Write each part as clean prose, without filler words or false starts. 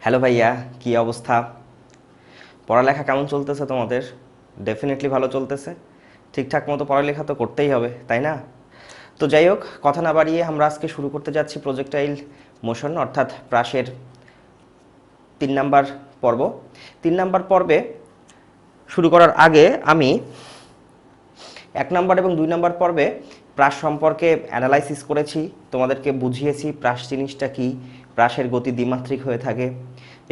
Hello ভাইয়া, কি অবস্থা? পড়ালেখা কেমন চলতেছে তোমাদের? ডেফিনেটলি ভালো চলতেছে। ঠিকঠাক মতো পড়ালেখা তো করতেই হবে, তাই না? তো যাই হোক, কথা না বাড়িয়ে আমরা আজকে শুরু করতে যাচ্ছি প্রজেক্টাইল মোশন অর্থাৎ প্রাসের 3 নাম্বার পর্ব। 3 নাম্বার পর্বে শুরু করার আগে আমি 1 নাম্বার এবং 2 নাম্বার পর্বে প্রাস সম্পর্কে অ্যানালাইসিস করেছি, তোমাদেরকে বুঝিয়েছি প্রাস জিনিসটা কি, প্রাসের গতি দ্বিমাত্রিক হয়ে থাকে।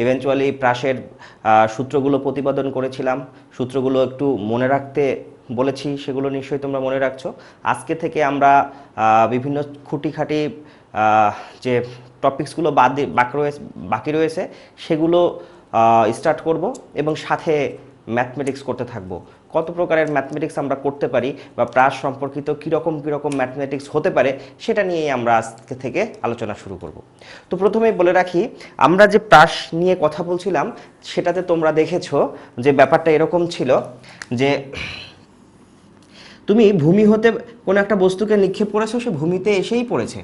ইভেনচুয়ালি প্রাসের সূত্রগুলো প্রতিপাদন করেছিলাম, সূত্রগুলো একটু মনে রাখতে বলেছি, সেগুলো নিশ্চয়ই তোমরা মনে রাখছো। আজকে থেকে আমরা বিভিন্ন খুঁটিখাটি যে টপিকসগুলো বাকি রয়েছে সেগুলো স্টার্ট করব এবং সাথে ম্যাথমেটিক্স করতে থাকবো। কত প্রকারের ম্যাথমেটিক্স আমরা করতে পারি বা প্রাস সম্পর্কিত কীরকম ম্যাথমেটিক্স হতে পারে সেটা নিয়েই আমরা আজকে থেকে আলোচনা শুরু করব। তো প্রথমেই বলে রাখি, আমরা যে প্রাস নিয়ে কথা বলছিলাম সেটাতে তোমরা দেখেছো যে ব্যাপারটা এরকম ছিল যে তুমি ভূমি হতে কোনো একটা বস্তুকে নিক্ষেপ করেছো, সে ভূমিতে এসেই পড়েছে।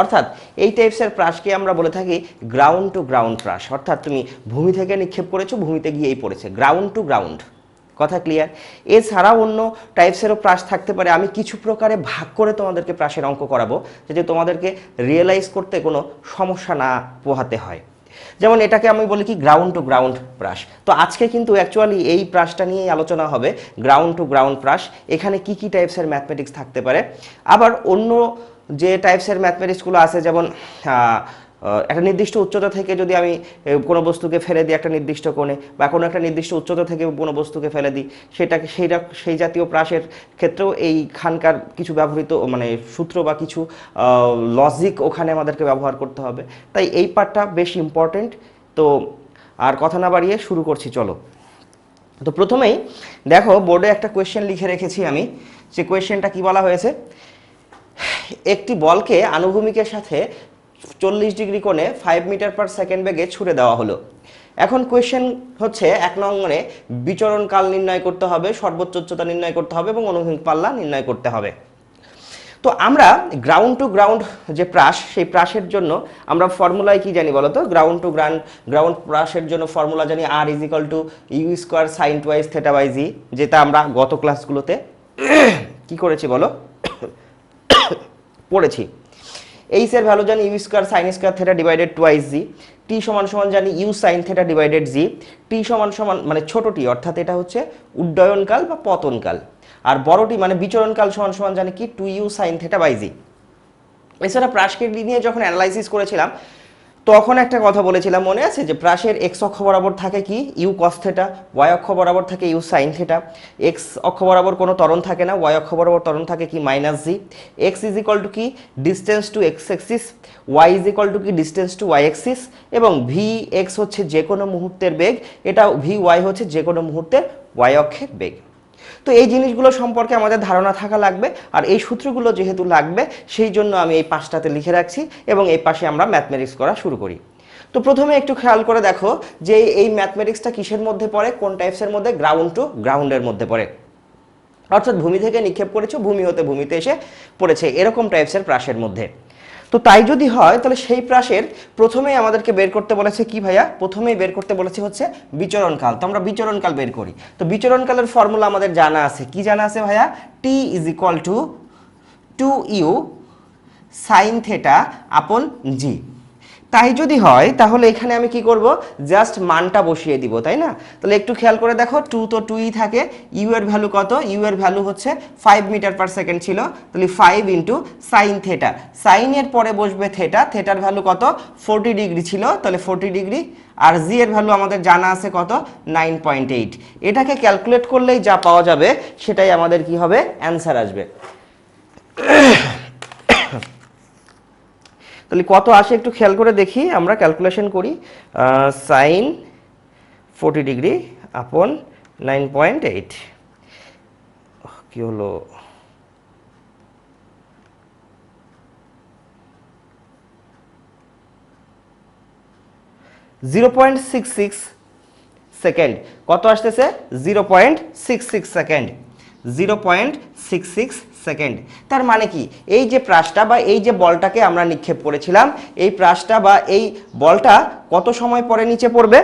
অর্থাৎ এই টাইপসের প্রাসকে আমরা বলে থাকি গ্রাউন্ড টু গ্রাউন্ড প্রাস। অর্থাৎ তুমি ভূমি থেকে নিক্ষেপ করেছো, ভূমিতে গিয়েই পড়েছে, গ্রাউন্ড টু গ্রাউন্ড। কথা ক্লিয়ার? এছাড়াও অন্য টাইপসেরও প্রাস থাকতে পারে, আমি কিছু প্রকারে ভাগ করে তোমাদেরকে প্রাসের অঙ্ক করাবো যাতে তোমাদেরকে রিয়েলাইজ করতে কোনো সমস্যা না পোহাতে হয়। যেমন এটাকে আমি বলি কি গ্রাউন্ড টু গ্রাউন্ড প্রাস। তো আজকে কিন্তু অ্যাকচুয়ালি এই প্রাসটা নিয়েই আলোচনা হবে, গ্রাউন্ড টু গ্রাউন্ড প্রাস। এখানে কি কি টাইপসের ম্যাথমেটিক্স থাকতে পারে, আবার অন্য যে টাইপসের ম্যাথমেটিক্সগুলো আছে যেমন একটা নির্দিষ্ট উচ্চতা থেকে যদি আমি কোনো বস্তুকে ফেলে দিই একটা নির্দিষ্ট কোণে, বা কোনো একটা নির্দিষ্ট উচ্চতা থেকে কোনো বস্তুকে ফেলে দিই, সেই জাতীয় প্রাসের ক্ষেত্রেও এইখানকার কিছু ব্যবহৃত মানে সূত্র বা কিছু লজিক ওখানে আমাদেরকে ব্যবহার করতে হবে। তাই এই পার্টটা বেশ ইম্পর্টেন্ট। তো আর কথা না বাড়িয়ে শুরু করছি, চলো। তো প্রথমেই দেখো, বোর্ডে একটা কোয়েশ্চেন লিখে রেখেছি আমি। সে কোয়েশ্চেনটা কি বলা হয়েছে, একটি বলকে আনুভূমিকের সাথে 40 ডিগ্রি কোণে 5 মিটার পার সেকেন্ড বেগে ছুড়ে দেওয়া হলো। এখন কোয়েশ্চেন হচ্ছে 1 নম্বরে বিচরণ কাল নির্ণয় করতে হবে, সর্বোচ্চ উচ্চতা নির্ণয় করতে হবে এবং অনুভূমিক পাল্লা নির্ণয় করতে হবে। তো আমরা গ্রাউন্ড টু গ্রাউন্ড যে প্রাস, সেই প্রাসের জন্য আমরা ফর্মুলায় কি জানি বলো তো? গ্রাউন্ড টু গ্রাউন্ড প্রাসের জন্য ফর্মুলা জানি R is equal to u square sine twice theta by g, যেটা আমরা গত ক্লাসগুলোতে কি করেছি বলো, পড়েছি। এইচ এর ভ্যালু জানি u square sine square theta divided twice g, T সমান সমান জানি u sine theta divided g, T সমান সমান মানে ছোটটি অর্থাৎ এটা হচ্ছে উড্ডয়নকাল বা পতনকাল, আর বড়টি মানে বিচরণকাল সমান সমান জানি কি 2u সাইন থেটা বাই জি। এছাড়া প্রাসকে নিয়ে যখন অ্যানালাইসিস করেছিলাম তখন একটা কথা বলেছিলাম, মনে আছে যে প্রাসের এক্স অক্ষ বরাবর থাকে কি ইউ কস থেটা, ওয়াই অক্ষ বরাবর থাকে ইউ সাইন থেটা, এক্স অক্ষ বরাবর কোনো ত্বরণ থাকে না, ওয়াই অক্ষ বরাবর ত্বরণ থাকে কি minus g, x is equal to কি distance to x axis, y is equal to কি ডিস্টেন্স টু ওয়াই এক্সিস, এবং ভি এক্স হচ্ছে যে কোনো মুহূর্তের বেগ, এটা ভি ওয়াই হচ্ছে যে কোনো মুহূর্তের ওয়াই অক্ষের বেগ। তো এই জিনিসগুলো সম্পর্কে আমাদের ধারণা থাকা লাগবে, আর এই সূত্রগুলো যেহেতু লাগবে সেই জন্য আমি এই পাশটাতে লিখে রাখছি এবং এই পাশে আমরা ম্যাথমেটিক্স করা শুরু করি। তো প্রথমে একটু খেয়াল করে দেখো যে এই ম্যাথমেটিক্সটা কিসের মধ্যে পড়ে, কোন টাইপসের মধ্যে, গ্রাউন্ড টু গ্রাউন্ডের মধ্যে পড়ে। অর্থাৎ ভূমি থেকে নিক্ষেপ করেছো, ভূমি হতে ভূমিতে এসে পড়েছে, এরকম টাইপসের প্রাসের মধ্যে। তো তাই যদি হয় তাহলে সেই প্রাসের প্রথমেই আমাদেরকে বের করতে বলেছে কি ভাইয়া, প্রথমেই বের করতে বলেছে হচ্ছে বিচরণকাল। তো আমরা বিচরণকাল বের করি। তো বিচরণকালের ফর্মুলা আমাদের জানা আছে, কি জানা আছে ভাইয়া? T is equal to 2u sine theta upon g. তাই যদি হয় তাহলে এখানে আমি কি করব, জাস্ট মানটা বসিয়ে দিব, তাই না? তাহলে একটু খেয়াল করে দেখো, 2 তো 2ই থাকে, ইউ এর ভ্যালু কত, ইউ এর ভ্যালু হচ্ছে 5 মিটার পার সেকেন্ড ছিল, তাহলে 5 ইন্টু সাইন থেটা, সাইনের পরে বসবে থেটা, থেটার ভ্যালু কত 40 ডিগ্রি ছিল, তাহলে 40 ডিগ্রি, আর জি এর ভ্যালু আমাদের জানা আছে কত 9.8। এটাকে ক্যালকুলেট করলেই যা পাওয়া যাবে সেটাই আমাদের কি হবে, অ্যান্সার আসবে। তাহলে কত আসে একটু খেয়াল করে দেখি, আমরা ক্যালকুলেশন করি। সাইন 40 ডিগ্রি আপন 9.8 কি হলো, (0.66 সেকেন্ড। কত আসতেছে? 0.66 সেকেন্ড। 0.66 সেকেন্ড। তার মানে কি, এই যে প্রাসটা বা এই যে বলটাকে আমরা নিক্ষেপ করেছিলাম, এই প্রাসটা বা এই বলটা কত সময় পরে নিচে পড়বে?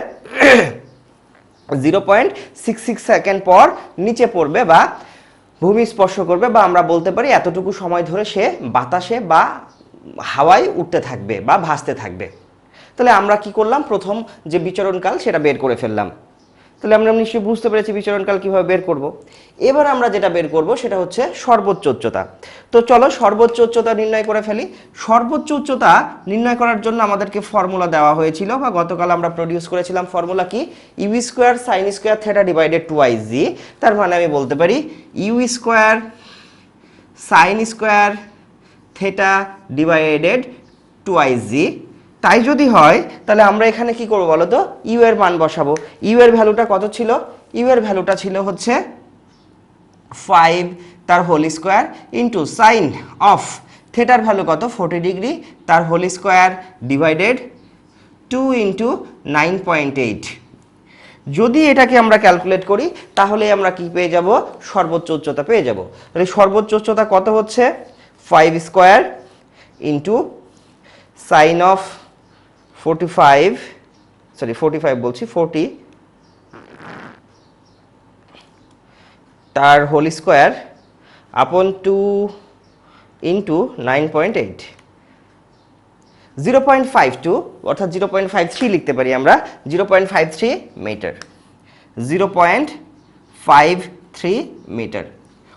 0.66 সেকেন্ড পর নিচে পড়বে বা ভূমি স্পর্শ করবে, বা আমরা বলতে পারি এতটুকু সময় ধরে সে বাতাসে বা হাওয়ায় উঠতে থাকবে বা ভাসতে থাকবে। তাহলে আমরা কি করলাম, প্রথম যে বিচরণকাল সেটা বের করে ফেললাম। তাহলে আমরা নিশ্চয়ই বুঝতে পেরেছি বিচরণকাল কিভাবে বের করব। এবার আমরা যেটা বের করব সেটা হচ্ছে সর্বোচ্চ উচ্চতা। তো চলো সর্বোচ্চ উচ্চতা নির্ণয় করে ফেলি। সর্বোচ্চ উচ্চতা নির্ণয় করার জন্য আমাদেরকে ফর্মুলা দেওয়া হয়েছিল, বা গতকাল আমরা প্রডিউস করেছিলাম। ফর্মুলা কি? U square sine square theta divided twice g. তার মানে আমি বলতে পারি u square sine square theta divided twice g. তাই যদি হয় তাহলে আমরা এখানে কি করব বলো তো? ইউ এর মান বসাবো। ইউ এর ভ্যালুটা কত ছিল? ইউ এর ভ্যালুটা ছিল হচ্ছে 5 তার whole square into sine of থেটার ভ্যালু কত? 40 ডিগ্রি তার হোল স্কোয়ার ডিভাইডেড 2 ইন্টু 9.8। যদি এটাকে আমরা ক্যালকুলেট করি তাহলে আমরা কি পেয়ে যাব? সর্বোচ্চ উচ্চতা পেয়ে যাব। তাহলে সর্বোচ্চ উচ্চতা কত হচ্ছে? 5 স্কোয়ার ইন্টু সাইন অফ 45 বলছি 40 তার হোল স্কোয়ার আপন 2 ইন্টু 9.8, 0.52 অর্থাৎ 0.53 লিখতে পারি আমরা, 0.53 মিটার, 0.53 মিটার।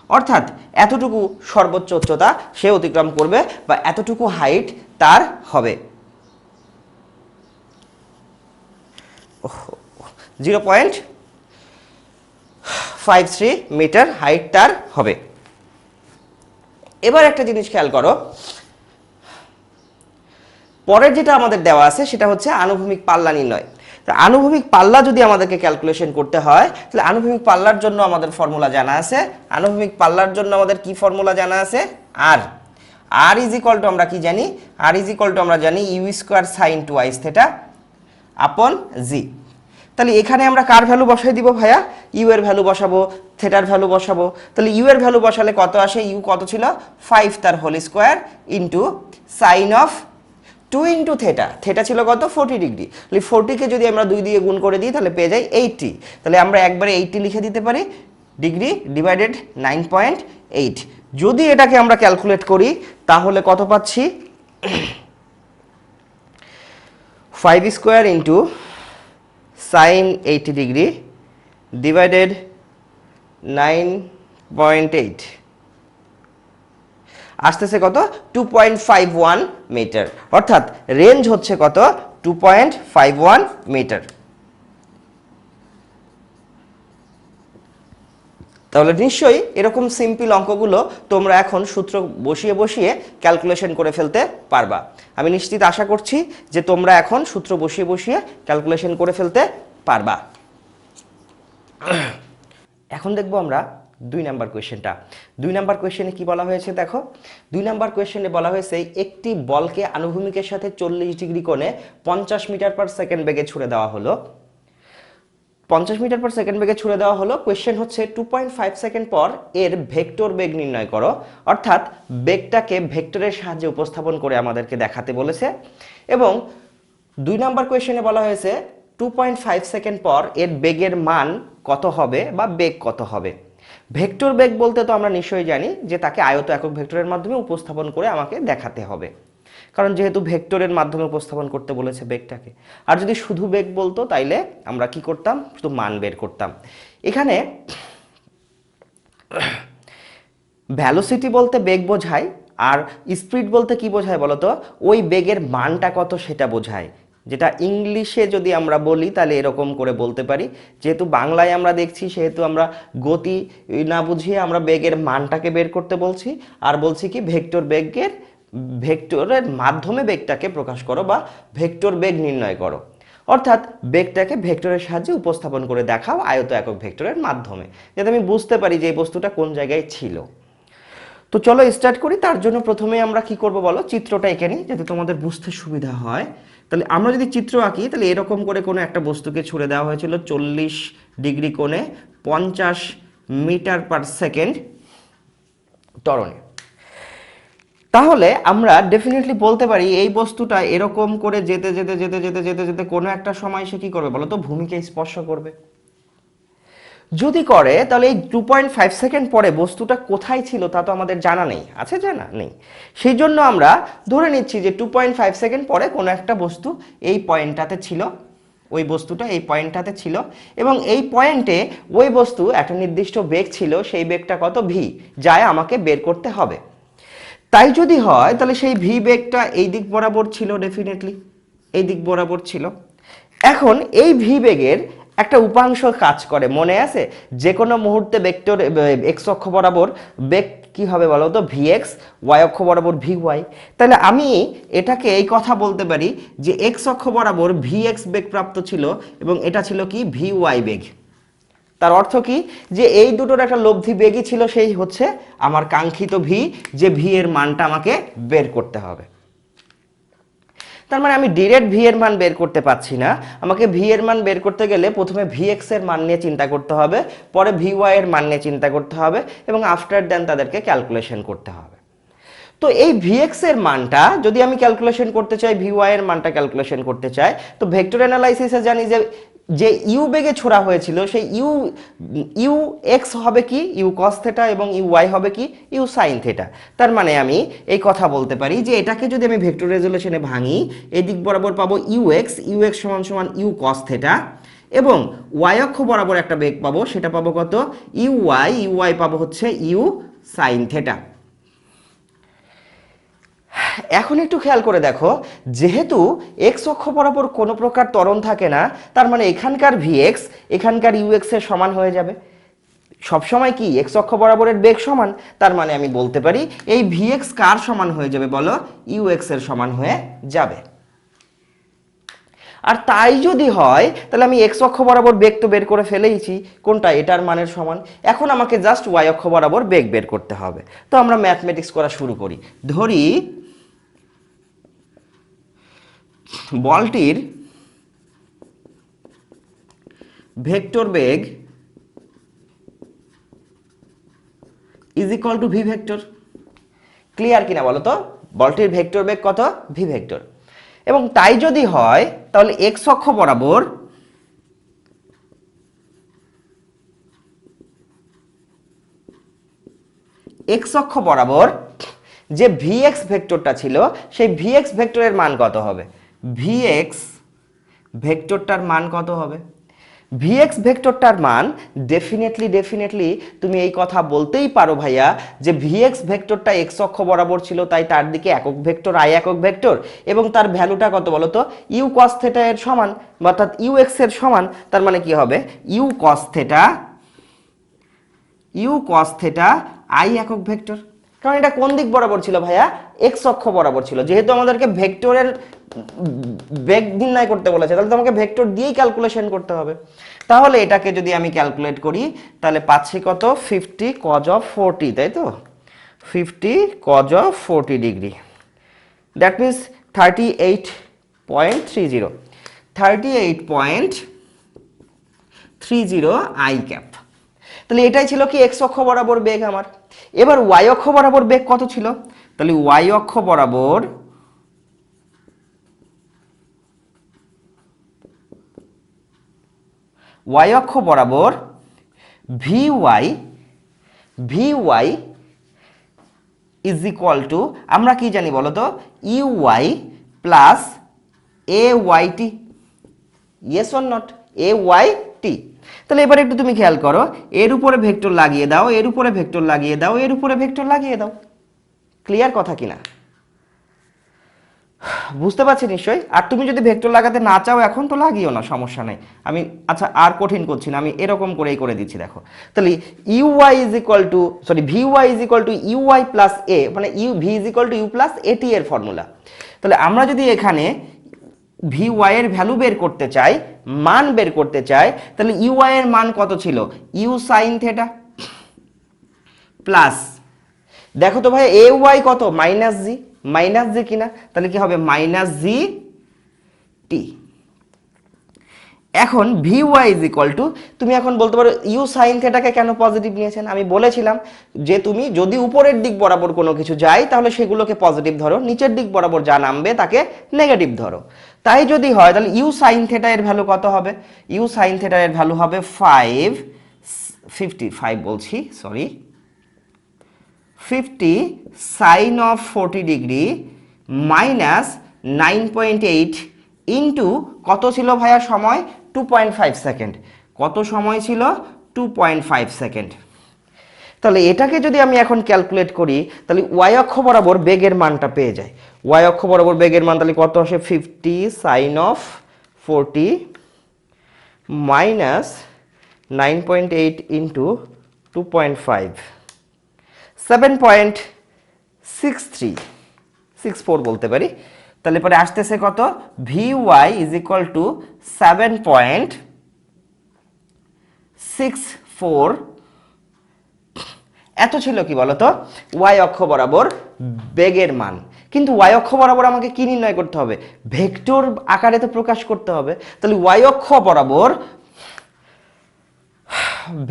অর্থাৎ এতটুকু সর্বোচ্চ উচ্চতা সে অতিক্রম করবে বা এতটুকু হাইট তার হবে। 0.53 মিটার হাইট তার হবে। এবার একটা জিনিস খেয়াল করো, পরের যেটা আমাদের দেওয়া আছে সেটা হচ্ছে আনুভূমিক পাল্লা নির্ণয়। তো আনুভূমিক পাল্লা যদি আমাদেরকে ক্যালকুলেশন করতে হয় তাহলে আনুভূমিক পাল্লার জন্য আমাদের ফর্মুলা জানা আছে। আনুভূমিক পাল্লার জন্য আমাদের কি ফর্মুলা জানা আছে? আর ইজ ইকুয়াল টু আমরা কি জানি? আর ইজ ইকুয়াল টু আমরা জানি u square sine twice theta upon g. তাহলে এখানে আমরা কার ভ্যালু বসাই দিব ভাইয়া? ইউ এর ভ্যালু বসাবো, থেটার ভ্যালু বসাবো। তাহলে ইউ এর ভ্যালু বসালে কত আসে? ইউ কত ছিল? 5 তার whole square into sine of 2 into theta, theta ছিল কত? 40 ডিগ্রি। তাহলে 40কে যদি আমরা 2 দিয়ে গুণ করে দিই তাহলে পেয়ে যাই 80। তাহলে আমরা একবারে 80 লিখে দিতে পারি, ডিগ্রি ডিভাইডেড 9.8। যদি এটাকে আমরা ক্যালকুলেট করি তাহলে কত পাচ্ছি? 5 square into sign 80 degree divided 9.8 আসতেছে কত? 2.51 মিটার। অর্থাৎ রেঞ্জ হচ্ছে কত? 2.51 মিটার। তাহলে নিশ্চয়ই এরকম সিম্পল অঙ্কগুলো তোমরা এখন সূত্র বসিয়ে বসিয়ে ক্যালকুলেশন করে ফেলতে পারবা। আমি নিশ্চিত আশা করছি যে তোমরা এখন সূত্র বসিয়ে বসিয়ে ক্যালকুলেশন করে ফেলতে পারবা। এখন দেখবো আমরা 2 নাম্বার কোয়েশ্চেনটা। 2 নাম্বার কোয়েশ্চেনে কি বলা হয়েছে দেখো। 2 নাম্বার কোয়েশ্চেনে বলা হয়েছে একটি বলকে আনুভূমিকের সাথে 40 ডিগ্রি কোণে 50 মিটার পার সেকেন্ড বেগে ছুড়ে দেওয়া হলো। 50 মিটার পার সেকেন্ড বেগে ছুড়ে দেওয়া হলো। কোয়েশ্চেন হচ্ছে 2.5 সেকেন্ড পর এর ভেক্টর বেগ নির্ণয় করো। অর্থাৎ বেগটাকে ভেক্টরের সাহায্যে উপস্থাপন করে আমাদেরকে দেখাতে বলেছে। এবং 2 নাম্বার কোয়েশ্চেনে বলা হয়েছে 2.5 সেকেন্ড পর এর বেগের মান কত হবে বা বেগ কত হবে। ভেক্টর বেগ বলতে তো আমরা নিশ্চয়ই জানি যে তাকে আয়ত একক ভেক্টরের মাধ্যমে উপস্থাপন করে আমাকে দেখাতে হবে, কারণ যেহেতু ভেক্টরের মাধ্যমে উপস্থাপন করতে বলেছে বেগটাকে। আর যদি শুধু বেগ বলতো তাইলে আমরা কি করতাম? শুধু মান বের করতাম। এখানে ভ্যালোসিটি বলতে বেগ বোঝায়, আর স্পিড বলতে কি বোঝায় বলতো? ওই বেগের মানটা কত সেটা বোঝায়। যেটা ইংলিশে যদি আমরা বলি তাহলে এরকম করে বলতে পারি, যেহেতু বাংলায় আমরা দেখছি সেহেতু আমরা গতি না বুঝিয়ে আমরা বেগের মানটাকে বের করতে বলছি, আর বলছি কি ভেক্টরের মাধ্যমে বেগটাকে প্রকাশ করো বা ভেক্টর বেগ নির্ণয় করো। অর্থাৎ বেগটাকে ভেক্টরের সাহায্যে উপস্থাপন করে দেখাও আয়ত একক ভেক্টরের মাধ্যমে, যাতে আমি বুঝতে পারি যে এই বস্তুটা কোন জায়গায় ছিল। তো চলো স্টার্ট করি। তার জন্য প্রথমে আমরা কি করব বলো? চিত্রটা এঁকে নিই যাতে তোমাদের বুঝতে সুবিধা হয়। তাহলে আমরা যদি চিত্র আঁকি তাহলে এরকম করে কোনো একটা বস্তুকে ছুড়ে দেওয়া হয়েছিল 40 ডিগ্রি কোণে 50 মিটার পার সেকেন্ড ত্বরণে। তাহলে আমরা ডেফিনেটলি বলতে পারি এই বস্তুটা এরকম করে যেতে যেতে যেতে যেতে যেতে যেতে কোনো একটা সময় সে কি করবে বলো তো, ভূমিকে স্পর্শ করবে। যদি করে তাহলে এই 2.5 সেকেন্ড পরে বস্তুটা কোথায় ছিল তা তো আমাদের জানা নেই, আছে জানা নেই। সেই জন্য আমরা ধরে নিচ্ছি যে 2.5 সেকেন্ড পরে কোনো একটা বস্তু এই পয়েন্টটাতে ছিল, ওই বস্তুটা এই পয়েন্টটাতে ছিল, এবং এই পয়েন্টে ওই বস্তু একটা নির্দিষ্ট বেগ ছিল, সেই বেগটা কত, ভি, যায় আমাকে বের করতে হবে। তাই যদি হয় তাহলে সেই ভি বেগটা এই দিক বরাবর ছিল, ডেফিনেটলি এই দিক বরাবর ছিল। এখন এই ভি বেগের একটা উপাংশ কাজ করে, মনে আছে, যে কোনো মুহূর্তে ভেক্টর এক্স অক্ষ বরাবর বেগ কি হবে বলো তো, ভি এক্স, ওয়াই অক্ষ বরাবর ভি ওয়াই। তাহলে আমি এটাকে এই কথা বলতে পারি যে এক্স অক্ষ বরাবর ভি এক্স বেগ প্রাপ্ত ছিল এবং এটা ছিল কি, ভি ওয়াই বেগ। তার অর্থ কি, যে এই দুটোর একটা লব্ধি বেগই ছিল, সেই হচ্ছে আমার কাঙ্ক্ষিত ভি, যে ভি এর মানটা আমাকে বের করতে হবে। তার মানে আমি ডিরেক্ট ভি এর মান বের করতে পারছি না, আমাকে ভি এর মান বের করতে গেলে প্রথমে ভি এক্স এর মান নিয়ে চিন্তা করতে হবে, পরে ভি ওয়াই এর মান নিয়ে চিন্তা করতে হবে, এবং আফটার দেন তাদেরকে ক্যালকুলেশন করতে হবে। তো এই ভিএক্স এর মানটা যদি আমি ক্যালকুলেশন করতে চাই, ভি ওয়াই এর মানটা ক্যালকুলেশন করতে চাই, তো ভেক্টর অ্যানালাইসিসে জানি যে যে ইউ বেগে ছোড়া হয়েছিল সেই ইউ এক্স হবে কি, ইউ কস থেটা, এবং ইউ ওয়াই হবে কি, ইউ সাইন থেটা। তার মানে আমি এই কথা বলতে পারি যে এটাকে যদি আমি ভেক্টর রেজুলেশনে ভাঙি, এদিক বরাবর পাবো ইউ এক্স সমান সমান ইউ কস থেটা, এবং ওয়াই অক্ষ বরাবর একটা বেগ পাবো, সেটা পাবো কত, ইউ ওয়াই পাবো হচ্ছে ইউ সাইন থেটা। এখন একটু খেয়াল করে দেখো, যেহেতু এক্স অক্ষ বরাবর কোনো প্রকার ত্বরণ থাকে না, তার মানে এখানকার ভিএক্স এখানকার ইউএক্স এর সমান হয়ে যাবে। সবসময় কি এক্স অক্ষ বরাবরের বেগ সমান, তার মানে আমি বলতে পারি এই ভিএক্স কার সমান হয়ে যাবে বলো, ইউএক্স এর সমান হয়ে যাবে। আর তাই যদি হয় তাহলে আমি এক্স অক্ষ বরাবর বেগ তো বের করে ফেলেইছি, কোনটা, এটার মানের সমান। এখন আমাকে জাস্ট ওয়াই অক্ষ বরাবর বেগ বের করতে হবে। তো আমরা ম্যাথমেটিক্স করা শুরু করি। ধরি বলটির ভেক্টর বেগ is equal to v vector. Clear কিনা বলো তো, বলটির ভেক্টর বেগ কত, ভি ভেক্টর। এবং তাই যদি হয় তাহলে এক্স অক্ষ বরাবর যে ভিএক্স ভেক্টরটা ছিল সেই ভিএক্স ভেক্টরের মান কত হবে, ভিএক্স ভেক্টরটার মান কত হবে, ভিএক্স ভেক্টরটার মান ডেফিনেটলি তুমি এই কথা বলতেই পারো ভাইয়া যে ভিএক্স ভেক্টরটা এক্স অক্ষ বরাবর ছিল, তাই তার দিকে একক ভেক্টর আই একক ভেক্টর, এবং তার ভ্যালুটা কত বলো তো, ইউ কস থেটা এর সমান, অর্থাৎ ইউ এক্স এর সমান। তার মানে কি হবে, ইউ কস থেটা আই একক ভেক্টর। কারণ এটা কোন দিক বরাবর ছিল ভাইয়া, এক্স অক্ষ বরাবর ছিল। যেহেতু আমাদেরকে ভেক্টরের বেগ নির্ণয় করতে বলেছে, তাহলে তো আমাকে ভেক্টর দিয়েই ক্যালকুলেশন করতে হবে। তাহলে এটাকে যদি আমি ক্যালকুলেট করি তাহলে পাচ্ছি কত, 50 cos of 40, তাই তো, 50 cos of 40 degree, that means 38.30 I cap. তাহলে এটাই ছিল কি এক্স অক্ষ বরাবর বেগ আমার। এবার ওয়াই অক্ষ বরাবর বেগ কত ছিল, তাহলে ওয়াই অক্ষ বরাবর v y is equal to, আমরা কি জানি বলো তো, u y plus a y t, yes or not, a y t. তাহলে এবার একটু তুমি খেয়াল করো, এর উপরে ভেক্টর লাগিয়ে দাও, এর উপরে ভেক্টর লাগিয়ে দাও, এর উপরে ভেক্টর লাগিয়ে দাও। ক্লিয়ার কথা কিনা, বুঝতে পারছি নিশ্চয়ই। আর তুমি যদি ভেক্টর লাগাতে না চাও এখন, তো লাগিও না, সমস্যা নেই। আমি আচ্ছা আর কঠিন করছি না, আমি এরকম করেই করে দিচ্ছি। দেখো তাহলে u y is equal to, sorry, v y is equal to u y plus a, মানে v is equal to u plus a t এর ফর্মুলা। তাহলে আমরা যদি এখানে ভি ওয়াই এর ভ্যালু বের করতে চাই, মান বের করতে চাই, তাহলে ইউ ওয়াই এর মান কত ছিল, ইউ সাইন থেটা প্লাস, দেখো তো ভাই এ ওয়াই কত, মাইনাস জি কিনা, তাহলে কি হবে, মাইনাস জি টি। এখন v y is equal to, তুমি এখন বলতে পারো ইউ সাইন থেটাকে কেন পজিটিভ নিয়েছেন? আমি বলেছিলাম যে তুমি যদি উপরের দিক বরাবর কোনো কিছু যায় তাহলে সেগুলোকে পজিটিভ ধরো, নিচের দিক বরাবর যা নামবে তাকে নেগেটিভ ধরো। তাই যদি হয় তাহলে ইউ সাইন থেটা এর ভ্যালু কত হবে? ইউ সাইন থেটা এর ভ্যালু হবে 55 বলছি, sorry, 50 sine of 40 degree minus 9.8 into কত ছিল ভাইয়া সময়? 2.5 সেকেন্ড। কত সময় ছিল? 2.5 সেকেন্ড। তাহলে এটাকে যদি আমি এখন ক্যালকুলেট করি তাহলে ওয়াই অক্ষ বরাবর বেগের মানটা পেয়ে যাই। ওয়াই অক্ষ বরাবর বেগের মান তাহলে কত আসে? 50 সাইন অফ 40 মাইনাস 9.8 ইন্টু 2.5, 7.64 বলতে পারি। তাহলে পরে আসতেছে কত? V y is equal to 7.64। এত ছিল কি বলতো ওয়াই অক্ষ বরাবর বেগের মান। কিন্তু ওয়াই অক্ষ বরাবর আমাকে কি নির্ণয় করতে হবে? ভেক্টর আকারে তো প্রকাশ করতে হবে। তাহলে ওয়াই অক্ষ বরাবর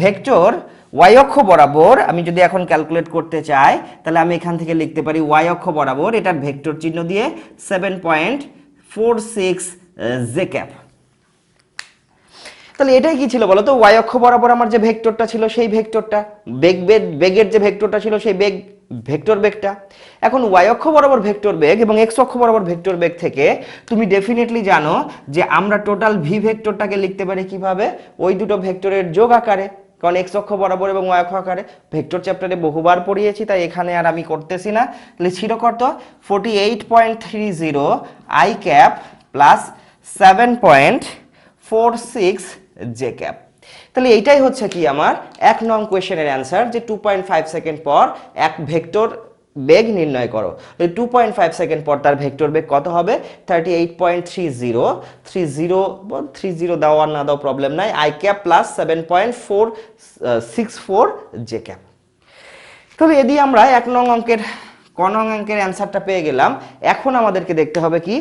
ভেক্টর ওয়াই অক্ষ বরাবর আমি যদি এখন ক্যালকুলেট করতে চাই তাহলে আমি এখান থেকে লিখতে পারি ওয়াই অক্ষ বরাবর এটার ভেক্টর চিহ্ন দিয়ে 7.46 জে ক্যাপ। তাহলে এটাই কি ছিল বলো তো? ওয়াই অক্ষ বরাবর আমার যে ভেক্টরটা ছিল সেই ভেক্টরটা, বেগের যে ভেক্টরটা ছিল সেই ভেক্টর বেগটা। এখন ওয়াই অক্ষ বরাবর ভেক্টর বেগ এবং এক্স অক্ষ বরাবর ভেক্টর বেগ থেকে তুমি ডেফিনেটলি জানো যে আমরা টোটাল ভি ভেক্টরটাকে লিখতে পারি কিভাবে? ওই দুটো ভেক্টরের যোগ আকারে। কারণ এক্স অক্ষ বরাবর এবং ওয়াই অক্ষ আকারে ভেক্টর চ্যাপ্টারে বহুবার পড়িয়েছি, তাই এখানে আর আমি করতেছি না। তাহলে ছিল কত? 48.30 I cap plus 7.46 J cap. তাহলে এইটাই হচ্ছে কি আমার 1 নং কোয়েশ্চেনের অ্যান্সার, যে 2.5 সেকেন্ড পর এক ভেক্টর বেগ নির্ণয় করো। 2.5 সেকেন্ড পর তার ভেক্টর বেগ কত হবে? 38.30 দাও আর না দাও প্রবলেম নাই, I cap plus 7.464 J cap. তাহলে এদি আমরা 1 নং অঙ্কের অ্যান্সারটা পেয়ে গেলাম। এখন আমাদেরকে দেখতে হবে কি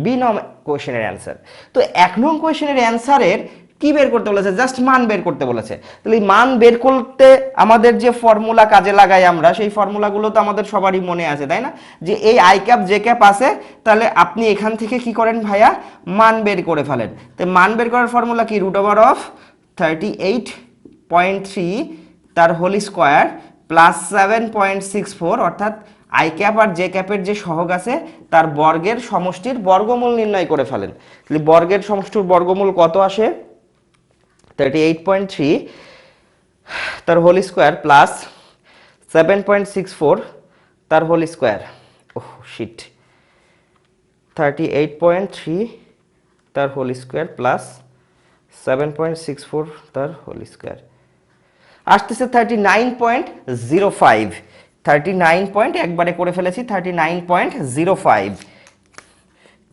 বি নং কোয়েশ্চেনের অ্যান্সার। তো 1 নং কোয়েশ্চেনের অ্যান্সারের কি বের করতে বলেছে? জাস্ট মান বের করতে বলেছে। তাহলে মান বের করতে আমাদের যে ফর্মুলা কাজে লাগাই আমরা, সেই ফর্মুলাগুলো তো আমাদের সবারই মনে আছে, তাই না? যে এই আই ক্যাপ জে ক্যাপ আছে, তাহলে আপনি এখান থেকে কি করেন ভাইয়া? মান বের করে ফেলেন। তো মান বের করার ফর্মুলা কি? √38.3 তার হোল স্কোয়ার প্লাস 7.64, অর্থাৎ আই ক্যাপ আর জে ক্যাপের যে সহগ আছে তার বর্গের সমষ্টির বর্গমূল নির্ণয় করে ফেলেন। তাহলে বর্গের সমষ্টির বর্গমূল কত আসে? 38.3 তার হোল স্কোয়ার প্লাস 7.64 তার হোল স্কোয়ার। ওহ শিট, 38.3 তার হোল স্কোয়ার প্লাস 7.64 তার হোল স্কোয়ার আসতেছে 39.05। 39 পয়েন্ট একবারে করে ফেলেছি, 39.05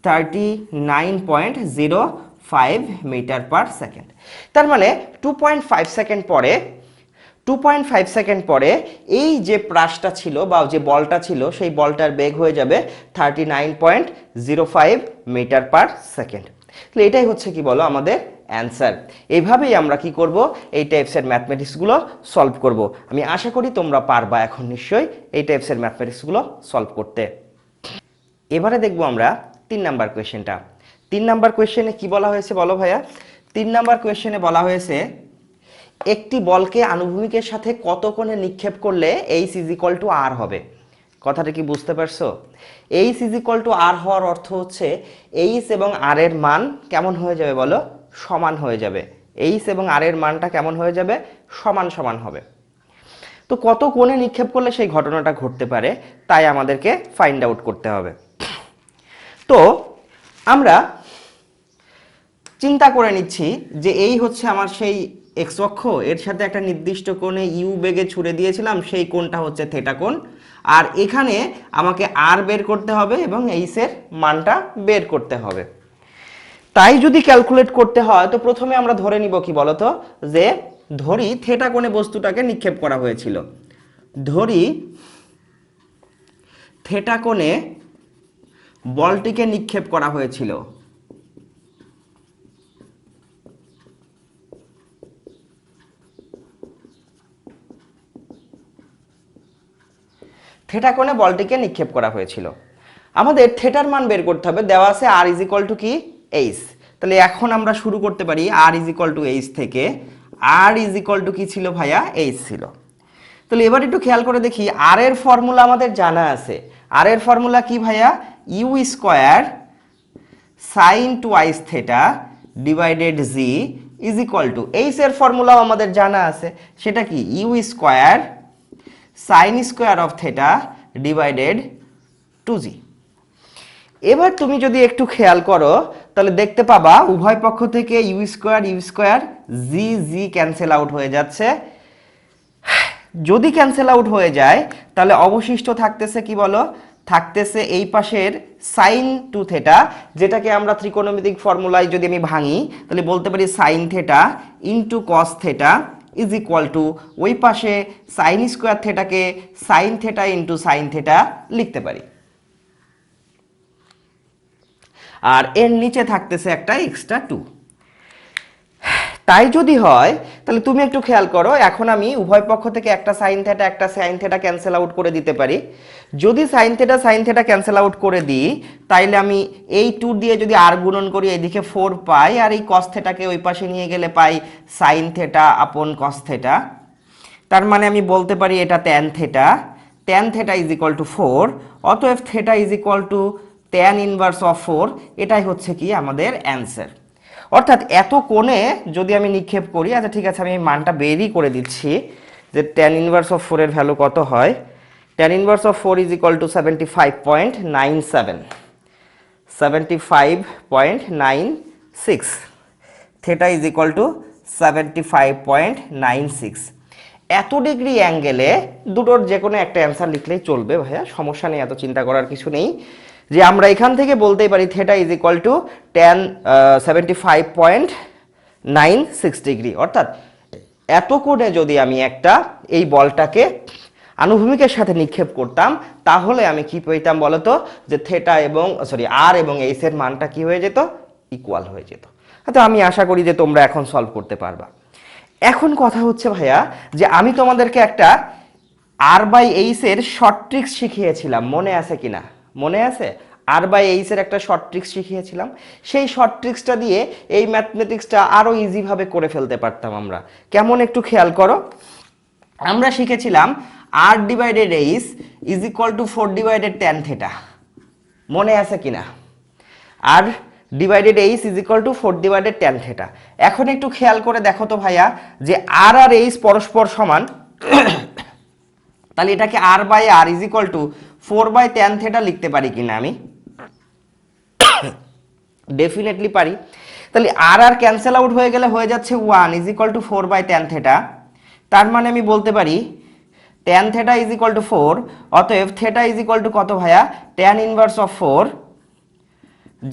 39.05 মিটার পার সেকেন্ড। তার মানে 2.5 সেকেন্ড পরে এই যে প্রাসটা ছিল বা যে বলটা ছিল সেই বলটার বেগ হয়ে যাবে 39.05 মিটার পার সেকেন্ড। তাহলে এটাই হচ্ছে কি বলো আমাদের অ্যান্সার। এইভাবেই আমরা কি করব? এই টাইপসের ম্যাথমেটিক্সগুলো সলভ করব। আমি আশা করি তোমরা পারবা এখন নিশ্চয়ই এই টাইপসের ম্যাথমেটিক্সগুলো সলভ করতে। এবারে দেখব আমরা 3 নাম্বার কোয়েশ্চেনটা। 3 নাম্বার কোয়েশ্চেনে কি বলা হয়েছে বলো ভাইয়া? 3 নাম্বার কোয়েশ্চেনে বলা হয়েছে একটি বলকে আনুভূমিকের সাথে কত কোণে নিক্ষেপ করলে এইচ ইজ ইকুয়াল টু আর হবে। কথাটা কি বুঝতে পারছো? এইচ ইজ ইকুয়াল টু আর হওয়ার অর্থ হচ্ছে এইচ এবং আর এর মান কেমন হয়ে যাবে বলো? সমান হয়ে যাবে। এইচ এবং আর এর মানটা কেমন হয়ে যাবে? সমান সমান হবে। তো কত কোণে নিক্ষেপ করলে সেই ঘটনাটা ঘটতে পারে তাই আমাদেরকে ফাইন্ড আউট করতে হবে। তো আমরা চিন্তা করে নিচ্ছি যে এই হচ্ছে আমার সেই এক্স অক্ষ, এর সাথে একটা নির্দিষ্ট কোণে ইউ বেগে ছুড়ে দিয়েছিলাম, সেই কোণটা হচ্ছে থেটা কোণ। আর এখানে আমাকে আর বের করতে হবে এবং এইচ এর মানটা বের করতে হবে। তাই যদি ক্যালকুলেট করতে হয় তো প্রথমে আমরা ধরে নিব কি বলতো, যে ধরি থেটা কোণে বস্তুটাকে নিক্ষেপ করা হয়েছিল। ধরি থেটা কোণে বলটিকে নিক্ষেপ করা হয়েছিল। থিটা কোণে বলটিকে নিক্ষেপ করা হয়েছিল। আমাদের থিটার মান বের করতে হবে, দেওয়া আছে r ইজ ইকুয়াল টু কি এইচ। তাহলে এখন আমরা শুরু করতে পারি r is equal to H থেকে। r ইজ ইকুয়াল টু কি ছিল ভাইয়া, এইচ ছিল। তাহলে এবার একটু খেয়াল করে দেখি r এর ফর্মুলা আমাদের জানা আছে। r এর ফর্মুলা কি ভাইয়া, u square sine twice theta divided g is equal to, h এর ফর্মুলাও আমাদের জানা আছে, সেটা কি u square sine square of theta divided 2g। এবার তুমি যদি একটু খেয়াল করো তাহলে দেখতে পাবা উভয় পক্ষ থেকে u square g g cancel out হয়ে যাচ্ছে। যদি ক্যান্সেল আউট হয়ে যায় তাহলে অবশিষ্ট থাকতেছে কি বলো, থাকতেছে এই পাশের সাইন টু থিটা, যেটাকে আমরা ত্রিকোণমিতিক ফর্মুলায় যদি আমি ভাঙি তাহলে বলতে পারি sine theta into cos theta is equal to ওই পাশে সাইন স্কোয়ার থিটাকে sine theta into sine theta লিখতে পারি। আর এর নিচে থাকতেছে একটা এক্সট্রা 2। তাই যদি হয় তাহলে তুমি একটু খেয়াল করো, এখন আমি উভয় পক্ষ থেকে একটা সাইন থিটা ক্যান্সেল আউট করে দিতে পারি। যদি সাইন থিটা ক্যান্সেল আউট করে দিই তাইলে আমি এই 2 দিয়ে যদি আর গুণন করি এদিকে 4 পাই, আর এই কস থিটাকে ওই পাশে নিয়ে গেলে পাই সাইন থিটা আপন কস থিটা। তার মানে আমি বলতে পারি এটা tan theta is equal to 4, অতএব theta is equal two tan inverse of 4। এটাই হচ্ছে কি আমাদের অ্যান্সার। অর্থাৎ এত কোণে যদি আমি নিক্ষেপ করি, আচ্ছা ঠিক আছে আমি মানটা বেরই করে দিচ্ছি যে ট্যান ইনভার্স অফ 4 এর ভ্যালু কত হয়। Tan inverse of 4 is equal two 75.97, 75.96, theta is equal two 75.96। এত ডিগ্রি অ্যাঙ্গেলে দুটোর যে কোনো একটা অ্যান্সার লিখলেই চলবে ভাইয়া, সমস্যা নেই, এত চিন্তা করার কিছু নেই। যে আমরা এখান থেকে বলতেই পারি theta is equal two tan 75.96 degree. অর্থাৎ এত কোণে যদি আমি একটা এই বলটাকে আনুভূমিকের সাথে নিক্ষেপ করতাম তাহলে আমি কি পেতাম বলতো, যে থিটা এবং আর এবং এইচ এর মানটা কি হয়ে যেত, ইকুয়াল হয়ে যেত। তো আমি আশা করি যে তোমরা এখন সলভ করতে পারবা। এখন কথা হচ্ছে ভাইয়া যে আমি তোমাদেরকে একটা আর বাই এইচ এর শর্ট ট্রিক্স শিখিয়েছিলাম, মনে আছে কিনা, মনে আছে? আর বাই এইচ এর একটা শর্ট ট্রিক্স শিখিয়েছিলাম, সেই শর্ট ট্রিক্সটা দিয়ে এই ম্যাথমেটিক্সটা আরো ইজিভাবে করে ফেলতে পারতাম আমরা। কেমন একটু খেয়াল করো, আমরা শিখেছিলাম আর divided H is equal to 4 divided tan theta, মনে আছে কিনা? আর divided H is equal to 4 divided tan theta. এখন একটু খেয়াল করে দেখো তো ভাইয়া যে আর আর এইচ পরস্পর সমান, তাহলে এটাকে R by R is equal to 4 by tan theta লিখতে পারি কিনা আমি? ডেফিনেটলি পারি। তাহলে আর আর ক্যান্সেল আউট হয়ে গেলে হয়ে যাচ্ছে 1 is equal to 4 by tan theta. তার মানে আমি বলতে পারি tan theta is equal to 4, অতএব থিটা ইজ ইকুয়াল টু কত ভাইয়া, ট্যান ইনভার্স অফ 4,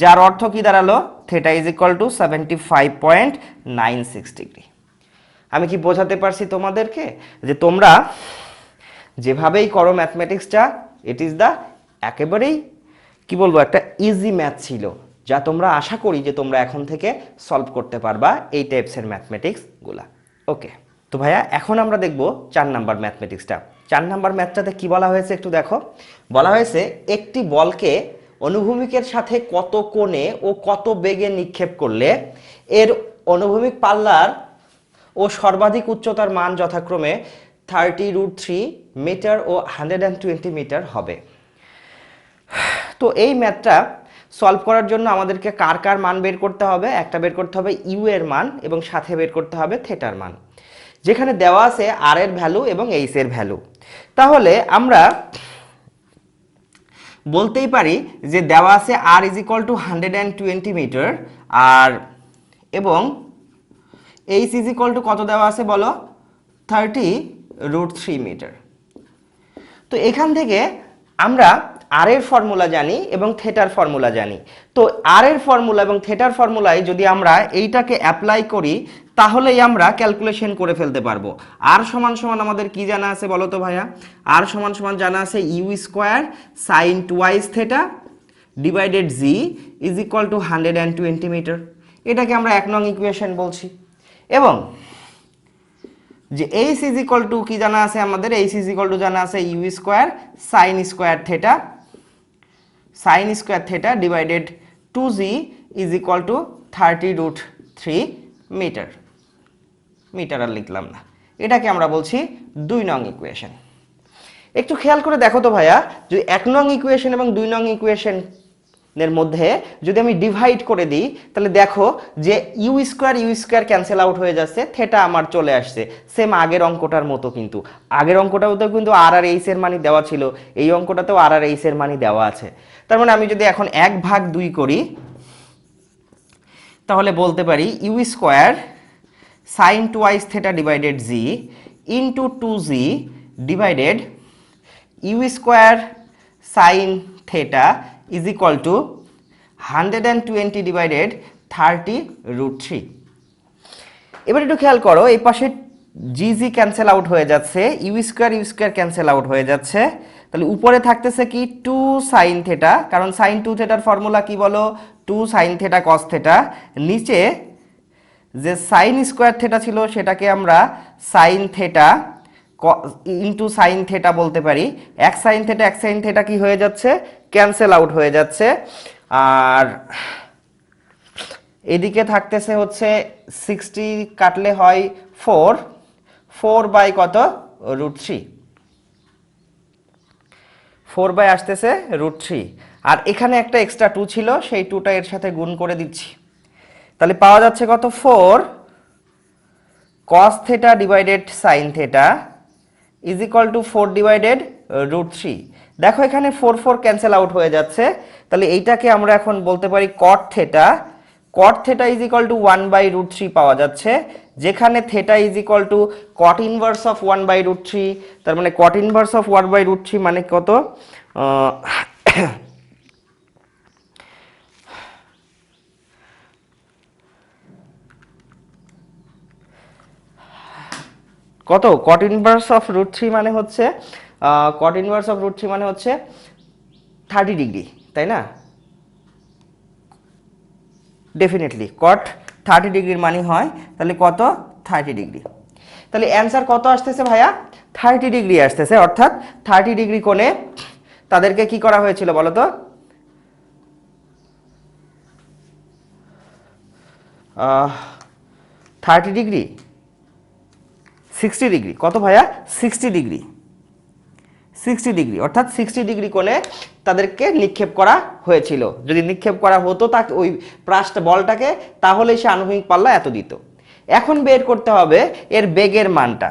যার অর্থ কি দাঁড়ালো, theta is equal two 75.96 degree. আমি কি বোঝাতে পারছি তোমাদেরকে যে তোমরা যেভাবেই করো ম্যাথমেটিক্সটা, ইট ইজ দ্য একেবারেই কি বলবো একটা ইজি ম্যাথ ছিল, যা তোমরা আশা করি যে তোমরা এখন থেকে সলভ করতে পারবা এই টাইপসের ম্যাথমেটিক্সগুলা। ওকে, তো ভাইয়া এখন আমরা দেখব 4 নাম্বার ম্যাথমেটিক্সটা। 4 নাম্বার ম্যাথটাতে কি বলা হয়েছে একটু দেখো। বলা হয়েছে একটি বলকে অনুভূমিকের সাথে কত কোণে ও কত বেগে নিক্ষেপ করলে এর অনুভূমিক পাল্লার ও সর্বাধিক উচ্চতার মান যথাক্রমে 30√3 মিটার ও 120 মিটার হবে। তো এই ম্যাথটা সলভ করার জন্য আমাদেরকে কার কার মান বের করতে হবে, একটা বের করতে হবে ইউ এর মান এবং সাথে বের করতে হবে থিটার মান, যেখানে দেওয়া আছে আর এর ভ্যালু এবং এইচ এর ভ্যালু। তাহলে আমরা বলতেই পারি যে দেওয়া আছে আর ইজ ইকুয়াল টু 120 মিটার আর এবং এইচ ইজ ইকুয়াল টু কত দেওয়া আছে বলো, 30√3 মিটার। তো এখান থেকে আমরা আর এর ফর্মুলা জানি এবং থিটার ফর্মুলা জানি। তো আর এর ফর্মুলা এবং থিটার ফর্মুলায় যদি আমরা এইটাকে অ্যাপ্লাই করি তাহলেই আমরা ক্যালকুলেশন করে ফেলতে পারবো। আর সমান সমান আমাদের কি জানা আছে বলো তো ভাইয়া? আর সমান সমান জানা আছে u square sine twice theta divided g is equal to 120 metre. এটাকে আমরা 1 নং ইকুয়েশন বলছি। এবং যে এইচ ইজ ইকুয়াল টু কি জানা আছে আমাদের, এইচ ইজ ইকুয়াল টু জানা আছে u square sine square theta, sine square theta divided 2g is equal to 30√3 metre. Metre আর লিখলাম না, এটাকে আমরা বলছি 2 নং ইকুয়েশন। একটু খেয়াল করে দেখো তো ভাইয়া, যদি 1 নং ইকুয়েশন এবং 2 নং ইকুয়েশনের মধ্যে যদি আমি ডিভাইড করে দিই, তাহলে দেখো যে ইউ স্কোয়ার ক্যান্সেল আউট হয়ে যাচ্ছে, থেটা আমার চলে আসছে সেম আগের অঙ্কটার মতো। কিন্তু আগের অঙ্কটাতেও কিন্তু আর আর এইচ এর মানই দেওয়া ছিল, এই অঙ্কটাতেও আর আর এইচ এর মানই দেওয়া আছে। তার মানে আমি যদি এখন 1/2 করি, তাহলে বলতে পারি u square sine twice theta divided g into 2g divided u square sine theta is equal to 120 divided 30√3। এবার একটু খেয়াল করো, এই পাশে জি ক্যান্সেল আউট হয়ে যাচ্ছে, ইউ স্কোয়ার ক্যান্সেল আউট হয়ে যাচ্ছে, তাহলে উপরে থাকতেছে কি 2 সাইন থেটা, কারণ সাইন 2 থেটার ফর্মুলা কি বলো, 2 সাইন থেটা কস থেটা। নিচে যে সাইন স্কোয়ার থেটা ছিল সেটাকে আমরা sign theta into sine theta বলতে পারি। এক সাইন থেটা কি হয়ে যাচ্ছে, ক্যান্সেল আউট হয়ে যাচ্ছে। আর এদিকে থাকতেছে হচ্ছে 60 কাটলে হয় 4 বাই কত, √3, 4 বাই আসতেছে √3। আর এখানে একটা এক্সট্রা 2 ছিল, সেই 2টা এর সাথে গুণ করে দিচ্ছি, তাহলে পাওয়া যাচ্ছে কত, 4 cos theta divided sign theta is equal to 4 divided √3। দেখো এখানে 4 ক্যান্সেল আউট হয়ে যাচ্ছে, তাহলে এইটাকে আমরা এখন বলতে পারি cot theta is equal two 1/√3 পাওয়া যাচ্ছে, যেখানে theta is equal two cot inverse of 1/√3। তার মানে cot ইনভার্স অফ 1/√3 মানে কত, কত, cot ইনভার্স অফ √3 মানে হচ্ছে cot ইনভার্স অফ √3 মানে হচ্ছে 30 ডিগ্রি, তাই না? ডেফিনেটলি cot 30 ডিগ্রির মানে হয়, তাহলে কত, 30 ডিগ্রি। তাহলে অ্যান্সার কত আসতেছে ভাইয়া, 30 ডিগ্রি আসতেছে। অর্থাৎ 30 ডিগ্রি কোণে তাদেরকে কি করা হয়েছিল বলো তো, 30 ডিগ্রি 60 ডিগ্রি, কত ভাইয়া, 60 ডিগ্রি, 60 ডিগ্রি, অর্থাৎ 60 ডিগ্রি কোণে তাদেরকে নিক্ষেপ করা হয়েছিল। যদি নিক্ষেপ করা হতো তাকে ওই বলটাকে, তাহলে সে আনুভূমিক পাল্লা এত দিত। এখন বের করতে হবে এর বেগের মানটা,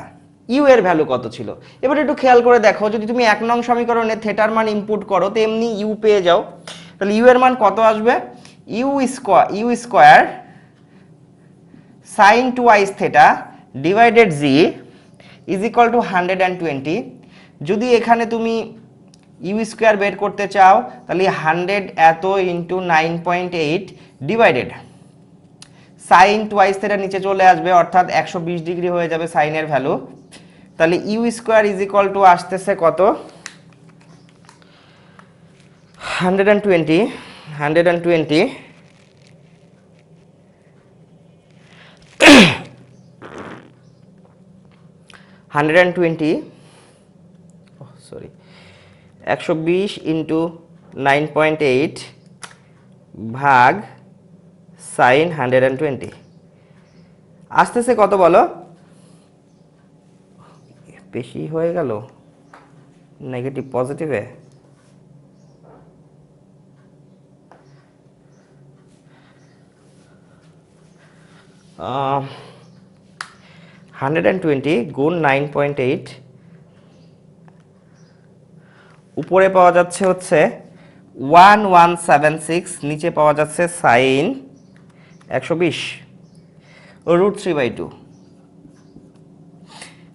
ইউ এর ভ্যালু কত ছিল। এবার একটু খেয়াল করে দেখো, যদি তুমি 1 নং সমীকরণে থেটার মান ইনপুট করো তো এমনি ইউ পেয়ে যাও, তাহলে ইউ এর মান কত আসবে, u square sine twice theta divided g is equal to 120। যদি এখানে তুমি ইউ স্কোয়ার বের করতে চাও, তাহলে 100 এত into 9.8 divided sign twice theta নিচে চলে আসবে, অর্থাৎ 120 ডিগ্রি হয়ে যাবে সাইনের ভ্যালু। তাহলে u square is equal to আসতেছে কত, 120 120 ইন্টু 9.8 ভাগ সাইন 120 আসতেছে কত বলো, বেশি হয়ে গেল নেগেটিভ পজিটিভে, আহ 120 গুণ 9.8, উপরে পাওয়া যাচ্ছে হচ্ছে 1176, নিচে পাওয়া যাচ্ছে সাইন 120 √3/2।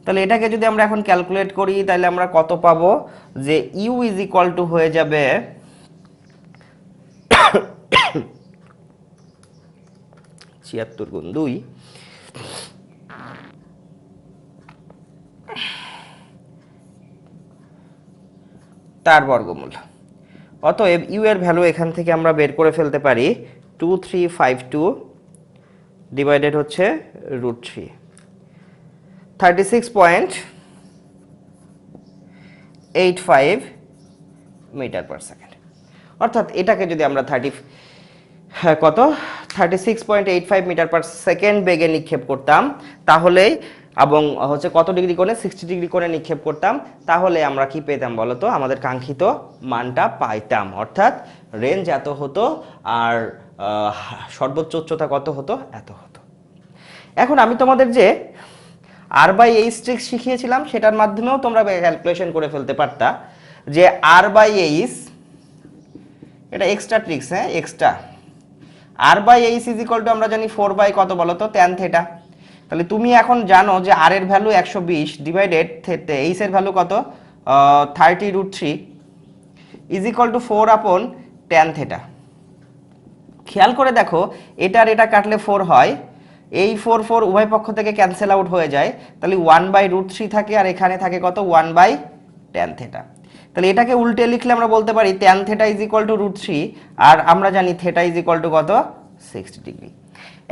তাহলে এটাকে যদি আমরা এখন ক্যালকুলেট করি, তাহলে আমরা কত পাবো, যে ইউ ইজ ইকুয়াল টু হয়ে যাবে 76 গুণ 2 তার বর্গমূল। অতএব ইউ এর ভ্যালু এখান থেকে আমরা বের করে ফেলতে পারি 2352 ডিভাইডেড হচ্ছে √3। 36.85 মিটার পার সেকেন্ড। অর্থাৎ এটাকে যদি আমরা কত 36.85 মিটার পার সেকেন্ড বেগে নিক্ষেপ করতাম তাহলে, এবং হচ্ছে কত ডিগ্রি কোণে, 60 ডিগ্রি কোণে নিক্ষেপ করতাম, তাহলে আমরা কি পেতাম বলতো, আমাদের কাঙ্ক্ষিত মানটা পাইতাম। অর্থাৎ রেঞ্জ এত হতো আর সর্বোচ্চ উচ্চতা কত হতো, এত হতো। এখন আমি তোমাদের যে r/h ট্রিক্স শিখিয়েছিলাম সেটার মাধ্যমেও তোমরা ক্যালকুলেশন করে ফেলতে পারতা যে r/h, এটা এক্সট্রা ট্রিক্স, হ্যাঁ extra. r/h is equal to আমরা জানি 4 কত বলতো, tan থিটা। তাহলে তুমি এখন জানো যে r এর ভ্যালু 120 ডিভাইডেড h এর ভ্যালু কত 30√3 is equal two 4/tan theta. খেয়াল করে দেখো এটার এটা কাটলে 4 হয়, এই 4 উভয় পক্ষ থেকে ক্যান্সেল আউট হয়ে যায়, তাহলে 1/√3 থাকে আর এখানে থাকে কত 1/tan থিটা। তাহলে এটাকে উল্টে লিখলে আমরা বলতে পারি tan theta is equal two √3 আর আমরা জানি থিটা ইজ ইকুয়াল টু কত 60 ডিগ্রি।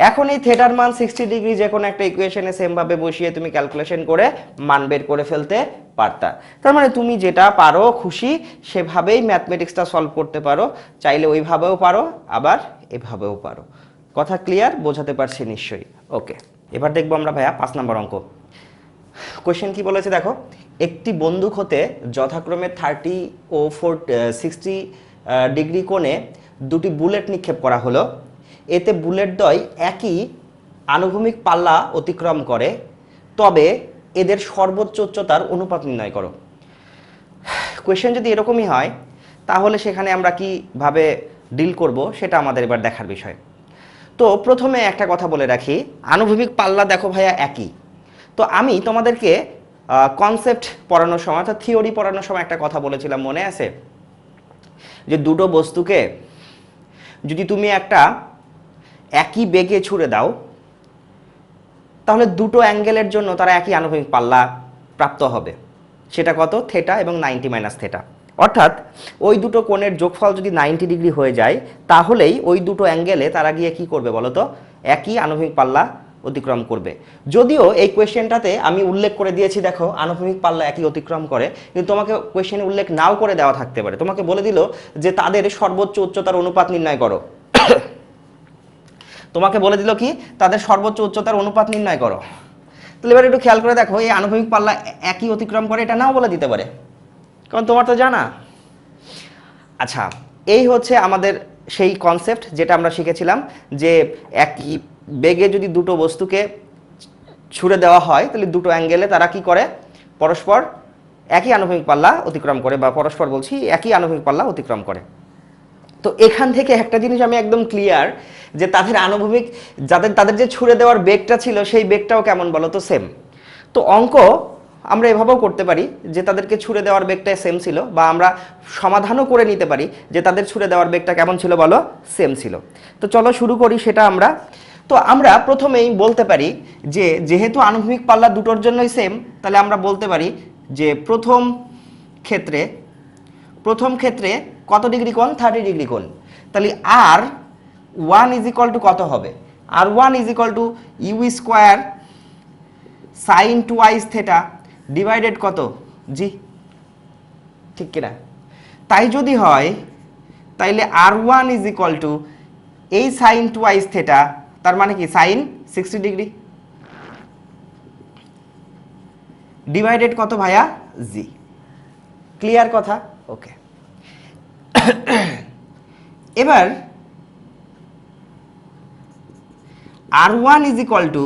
এখন এই থিটার মান 60 ডিগ্রি যে কোনো একটা ইকুয়েশনে সেম ভাবে বসিয়ে তুমি ক্যালকুলেশন করে মান বের করে ফেলতে পারতা। তার মানে তুমি যেটা পারো খুশি সেভাবেই ম্যাথমেটিক্সটা সলভ করতে পারো, চাইলে ওইভাবেও পারো আবার এভাবেও পারো। কথা ক্লিয়ার, বোঝাতে পারছি নিশ্চয়ই? ওকে, এবার দেখবো আমরা ভাইয়া 5 নম্বর অঙ্ক। কোয়েশ্চেন কি বলেছে দেখো, একটি বন্দুক হতে যথাক্রমে 30 ও 60 ডিগ্রি কোণে দুটি বুলেট নিক্ষেপ করা হলো। এতে বুলেটদ্বয় একই আনুভূমিক পাল্লা অতিক্রম করে, তবে এদের সর্বোচ্চ উচ্চতার অনুপাত নির্ণয় করো। কোয়েশ্চেন যদি এরকমই হয় তাহলে সেখানে আমরা কিভাবে ডিল করব সেটা আমাদের এবার দেখার বিষয়। তো প্রথমে একটা কথা বলে রাখি, আনুভূমিক পাল্লা দেখো ভাইয়া একই। তো আমি তোমাদেরকে কনসেপ্ট পড়ানোর সময় অর্থাৎ থিওরি পড়ানোর সময় একটা কথা বলেছিলাম, মনে আছে? যে দুটো বস্তুকে যদি তুমি একটা একই বেগে ছুড়ে দাও তাহলে দুটো অ্যাঙ্গেলের জন্য তারা একই আনুভূমিক পাল্লা প্রাপ্ত হবে। সেটা কত, থিটা এবং 90 মাইনাস থিটা। অর্থাৎ ওই দুটো কোণের যোগফল যদি 90 ডিগ্রি হয়ে যায় তাহলেই ওই দুটো অ্যাঙ্গেলে তারা গিয়ে কি করবে বলতো, একই আনুভূমিক পাল্লা অতিক্রম করবে। যদিও এই কোয়েশ্চেনটাতে আমি উল্লেখ করে দিয়েছি দেখো আনুভূমিক পাল্লা একই অতিক্রম করে, কিন্তু তোমাকে কোয়েশ্চেনে উল্লেখ নাও করে দেওয়া থাকতে পারে। তোমাকে বলে দিল যে তাদের সর্বোচ্চ উচ্চতার অনুপাত নির্ণয় করো। তোমাকে বলে দিল কি, তাদের সর্বোচ্চ উচ্চতার অনুপাত নির্ণয় করো। তাহলে এবার একটু খেয়াল করে দেখো, এই আনুভূমিক পাল্লা একই অতিক্রম করে এটা নাও বলে দিতে পারে, কারণ তোমার তো জানা। আচ্ছা, এই হচ্ছে আমাদের সেই কনসেপ্ট যেটা আমরা শিখেছিলাম যে একই বেগে যদি দুটো বস্তুকে ছুড়ে দেওয়া হয় তাহলে দুটো অ্যাঙ্গেলে তারা কি করে, পরস্পর একই আনুভূমিক পাল্লা অতিক্রম করে, বা পরস্পর বলছি একই আনুভূমিক পাল্লা অতিক্রম করে। তো এখান থেকে একটা জিনিস আমি একদম ক্লিয়ার যে তাদের আনুভূমিক তাদের যে ছুড়ে দেওয়ার বেগটা ছিল সেই বেগটাও কেমন বলো তো, সেম। তো অঙ্ক আমরা এভাবেও করতে পারি যে তাদেরকে ছুড়ে দেওয়ার বেগটা সেম ছিল, বা আমরা সমাধানও করে নিতে পারি যে তাদের ছুড়ে দেওয়ার বেগটা কেমন ছিল বলো, সেম ছিল। তো চলো শুরু করি সেটা আমরা। তো আমরা প্রথমেই বলতে পারি যে যেহেতু আনুভূমিক পাল্লা দুটোর জন্যই সেম, তাহলে আমরা বলতে পারি যে প্রথম ক্ষেত্রে কত ডিগ্রি কোণ, 30 ডিগ্রি কোণ। তাহলে r1 ইজ ইকুয়াল টু কত হবে, r1 is equal to u square sine twice theta divided কত জি, ঠিক কিনা? তাই যদি হয় তাইলে r1 ইজ ইকুয়াল টু এই সাইন টুয়াইস থিটা, তার মানে কি সাইন 60 ডিগ্রি ডিভাইডেড কত ভাইয়া, জি। ক্লিয়ার কথা? ওকে। এবার r1 is equal to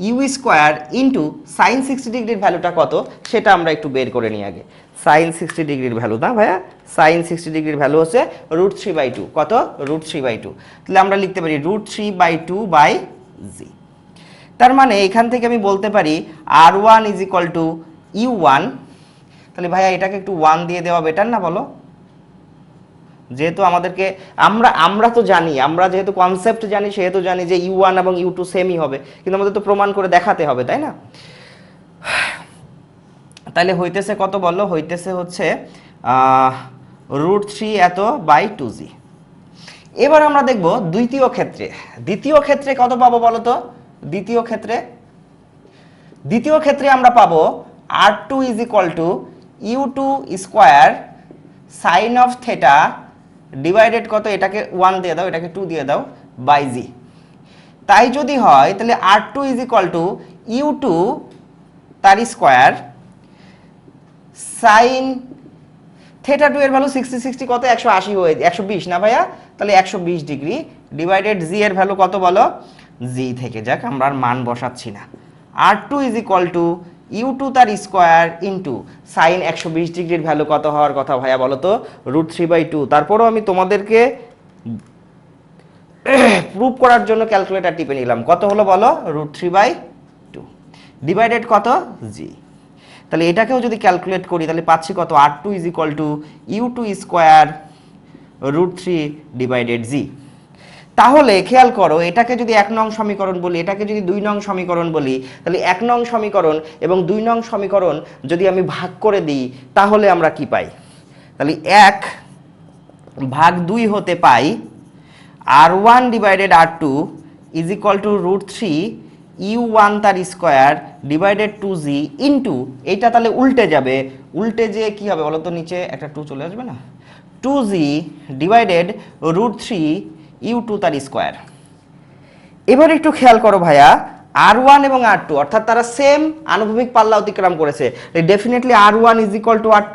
u square into sine 60 ডিগ্রির ভ্যালুটা কত সেটা আমরা একটু বের করে নিই আগে। সাইন 60 ডিগ্রির ভ্যালু না ভাইয়া, সাইন 60 ডিগ্রির ভ্যালু হচ্ছে √3/2। কত, √3/2। তাহলে আমরা লিখতে পারি √3/2/g। তার মানে এখান থেকে আমি বলতে পারি r1 is equal two u1। তাহলে ভাইয়া এটাকে একটু 1 দিয়ে দেওয়া বেটার না বলো? যেহেতু আমাদেরকে আমরা তো জানি, আমরা যেহেতু কনসেপ্ট জানি সেহেতু জানি যে u1 এবং u2 সেমই হবে, কিন্তু আমাদের তো প্রমাণ করে দেখাতে হবে, তাই না? তাহলে হইতেছে কত বললো, হইতেছে হচ্ছে √3 এত বাই 2g। এবার আমরা দেখব দ্বিতীয় ক্ষেত্রে কত পাবো বলো তো? দ্বিতীয় দ্বিতীয় ক্ষেত্রে আমরা পাবো R2 is equal to U2 square sine of theta divided কত, এটাকে 1 দিয়ে দাও, এটাকে 2 দিয়ে দাও, বাই জি। তাই যদি হয় তাহলে R2 is equal to U2 তার স্কোয়ার সাইন থেটা 2 এর ভ্যালু 60 60 কত 180 হয়ে 120 না ভাইয়া, তাহলে 120 ডিগ্রি ডিভাইডেড জি এর ভ্যালু কত বলো, জি থেকে যাক, আমরা আর মান বসাচ্ছি না। R2 is equal to U2 তার স্কোয়ার ইন্টু সাইন 120 ডিগ্রির ভ্যালু কত হওয়ার কথা ভাইয়া বলো তো, √3/2। তারপরও আমি তোমাদেরকে প্রুভ করার জন্য ক্যালকুলেটর টিপে নিলাম, কত হলো বলো, √3/2 ডিভাইডেড কত, জি। তাহলে এটাকেও যদি ক্যালকুলেট করি তাহলে পাচ্ছি কত, R2 is equal to U2 square √3 divided g. তাহলে খেয়াল করো, এটাকে যদি 1 নং সমীকরণ বলি, এটাকে যদি 2 নং সমীকরণ বলি, তাহলে 1 নং সমীকরণ এবং 2 নং সমীকরণ যদি আমি ভাগ করে দিই তাহলে আমরা কি পাই, তাহলে 1/2 হতে পাই R1 divided R2 is equal two √3 U1 তার স্কোয়ার ডিভাইডেড 2g ইন্টু, এইটা তাহলে উল্টে যাবে, উল্টে যে কি হবে বলো তো, নিচে একটা 2 চলে আসবে না, 2g ডিভাইডেড √3 U2 তার স্কোয়ার। এবার একটু খেয়াল করো ভাইয়া, R1 এবং R2 অর্থাৎ তারা সেম আনুভূমিক পাল্লা অতিক্রম করেছে, definitely R1 is equal two R2।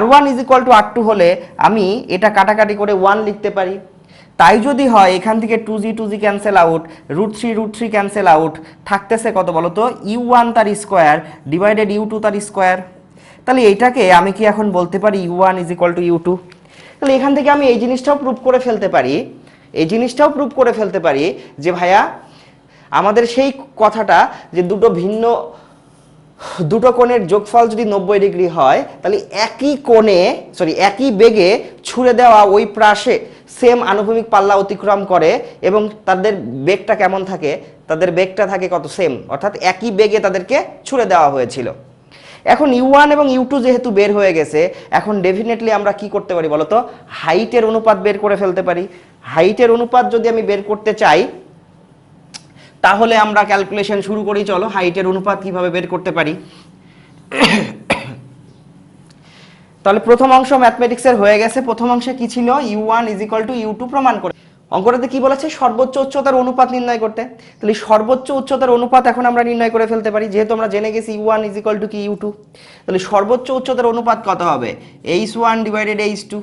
R1 is equal two R2 হলে আমি এটা কাটাকাটি করে 1 লিখতে পারি। তাই যদি হয় এখান থেকে 2g cancel out, √3 cancel out, থাকতেছে কত বলো তো, U1 তার স্কোয়ার ডিভাইডেড U2 তার স্কোয়ার। তাহলে এইটাকে আমি কি এখন বলতে পারি U1 is equal to U2। তাহলে এখান থেকে আমি এই জিনিসটাও প্রুভ করে ফেলতে পারি, এই জিনিসটাও প্রুভ করে ফেলতে পারি যে ভাইয়া আমাদের সেই কথাটা যে দুটো কোণের যোগফল যদি 90 ডিগ্রি হয় তাহলে একই বেগে ছুড়ে দেওয়া ওই প্রাসে সেম আনুভূমিক পাল্লা অতিক্রম করে এবং তাদের বেগটা কেমন থাকে, তাদের বেগটা থাকে কত, সেম, অর্থাৎ একই বেগে তাদেরকে ছুড়ে দেওয়া হয়েছিল। এখন U1 এবং U2 যেহেতু বের হয়ে গেছে, এখন ডেফিনেটলি আমরা কি করতে পারি বলতো, হাইটের অনুপাত বের করে ফেলতে পারি। হাইটের অনুপাত যদি আমি বের করতে চাই তাহলে আমরা ক্যালকুলেশন শুরু করি, চলো হাইটের অনুপাত কিভাবে বের করতে পারি। তাহলে প্রথম অংশ ম্যাথমেটিক্সের হয়ে গেছে। প্রথম অংশে কি ছিল, U1 is equal to U2 প্রমাণ করে। অঙ্কটাতে কি বলেছে, সর্বোচ্চ উচ্চতার অনুপাত নির্ণয় করতে। তাহলে সর্বোচ্চ উচ্চতার অনুপাত এখন আমরা নির্ণয় করে ফেলতে পারি, যেহেতু আমরা জেনে গেছি U1 ইজ ইকুয়াল টু কি U2। তাহলে সর্বোচ্চ উচ্চতার অনুপাত কত হবে, H1 ডিভাইডেড H2।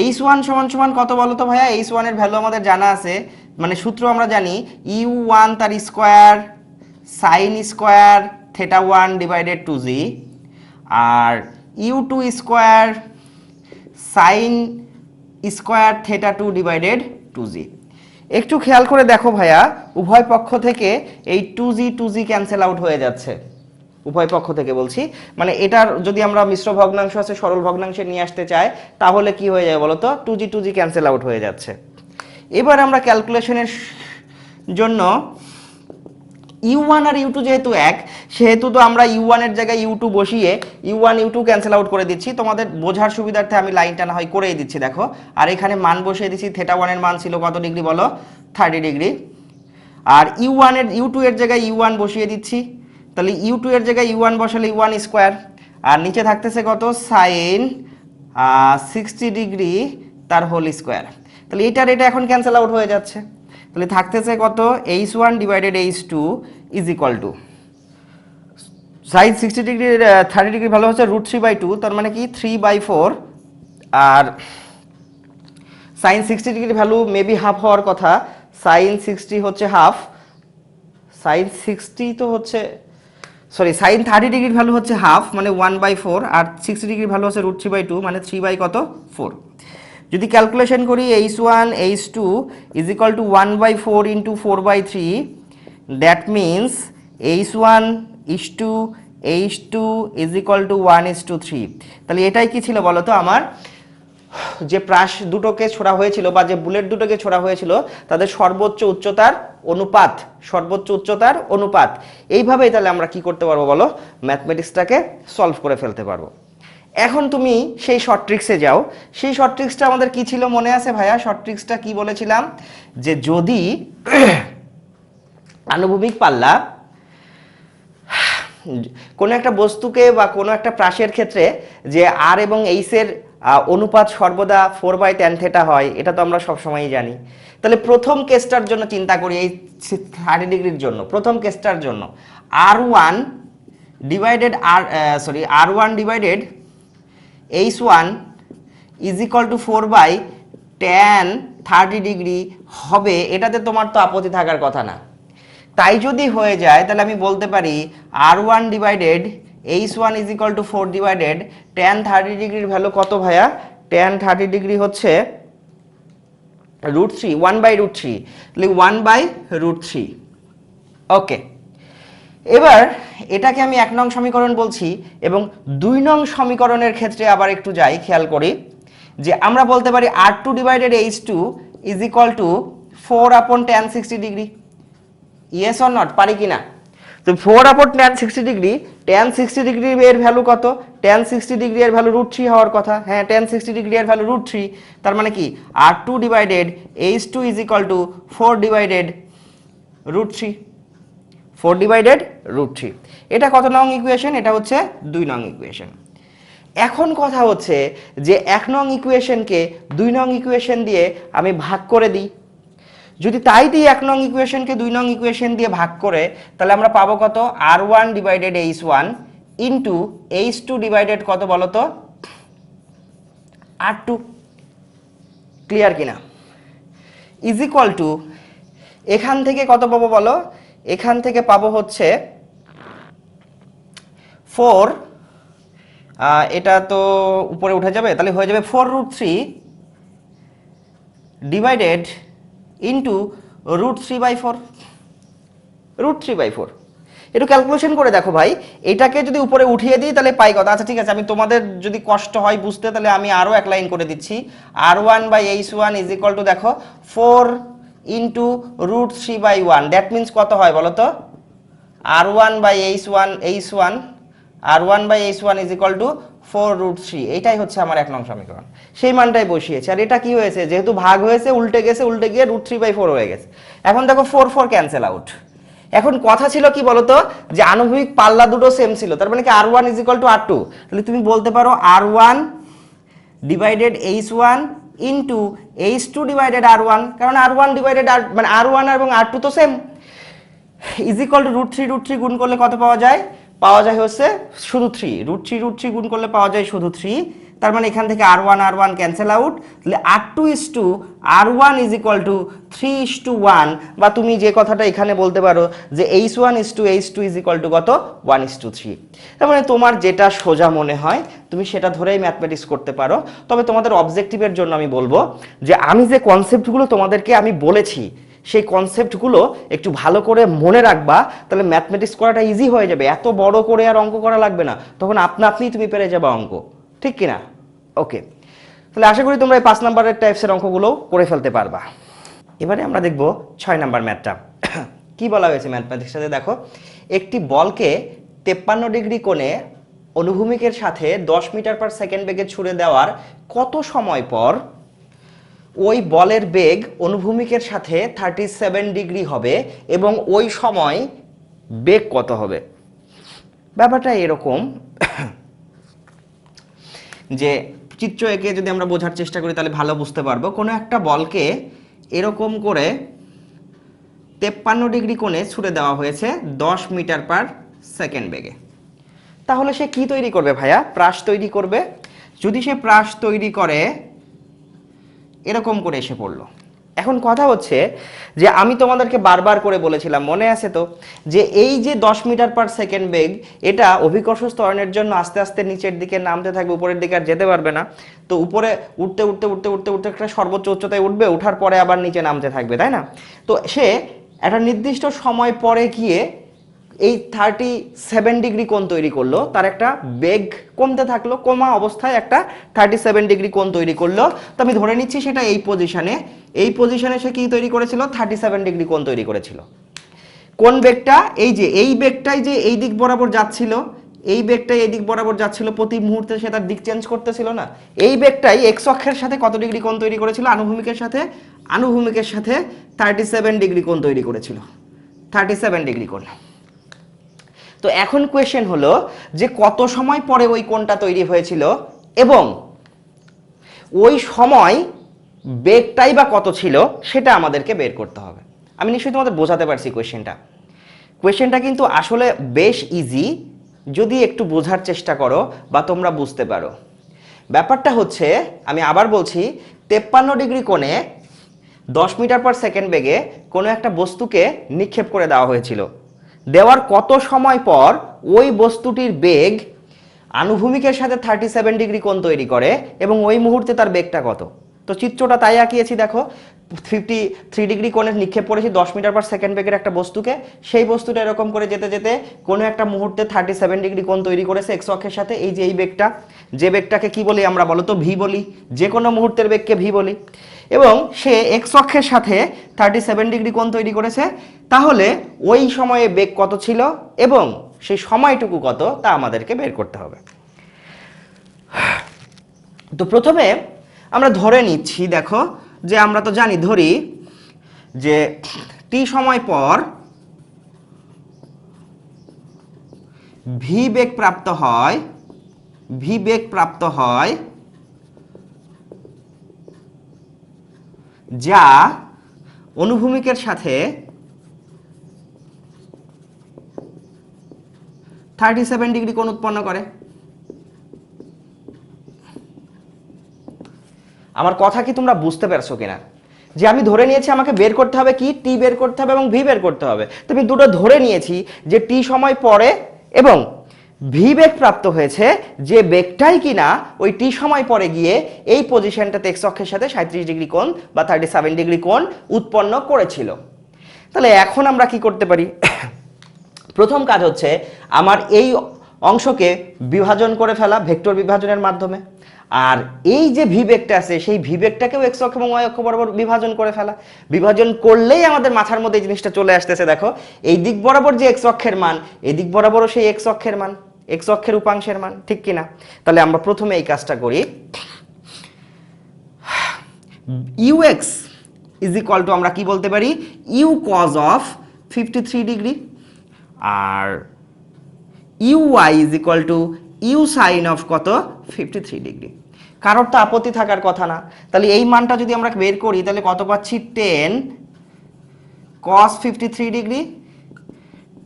H1 সমান সমান কত বলো তো ভাইয়া, H1 এর ভ্যালু আমাদের জানা আছে, মানে সূত্র আমরা জানি U1 তার square sine square theta 1 divided 2g আর U2 square sine square theta 2 divided 2g। একটু খেয়াল করে দেখো ভাইয়া, উভয় পক্ষ থেকে এই 2g ক্যান্সেল আউট হয়ে যাচ্ছে, উভয় পক্ষ থেকে বলছি, মানে এটার যদি আমরা মিশ্র ভগ্নাংশ আছে সরল ভগ্নাংশে নিয়ে আসতে চাই তাহলে কি হয়ে যায় বলতো, 2g ক্যান্সেল আউট হয়ে যাচ্ছে। এবার আমরা ক্যালকুলেশনের জন্য U1 আর U2 যেহেতু এক, সেহেতু তো আমরা U1 এর জায়গায় U2 বসিয়ে U1 U2 ক্যান্সেল আউট করে দিচ্ছি। তোমাদের বোঝার সুবিধার্থে আমি লাইনটা না হয় করেই দিচ্ছি, দেখো। আর এখানে মান বসিয়ে দিচ্ছি, থেটা 1 এর মান ছিল কত ডিগ্রি বলো, 30 ডিগ্রি। আর U2 এর জায়গায় U1 বসিয়ে দিচ্ছি, তাহলে U2 এর জায়গায় U1 বসালে U1 স্কোয়ার, আর নিচে থাকতেছে কত, সাইন 60 ডিগ্রি তার হোল স্কোয়ার। তাহলে এটা এখন ক্যান্সেল আউট হয়ে যাচ্ছে, তাহলে থাকতেছে কত, H1 divided H2 is equal to sine 60 degree 30 degree ভালো হচ্ছে √3/2, তার মানে কি 3/4, আর sine 60 degree value maybe half হওয়ার কথা, সাইন 60 হচ্ছে হাফ, সাইন 60 তো হচ্ছে সরি সাইন 30 ডিগ্রির ভ্যালু হচ্ছে হাফ মানে 1/4, আর 60 ডিগ্রির ভ্যালু হচ্ছে √3/2 মানে 3/4। যদি ক্যালকুলেশন করি H1 H2 is equal two 1/4 into 4/3, that means H1 H2 is equal two 1:3। তাহলে এটাই কি ছিল বলো তো, আমার যে প্রাস দুটোকে ছোড়া হয়েছিল বা যে বুলেট দুটোকে ছোড়া হয়েছিল তাদের সর্বোচ্চ উচ্চতার অনুপাত। এইভাবেই তাহলে আমরা কি করতে পারবো বলো, ম্যাথমেটিক্সটাকে সলভ করে ফেলতে পারবো। এখন তুমি সেই শর্ট ট্রিক্সে যাও। সেই শর্ট ট্রিক্সটা আমাদের কি ছিল মনে আছে ভাইয়া, শর্ট ট্রিক্সটা কি বলেছিলাম, যে যদি আনুভূমিক পাল্লা কোনো একটা বস্তুকে বা কোনো একটা প্রাসের ক্ষেত্রে যে আর এবং এইচের অনুপাত সর্বদা 4/tan θ হয়, এটা তো আমরা সবসময়ই জানি। তাহলে প্রথম কেসটার জন্য চিন্তা করি, এই 30 ডিগ্রির জন্য প্রথম কেসটার জন্য R1 divided R1 divided H1 is equal two 4/tan 30 degree হবে, এটাতে তোমার তো আপত্তি থাকার কথা না। তাই যদি হয়ে যায় তাহলে আমি বলতে পারি R1 divided H1 is equal to 4 divided tan 30 ডিগ্রির ভ্যালু কত ভাইয়া? tan 30 ডিগ্রি হচ্ছে √3, 1/√3, তাহলে 1/√3। ওকে, এবার এটাকে আমি 1 নং সমীকরণ বলছি এবং 2 নং সমীকরণের ক্ষেত্রে আবার একটু যাই, খেয়াল করি যে আমরা বলতে পারি R2 divided H2 is equal two 4/tan 60 degree. Yes or not, পারি কিনা? তো 4/tan 60 ডিগ্রি, tan 60 ডিগ্রি এর ভ্যালু কত? tan 60 ডিগ্রি এর ভ্যালু √3 হওয়ার কথা। হ্যাঁ, tan 60 ডিগ্রি এর ভ্যালু √3, তার মানে কি R2 divided H2 is equal to 4 divided √3, 4 divided √3। এটা কত নং ইকুয়েশন? এটা হচ্ছে 2 নং ইকুয়েশন। এখন কথা হচ্ছে যে 1 নং ইকুয়েশনকে 2 নং ইকুয়েশন দিয়ে আমি ভাগ করে দিই। যদি তাই দিই 1 নং ইকুয়েশনকে 2 নং ইকুয়েশন দিয়ে ভাগ করে, তাহলে আমরা পাবো কত? R1 divided H1 into H2 divided কত বলো তো? R2। ক্লিয়ার কিনা? ইজ ইকুয়াল টু এখান থেকে কত পাবো বলো? এখান থেকে পাবো হচ্ছে 4, এটা তো উপরে উঠে যাবে, তাহলে হয়ে যাবে 4√3 ডিভাইডেড ইন্টু √3/4, √3/4। একটু ক্যালকুলেশন করে দেখো ভাই, এটাকে যদি উপরে উঠিয়ে দিই তাহলে পাই কত? আচ্ছা ঠিক আছে, আমি তোমাদের যদি কষ্ট হয় বুঝতে তাহলে আমি আরও এক লাইন করে দিচ্ছি। R1/H1 ইজ ইকুয়াল টু দেখো 4 ইন্টু √3/1, দ্যাট মিনস কত হয় বলো তো? R1/H1 is equal two 4√3। এইটাই হচ্ছে আমার 1 নং সমীকরণ। সেই মানটাই বসিয়েছে। আর এটা কি হয়েছে? যেহেতু ভাগ হয়েছে, উল্টে গেছে, উল্টে গিয়ে √3/4 হয়ে গেছে। এখন দেখো 4 ক্যান্সেল আউট। এখন কথা ছিল কি বলতো, যে আনুভূমিক পাল্লা দুটো সেম ছিল, তার মানে কি R1 is equal two R2। তাহলে তুমি বলতে পারো R1 divided H1 into H2 divided R1, কারণ R1 ডিভাইডেড মানে R1 এবং R2 তো সেম, ইজ ইকুয়াল টু √3 গুণ করলে কত পাওয়া যায়? পাওয়া যায় হচ্ছে শুধু 3, √3 গুণ করলে পাওয়া যায় শুধু 3। তার মানে এখান থেকে R1 ক্যান্সেল আউট, তাহলে R2:R1 ইজ ইকুয়াল টু 3:1, বা তুমি যে কথাটা এখানে বলতে পারো যে H1:H2 ইজ ইকুয়াল টু কত? 1:3। তার মানে তোমার যেটা সোজা মনে হয় তুমি সেটা ধরেই ম্যাথমেটিক্স করতে পারো। তবে তোমাদের অবজেক্টিভের জন্য আমি বলবো যে আমি যে কনসেপ্টগুলো তোমাদেরকে আমি বলেছি সেই কনসেপ্টগুলো একটু ভালো করে মনে রাখবা, তাহলে ম্যাথমেটিক্স করাটা ইজি হয়ে যাবে। এত বড় করে আর অঙ্ক করা লাগবে না, তখন আপনা আপনিই তুমি পেরে যাবে অঙ্ক, ঠিক কিনা? ওকে, তাহলে আশা করি তোমরা এই 5 নাম্বারের টাইপসের অঙ্কগুলো করে ফেলতে পারবা। এবারে আমরা দেখব 6 নাম্বার ম্যাথটা। কি বলা হয়েছে ম্যাথমেটিক্সে? দেখো, একটি বলকে 53 ডিগ্রি কোণে অনুভূমিকের সাথে 10 মিটার পার সেকেন্ড বেগে ছুড়ে দেওয়ার কত সময় পর ওই বলের বেগ অনুভূমিকের সাথে 37 ডিগ্রি হবে এবং ওই সময় বেগ কত হবে? ব্যাপারটা এরকম যে চিত্র এঁকে যদি আমরা বোঝার চেষ্টা করি তাহলে ভালো বুঝতে পারবো। কোনো একটা বলকে এরকম করে 53 ডিগ্রি কোণে ছুড়ে দেওয়া হয়েছে 10 মিটার পার সেকেন্ড বেগে। তাহলে সে কি তৈরি করবে ভাইয়া? প্রাস তৈরি করবে। যদি সে প্রাস তৈরি করে এরকম করে এসে পড়লো। এখন কথা হচ্ছে যে আমি তোমাদেরকে বারবার করে বলেছিলাম, মনে আছে তো, যে এই যে 10 মিটার পার সেকেন্ড বেগ, এটা অভিকর্ষ ত্বরণের জন্য আস্তে আস্তে নিচের দিকে নামতে থাকবে, উপরের দিকে আর যেতে পারবে না। তো উপরে উঠতে উঠতে উঠতে উঠতে উঠতে একটা সর্বোচ্চ উচ্চতায় উঠবে, ওঠার পরে আবার নিচে নামতে থাকবে, তাই না? তো সে একটা নির্দিষ্ট সময় পরে গিয়ে এই 37 ডিগ্রি কোণ তৈরি করলো, তার একটা বেগ কমতে থাকলো, কমা অবস্থায় একটা 37 ডিগ্রি কোণ তৈরি করলো। তো আমি ধরে নিচ্ছি সেটা এই পজিশনে সে কি তৈরি করেছিল? 37 ডিগ্রি কোণ তৈরি করেছিল। কোন বেগটা? এই যে এই বেগটাই যে এই দিক বরাবর যাচ্ছিল, এই বেগটাই এই দিক বরাবর যাচ্ছিল, প্রতি মুহূর্তে সে তার দিক চেঞ্জ করতেছিল না। এই বেগটাই এক্স অক্ষের সাথে কত ডিগ্রি কোণ তৈরি করেছিল? আনুভূমিকের সাথে 37 ডিগ্রি কোণ তৈরি করেছিল, 37 ডিগ্রি কোণ। তো এখন কোয়েশ্চেন হলো যে কত সময় পরে ওই কোণটা তৈরি হয়েছিল এবং ওই সময় বেগটাই বা কত ছিল সেটা আমাদেরকে বের করতে হবে। আমি নিশ্চয়ই তোমাদের বোঝাতে পারছি কোয়েশ্চেনটা কিন্তু আসলে বেশ ইজি যদি একটু বোঝার চেষ্টা করো বা তোমরা বুঝতে পারো। ব্যাপারটা হচ্ছে, আমি আবার বলছি, 53 ডিগ্রি কোণে 10 মিটার পার সেকেন্ড বেগে কোনো একটা বস্তুকে নিক্ষেপ করে দেওয়া হয়েছিল। দেওয়ার কত সময় পর ওই বস্তুটির বেগ আনুভূমিকের সাথে 37 ডিগ্রি কোণ তৈরি করে এবং ওই মুহূর্তে তার বেগটা কত। তো চিত্রটা তাই আঁকিয়েছি, দেখো 53 ডিগ্রি কোণে নিক্ষেপ করেছি 10 মিটার পার সেকেন্ড বেগের একটা বস্তুকে। সেই বস্তুটা এরকম করে যেতে যেতে কোনো একটা মুহূর্তে 37 ডিগ্রি কোণ তৈরি করেছে এক্স অক্ষের সাথে। এই যে এই বেগটা, যে বেগটাকে কি বলি আমরা বলো তো? ভি বলি। যে কোনো মুহূর্তের বেগকে ভি বলি। এবং সে এক্স অক্ষের সাথে 37 ডিগ্রি কোণ তৈরি করেছে। তাহলে ওই সময়ে বেগ কত ছিল এবং সেই সময়টুকু কত তা আমাদেরকে বের করতে হবে। তো প্রথমে আমরা ধরে নিচ্ছি, দেখো যে আমরা তো জানি, ধরি যে টি সময় পর ভি বেগ প্রাপ্ত হয় যা অনুভূমিকের সাথে 37 ডিগ্রি কোণ উৎপন্ন করে। আমার কথা কি তোমরা বুঝতে পারছো কিনা? যে আমি ধরে নিয়েছি আমাকে বের করতে হবে কি, টি বের করতে হবে এবং ভি বের করতে হবে। তো আমি দুটো ধরে নিয়েছি যে টি সময় পরে এবং ভি বেগ প্রাপ্ত হয়েছে, যে বেগটাই কিনা ওই টি সময় পরে গিয়ে এই পজিশনটাতে এক্স অক্ষের সাথে 37 ডিগ্রি কোণ বা 37 ডিগ্রি কোণ উৎপন্ন করেছিল। তাহলে এখন আমরা কি করতে পারি? প্রথম কাজ হচ্ছে আমার এই অংশকে বিভাজন করে ফেলা ভেক্টর বিভাজনের মাধ্যমে। আর এই যে ভি বেগটা আছে সেই ভি বেগটাকেও এক্স অক্ষ এবং ওয়াই অক্ষ বরাবর বিভাজন করে ফেলা। বিভাজন করলেই আমাদের মাথার মধ্যে এই জিনিসটা চলে আসতেছে, দেখো এই দিক বরাবর যে এক্স অক্ষের মান, এই দিক বরাবরও সেই এক্স অক্ষের মান, এক্স অক্ষের উপাংশের মান, ঠিক কিনা? তাহলে আমরা প্রথমে এই কাজটা করি। U x is equal to আমরা কি বলতে পারি? ইউ কজ অফ 53 ডিগ্রি আর u y is equal to u sine of কত? 53 ডিগ্রি। কারোর তো আপত্তি থাকার কথা না। তাহলে এই মানটা যদি আমরা বের করি তাহলে কত পাচ্ছি? 10 cos 53 ডিগ্রি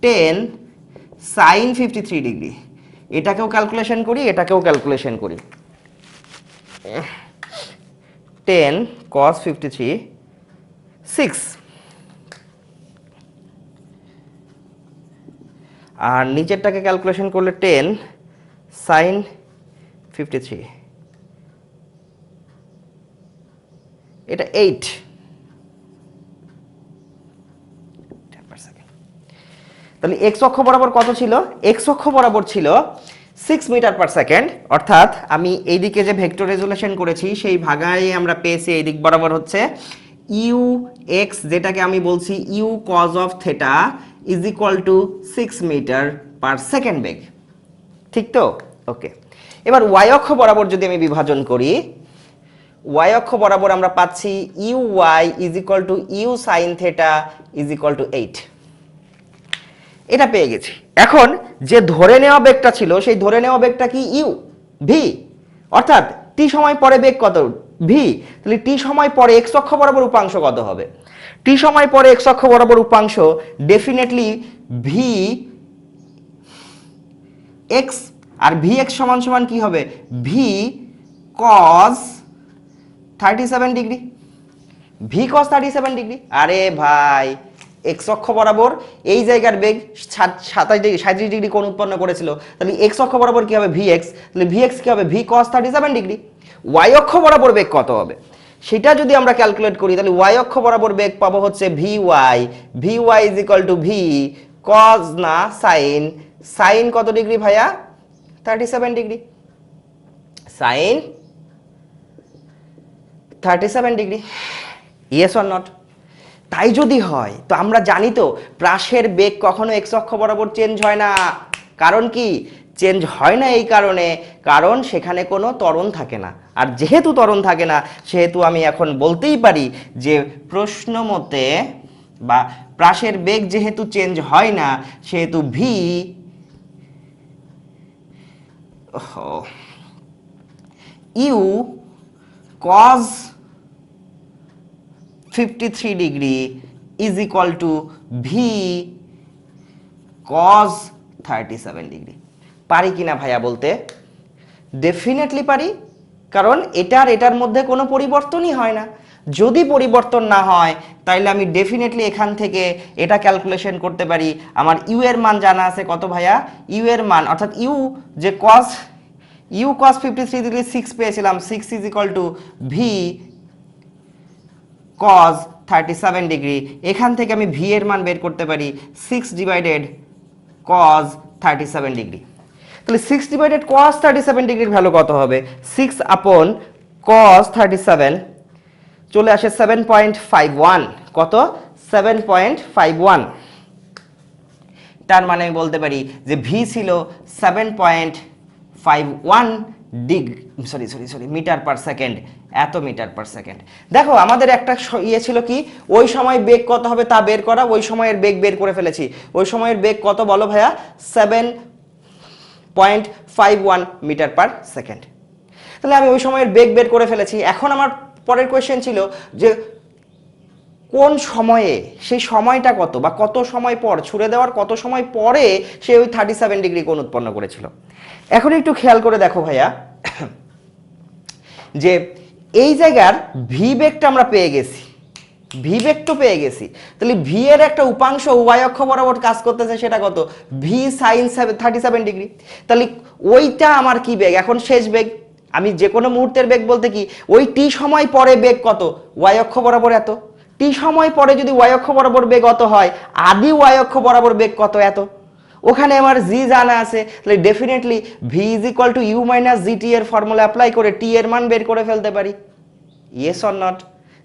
10 sin 53 ডিগ্রি। এটাকেও ক্যালকুলেশন করি, এটাকেও ক্যালকুলেশন করি। 10 cos 53 6 আর নিচেরটাকে ক্যালকুলেশন করলে 10 sin 53, এটা 8। তাহলে এক্স অক্ষ বরাবর কত ছিল? এক্স অক্ষ বরাবর ছিল 6 মিটার পার সেকেন্ড। অর্থাৎ আমি এইদিকে যে ভেক্টর রেজুলেশন করেছি সেই ভাগায় আমরা পেয়েছি এই দিক বরাবর হচ্ছে ইউ এক্স, যেটাকে আমি বলছি u cos of theta is equal to 6 metre per second বেগ, ঠিক তো? ওকে, এবার ওয়াই অক্ষ বরাবর যদি আমি বিভাজন করি, ওয়াই অক্ষ বরাবর আমরা পাচ্ছি u y is equal to u sine theta is equal to 8। এটা পেয়ে গেছি। এখন যে ধরে নেওয়া বেগটা ছিল সেই ধরে নেওয়া বেগটা কি? ইউ ভি, অর্থাৎ টি সময় পরে বেগ কত? ভি। তাহলে টি সময় পরে এক্স অক্ষ বরাবর উপাংশ কত হবে? টি সময় পরে এক্স অক্ষ বরাবর উপাংশ ডেফিনেটলি ভি এক্স, আর ভি এক্স সমান সমান কি হবে? V cos 37 degree, v cos 37 degree. আরে ভাই, এক্স অক্ষ বরাবর এই জায়গার বেগ 37 ডিগ্রি কোণ উৎপন্ন করেছিল, তাহলে এক্স অক্ষ বরাবর কি হবে? V x. তাহলে ভি এক্স কি হবে? V cos 37 degree. ওয়াই অক্ষ বরাবর বেগ কত হবে সেটা যদি আমরা ক্যালকুলেট করি তাহলে ওয়াই অক্ষ বরাবর বেগ পাবো হচ্ছে v y. V y is equal to v cos না সাইন, সাইন কত ডিগ্রি ভাইয়া? 37 degree, sine 37 degree. Yes or not? তাই যদি হয় তো আমরা জানি তো প্রাসের বেগ কখনো এক্স অক্ষ বরাবর চেঞ্জ হয় না। কারণ কি চেঞ্জ হয় না? এই কারণে, কারণ সেখানে কোনো ত্বরণ থাকে না। আর যেহেতু ত্বরণ থাকে না সেহেতু আমি এখন বলতেই পারি যে প্রশ্ন মতে বা প্রাসের বেগ যেহেতু চেঞ্জ হয় না সেহেতু v u cos 53 degree is equal to v cos 37 degree. পারি কিনা ভাইয়া বলতে? ডেফিনেটলি পারি, কারণ এটার মধ্যে কোনো পরিবর্তনই হয় না। যদি পরিবর্তন না হয় তাহলে আমি ডেফিনেটলি এখান থেকে এটা ক্যালকুলেশন করতে পারি। আমার ইউ এর মান জানা আছে কত ভাইয়া? ইউ এর মান অর্থাৎ ইউ যে cos 53 ডিগ্রি 6 পেয়েছিলাম, 6 is equal to v cos 37 degree. এখান থেকে আমি ভি এর মান বের করতে পারি 6 ডিভাইডেড cos 37 ডিগ্রি। তাহলে 6 ডিভাইডেড cos 37 ডিগ্রির ভ্যালু কত হবে? 6 আপন cos 37 চলে আসে 7.51। কত? 7.51। তার মানে আমি বলতে পারি যে ভি ছিল 7.51 মিটার পার সেকেন্ড, এত মিটার পার সেকেন্ড। দেখো আমাদের একটা ইয়ে ছিল কি, ওই সময় বেগ কত হবে তা বের করা। ওই সময়ের বেগ বের করে ফেলেছি। ওই সময়ের বেগ কত বলো ভাইয়া? 7.51 মিটার পার সেকেন্ড। তাহলে আমি ওই সময়ের বেগ বের করে ফেলেছি। এখন আমার পরের কোয়েশ্চেন ছিল যে কোন সময়ে, সেই সময়টা কত বা কত সময় পর, ছুড়ে দেওয়ার কত সময় পরে সে ওই 37 ডিগ্রি কোণ উৎপন্ন করেছিল। এখন একটু খেয়াল করে দেখো ভাইয়া যে এই জায়গার ভি বেগটা আমরা পেয়ে গেছি, ভি বেগ তো পেয়ে গেছি। তাহলে ভি এর একটা উপাংশ ওয়াই অক্ষ বরাবর কাজ করতেছে, সেটা কত? V sine 37 degree. তাহলে ওইটা আমার কি বেগ? এখন শেষ বেগ। আমি যে কোনো মুহূর্তের বেগ বলতে কি, ওই টি সময় পরে বেগ কত? ওয়াই অক্ষ বরাবর এত। টি সময় পরে যদি ওয়াই অক্ষ বরাবর বেগ অত হয়, আদি ওয়াই অক্ষ বরাবর বেগ কত? এত। ওখানে আমার জি জানা আছে, তাহলে definitely v is equal to u minus g t এর ফর্মুলা অ্যাপ্লাই করে টি এর মান বের করে ফেলতে পারি। Yes or not?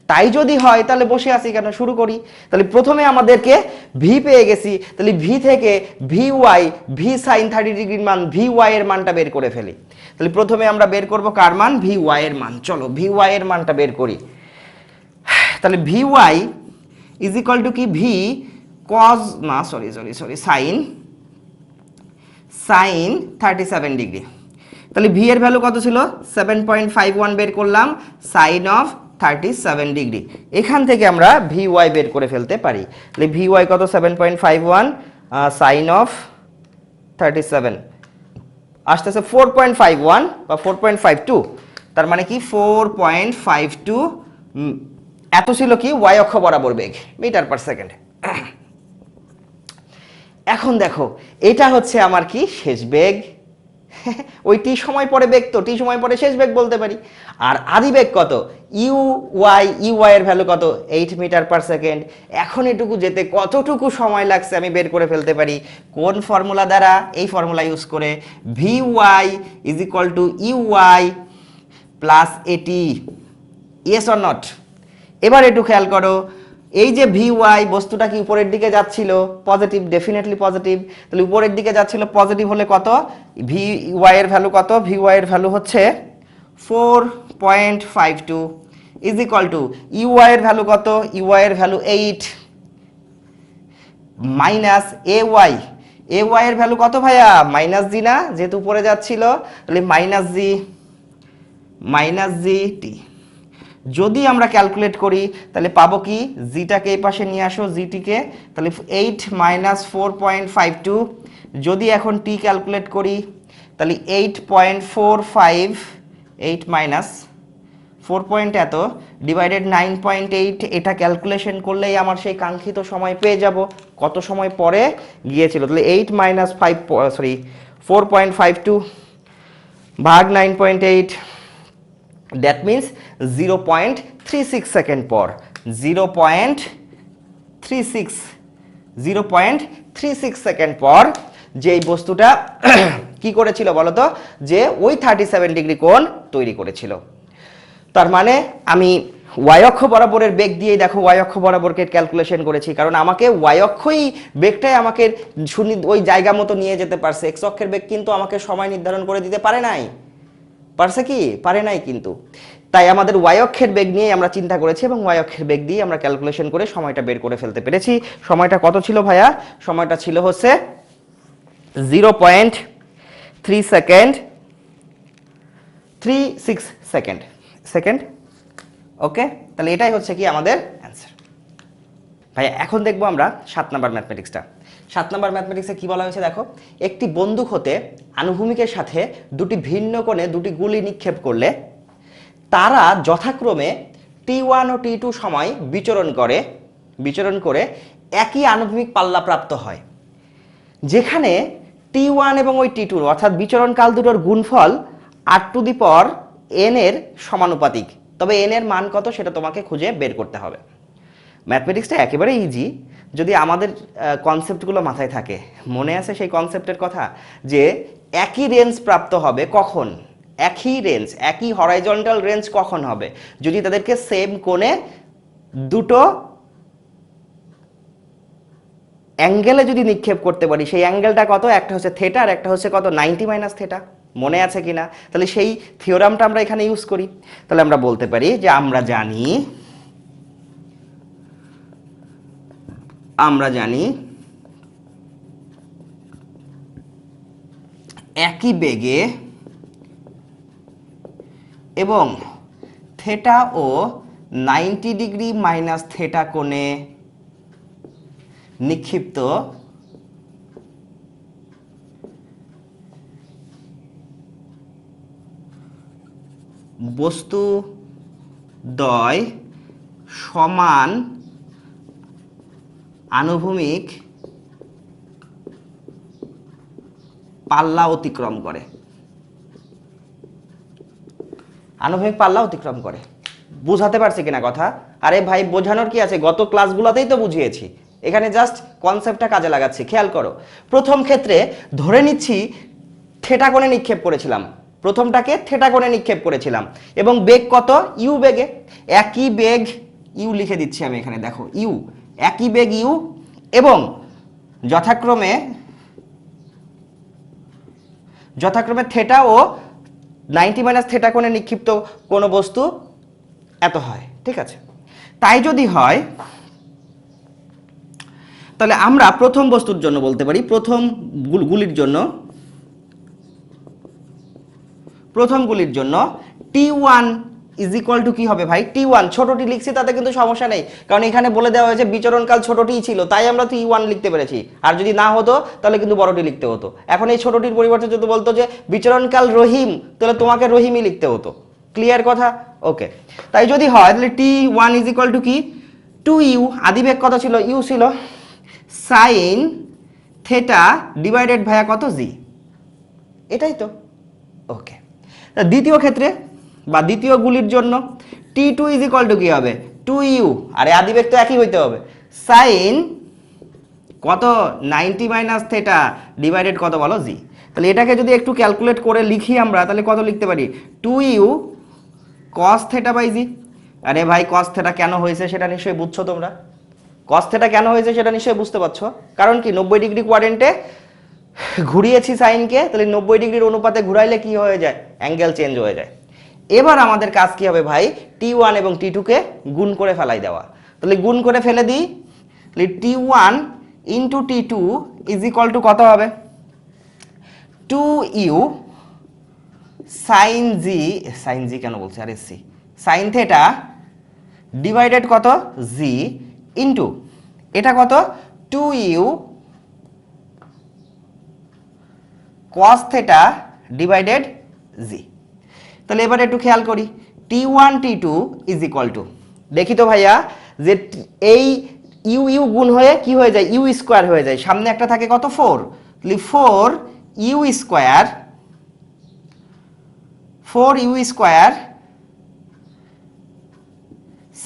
তাই যদি হয় তাহলে বসে আছি কেন, শুরু করি। তাহলে প্রথমে আমাদেরকে ভি পেয়ে গেছি, তাহলে ভি থেকে ভি ওয়াই, ভি সাইন 30 ডিগ্রির মান, ভি ওয়াই এর মানটা বের করে ফেলি। তাহলে প্রথমে আমরা বের করব কার মান? ভি ওয়াই এর মান। চলো ভি ওয়াই এর মানটা বের করি। তাহলে v y is equal to কি? ভি কজ না সাইন 37 ডিগ্রি। তাহলে ভি এর ভ্যালু কত ছিল? 7.51 বের করলাম, সাইন অফ 37 ডিগ্রি। এখান থেকে আমরা ভি ওয়াই বের করে ফেলতে পারি। তাহলে ভি ওয়াই কত? 7.51 সাইন অফ 37 আসতেছে 4.51 বা 4.52। তার মানে কি 4.52 এত ছিল কি ওয়াই অক্ষ বরাবর বেগ মিটার পার সেকেন্ড। এখন দেখো এটা হচ্ছে আমার কি শেষ বেগ। ওই টি সময় পরে বেগ, তো টি সময় পরে শেষ বেগ বলতে পারি। আর আদি বেগ কত? ইউ ওয়াই এর ভ্যালু কত? 8 মিটার পার সেকেন্ড। এখন এটুকু যেতে কতটুকু সময় লাগছে আমি বের করে ফেলতে পারি। কোন ফর্মুলা দ্বারা? এই ফর্মুলা ইউজ করে, v y is equal to u y plus a t. Yes or not? এবার একটু খেয়াল করো, এই যে ভি ওয়াই বস্তুটা কি উপরের দিকে যাচ্ছিল? Positive, definitely positive. তাহলে উপরের দিকে যাচ্ছিল, পজিটিভ হলে কত? ভি ওয়াই এর ভ্যালু কত? ভি ওয়াই এর ভ্যালু হচ্ছে 4.52 is equal to u y এর ভ্যালু কত? ইউ ওয়াই এর ভ্যালু 8 মাইনাস এ ওয়াই এর ভ্যালু কত ভাইয়া? মাইনাস জি না, যেহেতু উপরে যাচ্ছিল, তাহলে মাইনাস জি টি। যদি আমরা ক্যালকুলেট করি তাহলে পাবো কি? জিটাকে এই পাশে নিয়ে আসো, জিটিকে। তাহলে 8 মাইনাস 4.52। যদি এখন টি ক্যালকুলেট করি তাহলে 8.45, 8 মাইনাস 4 পয়েন্ট এত ডিভাইডেড 9.8। এটা ক্যালকুলেশন করলেই আমার সেই কাঙ্ক্ষিত সময় পেয়ে যাব কত সময় পরে গিয়েছিল। তাহলে 8 মাইনাস 4.52 ভাগ 9.8, দ্যাট মিনস 0.36 সেকেন্ড পর। 0.36 সেকেন্ড পর যে এই বস্তুটা কি করেছিল বলতো? যে ওই 37 ডিগ্রি কোণ তৈরি করেছিল। তার মানে আমি ওয়াই অক্ষ বরাবরের বেগ দিয়েই দেখো ওয়াই অক্ষ বরাবরকে ক্যালকুলেশন করেছি, কারণ আমাকে ওয়াই অক্ষই বেগটাই আমাকে ওই জায়গা মতো নিয়ে যেতে পারছে। এক্স অক্ষের বেগ কিন্তু আমাকে সময় নির্ধারণ করে দিতে পারে নাই। পারছে কি? পারে নাই কিন্তু। তাই আমাদের ওয়াই অক্ষের বেগ নিয়ে আমরা চিন্তা করেছি এবং ওয়াই অক্ষের বেগ দিয়ে আমরা ক্যালকুলেশন করে সময়টা বের করে ফেলতে পেরেছি। সময়টা কত ছিল ভাইয়া? সময়টা ছিল হচ্ছে 0.3 সেকেন্ড 36 সেকেন্ড সেকেন্ড ওকে, তাহলে এটাই হচ্ছে কি আমাদের অ্যান্সার। ভাই এখন দেখবো আমরা 7 নাম্বার ম্যাথমেটিক্সটা। 7 নাম্বার ম্যাথমেটিক্সে কি বলা হয়েছে দেখো, একটি বন্দুক হতে আনুভূমিকের সাথে দুটি ভিন্ন কোণে দুটি গুলি নিক্ষেপ করলে তারা যথাক্রমে T1 ও T2 সময় বিচরণ করে একই আনুভূমিক পাল্লা প্রাপ্ত হয়, যেখানে T1 এবং ওই T2 অর্থাৎ বিচরণকাল দুটোর গুণফল r⁴n এর সমানুপাতিক। তবে n এর মান কত সেটা তোমাকে খুঁজে বের করতে হবে। ম্যাথমেটিক্সটা একেবারে ইজি যদি আমাদের কনসেপ্টগুলো মাথায় থাকে। মনে আছে সেই কনসেপ্টের কথা, যে একই রেঞ্জ প্রাপ্ত হবে কখন, একই হরাইজন্টাল রেঞ্জ কখন হবে, যদি তাদেরকে সেম কোণে দুটো অ্যাঙ্গেলে যদি নিক্ষেপ করতে পারি। সেই অ্যাঙ্গেলটা কত, একটা হচ্ছে থিটা আর একটা হচ্ছে কত 90 - থিটা। মনে আছে কিনা? তাহলে সেই থিওরামটা আমরা এখানে ইউজ করি। তাহলে আমরা বলতে পারি যে আমরা জানি একই বেগে এবং থিটা ও 90° - থিটা কোণে নিক্ষিপ্ত বস্তু দ্বয় সমান আনুভূমিক পাল্লা অতিক্রম করে। বুঝাতে পারছি কিনা কথা? আরে ভাই বোঝানোর কি আছে, গত ক্লাসগুলোতেই তো বুঝিয়েছি, এখানে জাস্ট কনসেপ্টটা কাজে লাগাচ্ছি। খেয়াল করো, প্রথম ক্ষেত্রে ধরে নিচ্ছি থিটা কোণে নিক্ষেপ করেছিলাম, প্রথমটাকে থিটা কোণে নিক্ষেপ করেছিলাম এবং বেগ কত, ইউ বেগে। একই বেগ ইউ লিখে দিচ্ছি আমি এখানে, দেখো ইউ, একই বেগ ইউ এবং যথাক্রমে থিটা ও 90 - থিটা কোণে নিক্ষিপ্ত কোনো বস্তু এত হয়। ঠিক আছে, তাই যদি হয় তাহলে আমরা প্রথম বস্তুর জন্য বলতে পারি, প্রথম গুলির জন্য T1 ইজ ইকুয়াল টু কি হবে ভাই, T1 ছোটটি লিখছি তাতে কিন্তু সমস্যা নেই, কারণ এখানে বলে দেওয়া হয়েছে বিচরণকাল ছোটটিই ছিল, তাই আমরা T1 লিখতে পেরেছি। আর যদি না হতো তাহলে কিন্তু বড়টি লিখতে হতো। এখন এই ছোটটির পরিবর্তে যদি বলতো যে বিচরণকাল রহিম, তাহলে তোমাকে রহিমই লিখতে হতো। ক্লিয়ার কথা? ওকে, তাই যদি হয় তাহলে T1 ইজ ইকুয়াল টু কি, 2u, আদিবেগ কত ছিল, ইউ ছিল, সাইন থিটা ডিভাইডেড ভায়া কত, জি। এটাই তো। ওকে, দ্বিতীয় ক্ষেত্রে বা দ্বিতীয় গুলির জন্য T2 ইজ ইকুয়াল টু কি হবে, 2u, আরে আদিবেগ তো একই হইতে হবে, সাইন কত 90 - থিটা ডিভাইডেড কত বলো, জি। তাহলে এটাকে যদি একটু ক্যালকুলেট করে লিখি আমরা, তাহলে কত লিখতে পারি, 2u cos থিটা বাই জি। আরে ভাই cos থিটা কেন হয়েছে সেটা নিশ্চয়ই বুঝছো তোমরা, cos থিটা কেন হয়েছে সেটা নিশ্চয়ই বুঝতে পারছো। কারণ কি, 90° কোয়াড্রেন্টে ঘুরিয়েছি সাইনকে, তাহলে 90° অনুপাতে ঘুরাইলে কি হয়ে যায়, অ্যাঙ্গেল চেঞ্জ হয়ে যায়। এবার আমাদের কাজ কি হবে ভাই, T1 এবং T2 কে গুণ করে ফেলাই দেওয়া। তাহলে গুণ করে ফেলে দিই, তাহলে T1 into T2 is equal to কত হবে, 2u সাইন জি কেন বলছে, আরে সি, সাইন থিটা ডিভাইডেড কত, জি, ইন্টু এটা কত, 2u cos theta divided g. তাহলে এবার একটু খেয়াল করি, T1 T2 is equal two, দেখি তো ভাইয়া যে এই ইউ ইউ গুণ হয়ে কি হয়ে যায়, ইউ স্কোয়ার হয়ে যায়, সামনে একটা থাকে কত, 4, তাহলে 4u square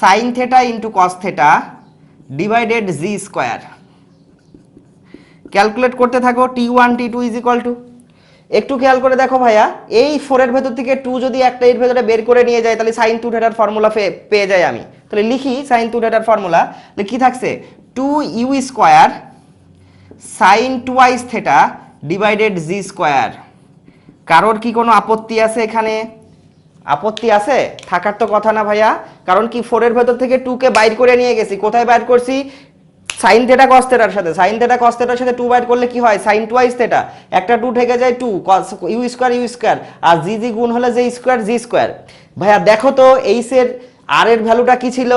sine theta into cos theta divided g square. Calculate করতে থাকো, T1 T2 is equal two, একটু খেয়াল করে দেখো ভাইয়া, এই 4 এর ভেতর থেকে 2 যদি একটা এর ভেতরে বের করে নিয়ে যায়, তাহলে sin 2 থিটার ফর্মুলা পেয়ে যাই আমি। তাহলে লিখি sin 2 থিটার ফর্মুলা, তাহলে কি থাকছে, 2u square sin 2i theta divided g square. কারোর কি কোনো আপত্তি আছে এখানে? আপত্তি আছে? থাকার তো কথা না ভাইয়া, কারণ কি 4 এর ভেতর থেকে 2 কে বাইর করে নিয়ে গেছি, কোথায় বাইর করছি, সাইন থেটা কস থেটার সাথে, সাইন থেটা কস থেটার সাথে 2 বাইট করলে কি হয়, সাইন টুয়াইস থেটা, একটা 2 থেকে যায় 2, কস ইউ স্কয়ার, আর জি জি গুণ হলে জে স্কয়ার জি স্কয়ার। ভাইয়া দেখো তো এইচ এর আর এর ভ্যালুটা কি ছিল,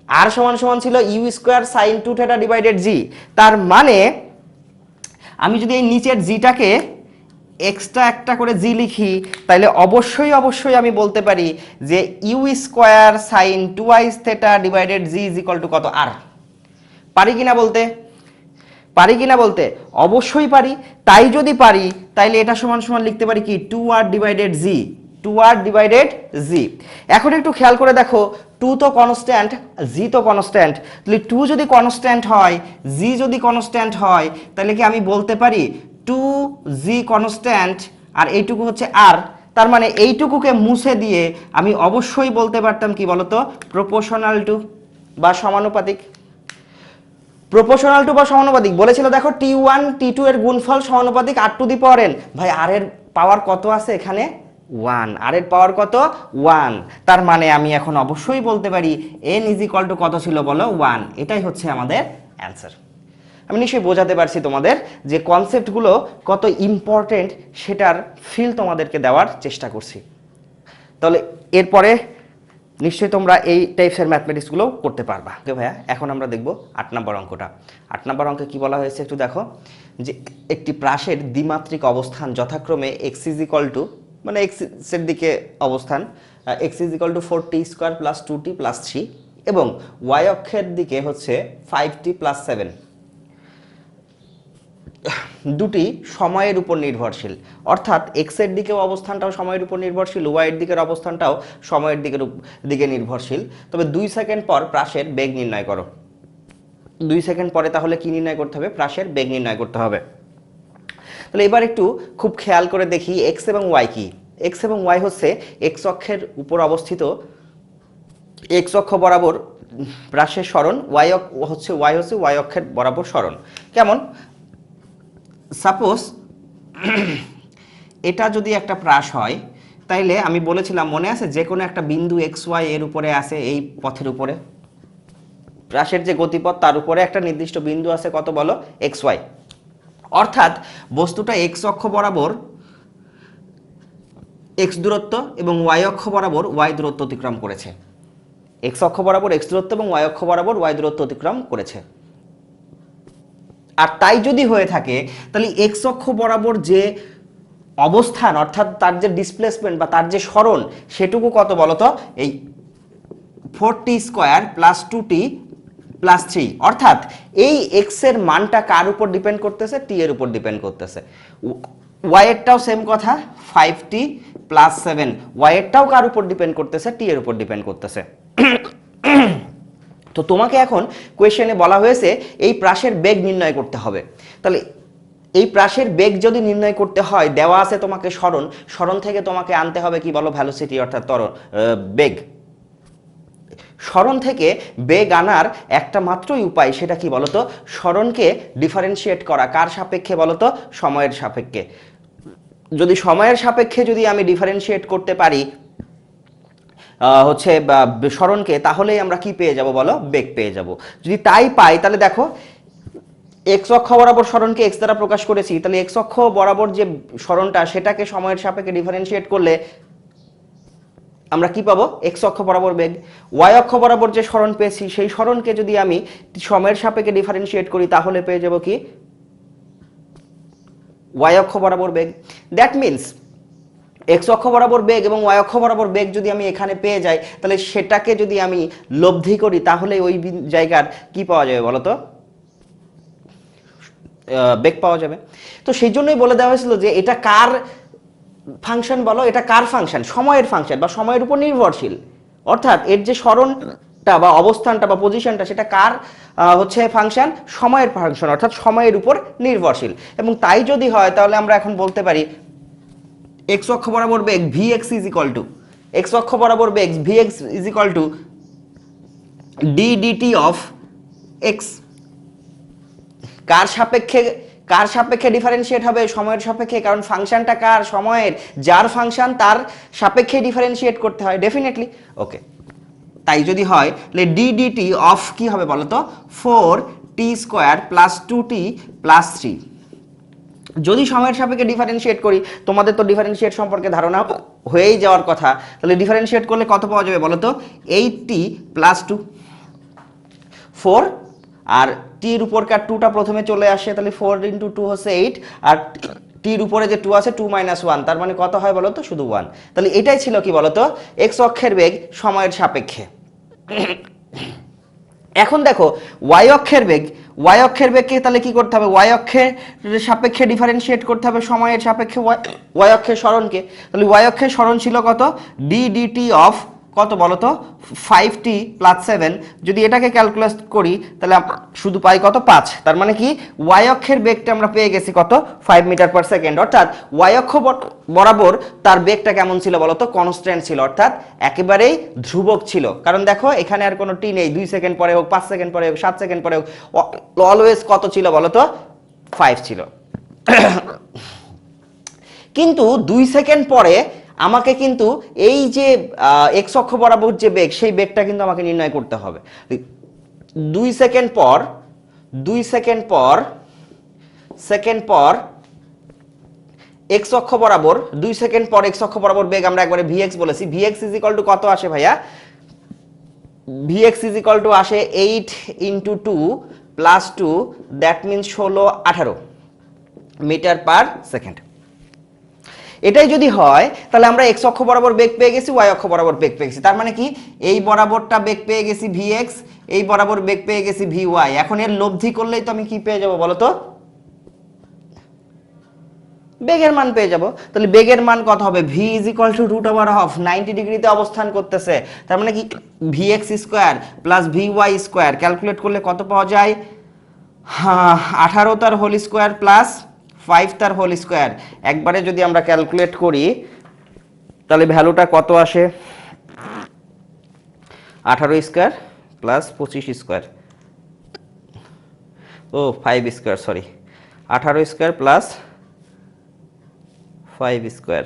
আর সমান সমান ছিল u square sine 2 theta divided g. তার মানে আমি যদি এই নিচের জিটাকে এক্সট্রা একটা করে জি লিখি, তাহলে অবশ্যই আমি বলতে পারি যে u square sine twice theta divided g is equal to কত, আর। পারি কিনা বলতে অবশ্যই পারি। তাই যদি পারি তাইলে এটা সমান সমান লিখতে পারি কি 2r ডিভাইডেড জি, 2r ডিভাইডেড জি। এখন একটু খেয়াল করে দেখো, 2 তো কনস্ট্যান্ট, জি তো কনস্ট্যান্ট, তাহলে 2 যদি কনস্ট্যান্ট হয়, জি যদি কনস্ট্যান্ট হয়, তাহলে কি আমি বলতে পারি 2g কনস্ট্যান্ট আর এইটুকু হচ্ছে আর। তার মানে এইটুকুকে মুছে দিয়ে আমি অবশ্যই বলতে পারতাম কি বলতো, প্রপোর্শনাল টু বা সমানুপাতিক। প্রপোর্শনাল টু বা সমানুপাতিক বলেছিল, দেখো t1 t2 এর গুণফল সমানুপাতিক r two the power n। ভাই r এর পাওয়ার কত আছে এখানে, 1, r এর পাওয়ার কত 1। তার মানে আমি এখন অবশ্যই বলতে পারি n ইজ ইকুয়াল টু কত ছিল বলো, 1। এটাই হচ্ছে আমাদের অ্যান্সার। আমি নিশ্চয়ই বোঝাতে পারছি তোমাদের যে কনসেপ্টগুলো কত ইম্পর্টেন্ট সেটার ফিল তোমাদেরকে দেওয়ার চেষ্টা করছি। তাহলে এরপরে নিশ্চয়ই তোমরা এই টাইপসের ম্যাথমেটিক্সগুলো করতে পারবা। ওকে ভাইয়া, এখন আমরা দেখব 8 নম্বর অঙ্কটা। 8 নম্বর অঙ্কে কি বলা হয়েছে একটু দেখো, যে একটি প্রাসের দ্বিমাত্রিক অবস্থান যথাক্রমে x ইজ ইকুয়াল টু, মানে x এর দিকে অবস্থান x is equal two 4t square plus 2t plus 3 এবং y অক্ষের দিকে হচ্ছে 5t প্লাস 7, দুটি সময়ের উপর নির্ভরশীল। অর্থাৎ এক্স এর দিকেও অবস্থানটাও সময়ের উপর নির্ভরশীল, ওয়াই এর দিকের অবস্থানটাও সময়ের দিকে নির্ভরশীল। তবে 2 সেকেন্ড পর প্রাসের বেগ নির্ণয় করো। 2 সেকেন্ড পরে তাহলে কি নির্ণয় করতে হবে, প্রাসের বেগ নির্ণয় করতে হবে। তাহলে এবার একটু খুব খেয়াল করে দেখি এক্স এবং ওয়াই কি। এক্স এবং ওয়াই হচ্ছে এক্স অক্ষের উপর অবস্থিত, এক্স অক্ষ বরাবর প্রাসের সরণ, ওয়াই হচ্ছে ওয়াই অক্ষের বরাবর সরণ। কেমন, সাপোজ এটা যদি একটা প্রাস হয়, তাইলে আমি বলেছিলাম মনে আছে, যে কোনো একটা বিন্দু এক্স ওয়াই এর উপরে আছে, এই পথের উপরে প্রাসের যে গতিপথ তার উপরে একটা নির্দিষ্ট বিন্দু আছে, কত বলো, এক্স ওয়াই। অর্থাৎ বস্তুটা এক্স অক্ষ বরাবর এক্স দূরত্ব এবং ওয়াই অক্ষ বরাবর ওয়াই দূরত্ব অতিক্রম করেছে। এক্স অক্ষ বরাবর এক্স দূরত্ব এবং ওয়াই অক্ষ বরাবর ওয়াই দূরত্ব অতিক্রম করেছে। আর তাই যদি হয়ে থাকে, তাহলে এক্স অক্ষ বরাবর যে অবস্থান, অর্থাৎ তার যে ডিসপ্লেসমেন্ট বা তার যে সরণ, সেটুকু কত বলতো, এই 4t square plus 2t plus 3। অর্থাৎ এই এক্স এর মানটা কার উপর ডিপেন্ড করতেছে, টি এর উপর ডিপেন্ড করতেছে। ওয়াই এরটাও সেম কথা, 5t প্লাস 7, ওয়াই এরটাও কার উপর ডিপেন্ড করতেছে, টি এর উপর ডিপেন্ড করতেছে। তো তোমাকে এখন কোয়েশ্চেনে বলা হয়েছে এই প্রাসের বেগ নির্ণয় করতে হবে। তাহলে এই প্রাসের বেগ যদি নির্ণয় করতে হয়, দেওয়া আছে তোমাকে সরণ, সরণ থেকে তোমাকে আনতে হবে কি বলো, ভ্যালোসিটি অর্থাৎ বেগ। সরণ থেকে বেগ আনার একটা মাত্রই উপায়, সেটা কি বলতো, সরণকে ডিফারেন্সিয়েট করা। কার সাপেক্ষে বলতো, সময়ের সাপেক্ষে। যদি সময়ের সাপেক্ষে যদি আমি ডিফারেন্সিয়েট করতে পারি হচ্ছে সরণকে, তাহলেই আমরা কি পেয়ে যাব বলো, বেগ পেয়ে যাব। যদি তাই পাই, তাহলে দেখো এক্স অক্ষ বরাবর সরণকে এক্স দ্বারা প্রকাশ করেছি, তাহলে এক্স অক্ষ বরাবর যে সরণটা, সেটাকে সময়ের সাপেক্ষে ডিফারেন্সিয়েট করলে আমরা কি পাবো, এক্স অক্ষ বরাবর বেগ। ওয়াই অক্ষ বরাবর যে সরণ পেয়েছি, সেই সরণকে যদি আমি সময়ের সাপেক্ষে ডিফারেন্সিয়েট করি, তাহলে পেয়ে যাব কি, ওয়াই অক্ষ বরাবর বেগ। দ্যাট মিনস এক্স অক্ষ বরাবর বেগ এবং ওয়াই অক্ষ বরাবর বেগ যদি আমি এখানে পেয়ে যাই, তাহলে সেটাকে যদি আমি লব্ধি করি, তাহলে ওই জায়গার কি পাওয়া যাবে বলতো, বেগ পাওয়া যাবে। তো সেই জন্যই বলে দেওয়া হয়েছিল যে এটা কার ফাংশন বলো, এটা কার ফাংশন, সময়ের ফাংশন বা সময়ের উপর নির্ভরশীল। অর্থাৎ এর যে সরণটা বা অবস্থানটা বা পজিশনটা, সেটা কার হচ্ছে ফাংশন, সময়ের ফাংশন, অর্থাৎ সময়ের উপর নির্ভরশীল। এবং তাই যদি হয়, তাহলে আমরা এখন বলতে পারি এক্স অক্ষ বরাবর বেগ v x is equal to, x অক্ষ বরাবর বেগ v x is equal to d dt of x. কার সাপেক্ষে ডিফারেন্সিয়েট হবে, সময়ের সাপেক্ষে, কারণ ফাংশনটা কার, সময়ের, যার ফাংশন তার সাপেক্ষে ডিফারেন্সিয়েট করতে হয় ডেফিনেটলি। ওকে, তাই যদি হয় তাহলে ডি ডিটি অফ কি হবে বলতো, 4t টি স্কোয়ার প্লাস 2t প্লাস 3। যদি সময়ের সাপেক্ষে ডিফারেন্সিয়েট করি, তোমাদের তো ডিফারেন্সিয়েট সম্পর্কে ধারণা হয়েই যাওয়ার কথা, তাহলে ডিফারেন্সিয়েট করলে কত পাওয়া যাবে বলো তো? 8t প্লাস 2, 4, আর টির উপরকার 2টা প্রথমে চলে আসে, তাহলে 4 ইন্টু 2 হচ্ছে 8, আর টির উপরে যে 2 আছে 2 মাইনাস 1, তার মানে কত হয় বলো তো? শুধু 1। তাহলে এটাই ছিল কি বলো তো? এক্স অক্ষের বেগ সময়ের সাপেক্ষে। এখন দেখো ওয়াই অক্ষের বেগ, ওয়াই অক্ষের বেগকে তাহলে কি করতে হবে? ওয়াই অক্ষের সাপেক্ষে ডিফারেন্সিয়েট করতে হবে সময়ের সাপেক্ষে ওয়াই অক্ষের সরণকে। তাহলে ওয়াই অক্ষের সরণ ছিল কত? ডি ডিটি অফ কত বলো তো? 5t plus 7। যদি এটাকে ক্যালকুলেট করি তাহলে শুধু পাই কত? 5। তার মানে কি ওয়াই অক্ষের বেগটা আমরা পেয়ে গেছি কত? 5 মিটার পার সেকেন্ড। অর্থাৎ ওয়াই অক্ষ বরাবর তার বেগটা কেমন ছিল বলো তো? কনস্ট্যান্ট ছিল, অর্থাৎ একেবারেই ধ্রুবক ছিল। কারণ দেখো এখানে আর কোনো টি নেই, 2 সেকেন্ড পরে হোক, 5 সেকেন্ড পরে হোক, 7 সেকেন্ড পরে হোক, অলওয়েজ কত ছিল বলো তো? 5 ছিল। কিন্তু 2 সেকেন্ড পরে আমাকে কিন্তু এই যে এক্স অক্ষ বরাবর যে বেগ, সেই বেগটা কিন্তু আমাকে নির্ণয় করতে হবে। 2 সেকেন্ড পর এক্স অক্ষ বরাবর 2 সেকেন্ড পর এক্স অক্ষ বরাবর বেগ আমরা একবারে ভিএক্স বলেছি। ভিএক্স ইজ ইকুয়াল টু কত আসে ভাইয়া? ভিএক্স ইজ ইকুয়াল টু আসে 8 into 2 plus 2, that means 16, 18 metre per second. এটাই যদি হয় তাহলে আমরা এক্স অক্ষ বরাবর বেগ পেয়ে গেছি, ওয়াই অক্ষ বরাবর বেগ পেয়ে গেছি। তার মানে কি এই বরাবরটা বেগ পেয়ে গেছি ভিএক্স, এই বরাবর বেগ পেয়ে গেছি ভিওয়াই। এখন এর লব্ধি করলেই তো আমি কি পেয়ে যাব বলো তো? বেগের মান পেয়ে যাব। তাহলে বেগের মান কত হবে? v is equal to root over of 90 ডিগ্রিতে অবস্থান করতেছে, তার মানে কি vx square plus vy square. Calculate করলে কত পাওয়া যায়? 18 তার হোল স্কোয়ার প্লাস 5 তার হোল স্কোয়ার। একবারে যদি আমরা ক্যালকুলেট করি তাহলে ভ্যালুটা কত আসে? 18 স্কোয়ার প্লাস 25 স্কোয়ার, ও 5 square, sorry, 18 square plus 5 square,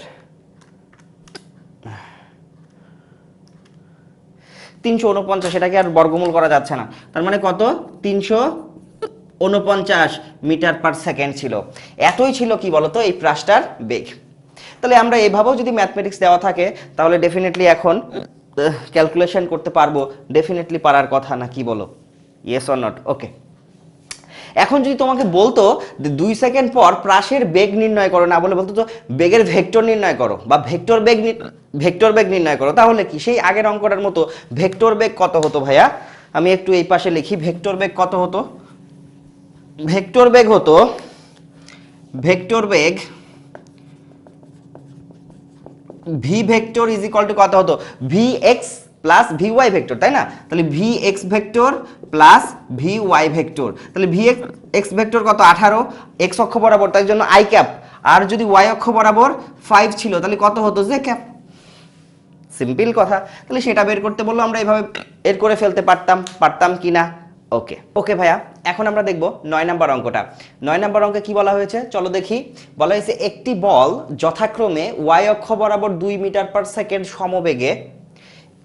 349। এটাকে আর বর্গমূল করা যাচ্ছে না, তার মানে কত? 349 মিটার পার সেকেন্ড ছিল। এতই ছিল কি বলতো এই প্রাসটার বেগ। তাহলে আমরা এভাবেও যদি ম্যাথমেটিক্স দেওয়া থাকে তাহলে ডেফিনেটলি এখন ক্যালকুলেশন করতে পারবো, ডেফিনেটলি পারার কথা, না কি বলো? Yes or not? ওকে। এখন যদি তোমাকে বলতো 2 সেকেন্ড পর প্রাসের বেগ নির্ণয় করো, না বলে বলতো তো বেগের ভেক্টর নির্ণয় করো বা ভেক্টর বেগ নির্ণয় করো, তাহলে কি সেই আগের অঙ্কটার মতো ভেক্টর বেগ কত হতো ভাইয়া? আমি একটু এই পাশে লিখি। ভেক্টর বেগ কত হতো? ভেক্টর বেগ হতো, ভেক্টর বেগ v vector is equal to কত হতো? V x plus v y vector, তাই না? তাহলে v x vector plus v y vector. তাহলে ভি এক্স ভেক্টর কত? 18 এক্স অক্ষ বরাবর, তাই জন্য আই ক্যাপ। আর যদি ওয়াই অক্ষ বরাবর 5 ছিল তাহলে কত হতো? J cap. সিম্পল কথা। তাহলে সেটা বের করতে বললো, আমরা এইভাবে এর করে ফেলতে পারতাম কি না? ওকে ওকে ভাইয়া। এখন আমরা দেখব 9 নাম্বার অঙ্কটা। 9 নাম্বার অঙ্কে কি বলা হয়েছে চলো দেখি। বলা হয়েছে একটি বল যথাক্রমে ওয়াই অক্ষ বরাবর 2 মিটার পার সেকেন্ড সমবেগে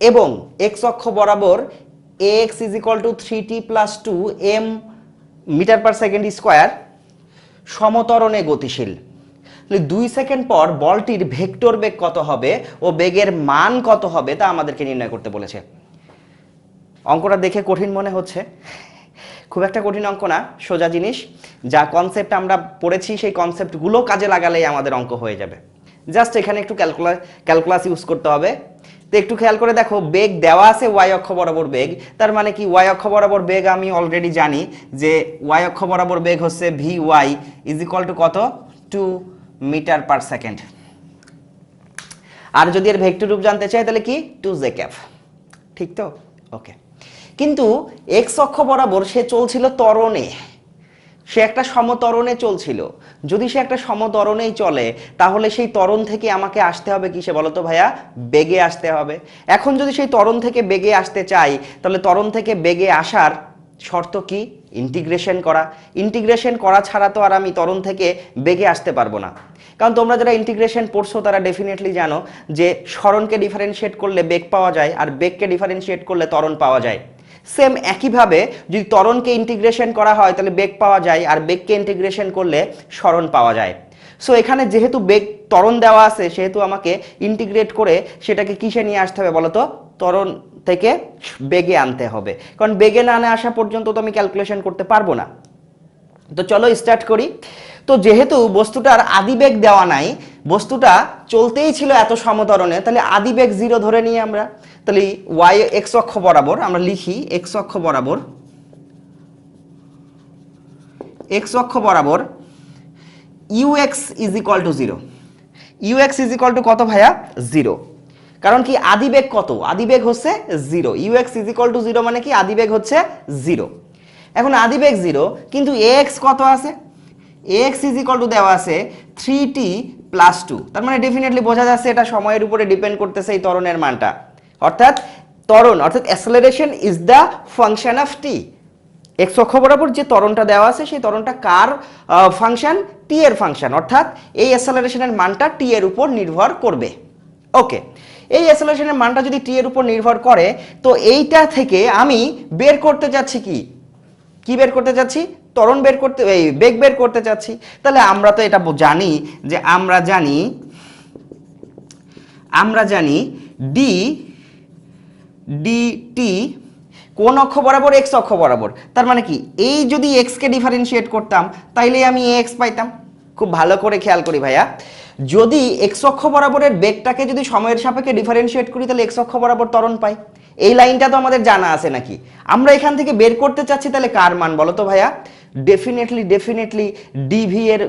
এবং এক্স অক্ষ বরাবর x is equal to 3t plus 2 m metre per second square সমতরণে গতিশীল। 2 সেকেন্ড পর বলটির ভেক্টর বেগ কত হবে ও বেগের মান কত হবে তা আমাদেরকে নির্ণয় করতে বলেছে। অঙ্কটা দেখে কঠিন মনে হচ্ছে, খুব একটা কঠিন অঙ্ক না, সোজা জিনিস। যা কনসেপ্ট আমরা পড়েছি সেই কনসেপ্টগুলো কাজে লাগালেই আমাদের অঙ্ক হয়ে যাবে। জাস্ট এখানে একটু ক্যালকুলাস ইউজ করতে হবে। তো একটু খেয়াল করে দেখো, বেগ দেওয়া আছে ওয়াই অক্ষ বরাবর বেগ, তার মানে কি ওয়াই অক্ষ বরাবর বেগ আমি অলরেডি জানি যে ওয়াই অক্ষ বরাবর বেগ হচ্ছে v y is equal to কত? 2 মিটার পার সেকেন্ড। আর যদি এর ভেক্টর রূপ জানতে চাই তাহলে কি? 2 জে ক্যাপ। ঠিক তো? ওকে। কিন্তু এক্স অক্ষ বরাবর সে চলছিল ত্বরণে, সে একটা সমতরণে চলছিল। যদি সে একটা সমতরণেই চলে তাহলে সেই ত্বরণ থেকে আমাকে আসতে হবে কিসে বলো তো ভাইয়া? বেগে আসতে হবে। এখন যদি সেই ত্বরণ থেকে বেগে আসতে চাই তাহলে ত্বরণ থেকে বেগে আসার শর্ত কি? ইন্টিগ্রেশন করা। ইন্টিগ্রেশন করা ছাড়া তো আর আমি ত্বরণ থেকে বেগে আসতে পারবো না। কারণ তোমরা যারা ইন্টিগ্রেশন পড়ছো তারা ডেফিনেটলি জানো যে সরণকে ডিফারেন্সিয়েট করলে বেগ পাওয়া যায় আর বেগকে ডিফারেন্সিয়েট করলে ত্বরণ পাওয়া যায়। সেম একইভাবে যদি ত্বরণকে ইন্টিগ্রেশন করা হয় তাহলে বেগ পাওয়া যায়, আর বেগকে ইন্টিগ্রেশন করলে সরণ পাওয়া যায়। সো এখানে যেহেতু বেগ ত্বরণ দেওয়া আছে সেহেতু আমাকে ইন্টিগ্রেট করে সেটাকে কিসে নিয়ে আসতে হবে বলতো, ত্বরণ থেকে বেগে আনতে হবে, কারণ বেগে না আসা পর্যন্ত তো আমি ক্যালকুলেশন করতে পারবো না। তো চলো স্টার্ট করি। তো যেহেতু বস্তুটার আদিবেগ দেওয়া নাই, বস্তুটা চলতেই ছিল এত সমতরণে, তাহলে আদিবেগ 0 ধরে নিই আমরা। তাহলে ওয়াই এক্স অক্ষ বরাবর আমরা লিখি এক্স অক্ষ বরাবর ux is equal two 0। ux is equal to কত ভাইয়া? 0। কারণ কি আদিবেগ কত? আদিবেগ হচ্ছে 0। ux ইজ ইকুয়াল টু 0 মানে কি আদিবেগ হচ্ছে 0। এখন আদিবেগ 0 কিন্তু ax কত আছে? ax ইজ ইকুয়াল টু দেওয়া আছে 3t প্লাস 2। তার মানে ডেফিনেটলি বোঝা যাচ্ছে এটা সময়ের উপরে ডিপেন্ড করতেছে এই ত্বরণের মানটা, অর্থাৎ ত্বরণ অর্থাৎ acceleration is the function of t. X অক্ষ বরাবর যে ত্বরণটা দেওয়া আছে সেই ত্বরণটা কার ফাংশন? টি এর ফাংশন, অর্থাৎ এই অ্যাসেলারেশনের মানটা টি এর উপর নির্ভর করবে। ওকে, এই অ্যাসেলারেশনের মানটা যদি টি এর উপর নির্ভর করে তো এইটা থেকে আমি বের করতে যাচ্ছি কি বের করতে যাচ্ছি? ত্বরণ বের করতে, এই বেগ বের করতে যাচ্ছি। তাহলে আমরা তো এটা জানি যে আমরা জানি ডি টি কোন অক্ষ বরাবর? এক্স অক্ষ বরাবর। তার মানে কি এই যদি এক্স কে ডিফারেন্সিয়েট করতাম তাইলে আমি এক্স পাইতাম। খুব ভালো করে খেয়াল করি ভাইয়া, যদি এক্স অক্ষ বরাবরের বেগটাকে যদি সময়ের সাপেক্ষে ডিফারেন্সিয়েট করি তাহলে এক্স অক্ষ বরাবর ত্বরণ পাই। এই লাইনটা তো আমাদের জানা আছে নাকি? আমরা এখান থেকে বের করতে চাচ্ছি তাহলে কার মান বলো তো ভাইয়া? ডেফিনেটলি ডিভি এর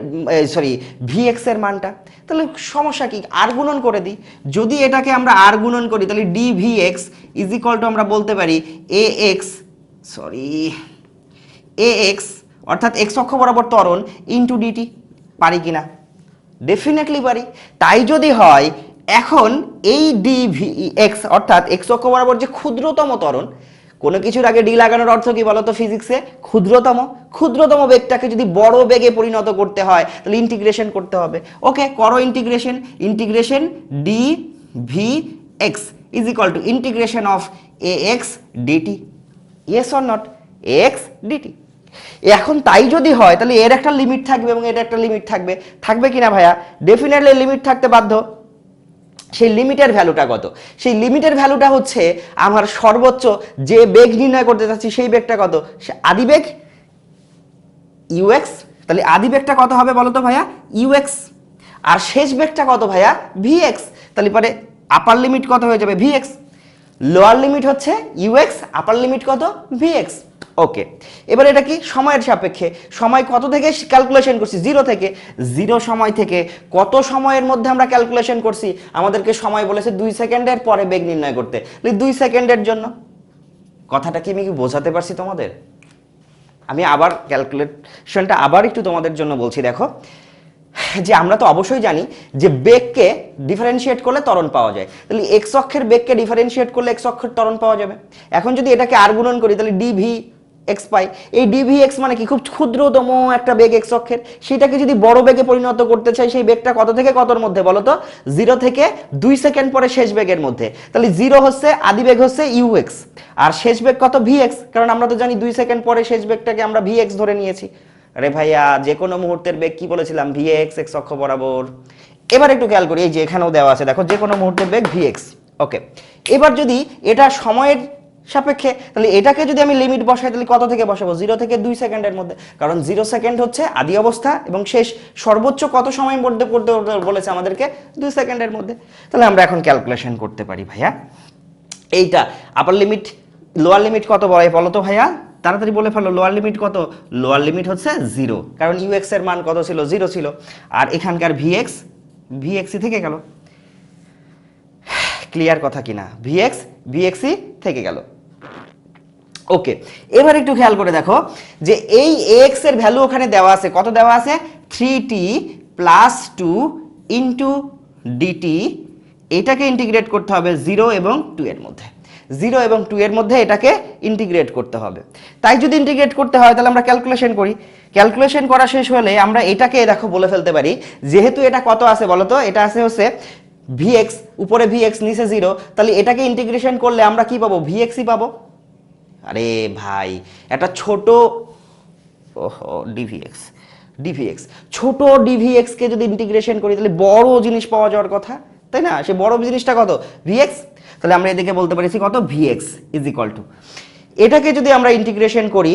ভিএক্স এর মানটা। তাহলে সমস্যা কি? আর গুণন করে দিই। যদি এটাকে আমরা আর গুণন করি তাহলে ডিভিএক্স ইজ ইকুয়াল টু আমরা বলতে পারি এএক্স অর্থাৎ এক্স অক্ষ বরাবর ত্বরণ ইন্টু ডিটি। পারি কিনা? ডেফিনেটলি পারি। তাই যদি হয় এখন এই ডিভিএক্স অর্থাৎ এক্স অক্ষ বরাবর যে ক্ষুদ্রতম ত্বরণ, কোনো কিছুর আগে ডি লাগানোর অর্থ কি বলতো ফিজিক্সে? ক্ষুদ্রতম বেগটাকে যদি বড় বেগে পরিণত করতে হয় তাহলে ইন্টিগ্রেশন করতে হবে। ওকে, করো integration d v x is equal to integration of a x d t. Yes or not? A x d t. এখন তাই যদি হয় তাহলে এর একটা লিমিট থাকবে এবং এর একটা লিমিট থাকবে কিনা ভাইয়া? ডেফিনেটলি লিমিট থাকতে বাধ্য। সেই লিমিটের ভ্যালুটা কত? সেই লিমিটের ভ্যালুটা হচ্ছে আমার সর্বোচ্চ যে বেগ নির্ণয় করতে চাচ্ছি সেই বেগটা কত? আদিবেগ ইউএক্স। তাহলে আদিবেগটা কত হবে বলো তো ভাইয়া? ইউএক্স। আর শেষ বেগটা কত ভাইয়া? ভিএক্স। তাহলে পরে আপার লিমিট কত হয়ে যাবে? ভিএক্স। লোয়ার লিমিট হচ্ছে ইউএক্স, আপার লিমিট কত? ভিএক্স। ওকে, এবার এটা কি সময়ের সাপেক্ষে? সময় কত থেকে ক্যালকুলেশন করছি? 0 থেকে। 0 সময় থেকে কত সময়ের মধ্যে আমরা ক্যালকুলেশন করছি? আমাদেরকে সময় বলেছে 2 সেকেন্ডের পরে বেগ নির্ণয় করতে। 2 সেকেন্ডের জন্য। কথাটা কি আমি বোঝাতে পারছি তোমাদের? আমি আবার ক্যালকুলেশনটা আবার একটু তোমাদের জন্য বলছি। দেখো যে আমরা তো অবশ্যই জানি যে বেগকে ডিফারেন্সিয়েট করলে ত্বরণ পাওয়া যায়। তাহলে এক্স অক্ষের বেগকে ডিফারেন্সিয়েট করলে এক্স অক্ষের ত্বরণ পাওয়া যাবে। এখন যদি এটাকে আর গুণন করি তাহলে ডিভি এক্স পাই। এই ডিভি এক্স মানে কি? খুব ক্ষুদ্রতম একটা বেগ এক্স অক্ষের, সেটাকে যদি বড় বেগে পরিণত করতে চাই সেই বেগটা কত থেকে কতর মধ্যে বলো তো? 0 থেকে 2 সেকেন্ড পরে শেষ বেগের মধ্যে। তাহলে 0 হচ্ছে আদিবেগ হচ্ছে ইউএক্স, আর শেষ বেগ কত? ভিএক্স। কারণ আমরা তো জানি 2 সেকেন্ড পরে শেষ বেগটাকে আমরা ভিএক্স ধরে নিয়েছি। আরে ভাইয়া, যে কোনো মুহূর্তের বেগ কি বলেছিলাম? ভিএক্স, এক্স অক্ষ বরাবর। এবার একটু খেয়াল করি, এই যে এখানেও দেওয়া আছে দেখো, যে কোনো মুহূর্তের বেগ ভিএক্স। ওকে, এবার যদি এটা সময়ের সাপেক্ষে, তাহলে এটাকে যদি আমি লিমিট বসাই তাহলে কত থেকে বসাবো? 0 থেকে 2 সেকেন্ডের মধ্যে। কারণ 0 সেকেন্ড হচ্ছে আদি অবস্থা এবং শেষ সর্বোচ্চ কত সময়ের মধ্যে করতে বলেছে আমাদেরকে? 2 সেকেন্ডের মধ্যে। তাহলে আমরা এখন ক্যালকুলেশন করতে পারি ভাইয়া। এইটা আপার লিমিট, লোয়ার লিমিট কত বলো তো ভাইয়া? তাড়াতাড়ি বলে ফেলো, লোয়ার লিমিট কত? লোয়ার লিমিট হচ্ছে 0, কারণ ইউএক্স এর মান কত ছিল? 0 ছিল। আর এখানকার ভিএক্সই থেকে গেল। ক্লিয়ার কথা কিনা? ভিএক্সই থেকে গেল। ওকে, এবার একটু খেয়াল করে দেখো যে এই এক্স এর ভ্যালু ওখানে দেওয়া আছে। কত দেওয়া আছে? 3t plus 2 into d t. এটাকে ইন্টিগ্রেট করতে হবে 0 এবং 2 এর মধ্যে। 0 এবং 2 এর মধ্যে এটাকে ইন্টিগ্রেট করতে হবে। তাই যদি ইন্টিগ্রেট করতে হয় তাহলে আমরা ক্যালকুলেশন করি। ক্যালকুলেশন করা শেষ হলে আমরা এটাকে দেখো বলে ফেলতে পারি, যেহেতু এটা কত আছে বলো তো? এটা আছে হচ্ছে ভিএক্স, উপরে ভিএক্স নিচে 0, তাহলে এটাকে ইন্টিগ্রেশন করলে আমরা কি পাবো? ভিএক্সই পাবো। আরে ভাই একটা ছোট ডিভিএক্স ডিভিএক্স ছোট ডিভিএক্স কে যদি ইন্টিগ্রেশন করি তাহলে বড় জিনিস পাওয়া যাওয়ার কথা, তাই না? সে বড় জিনিসটা কত? ভিএক্স। তাহলে আমরা এদিকে বলতে পারি কত? ভিএক্স ইজ ইকুয়াল টু, এটাকে যদি আমরা ইন্টিগ্রেশন করি,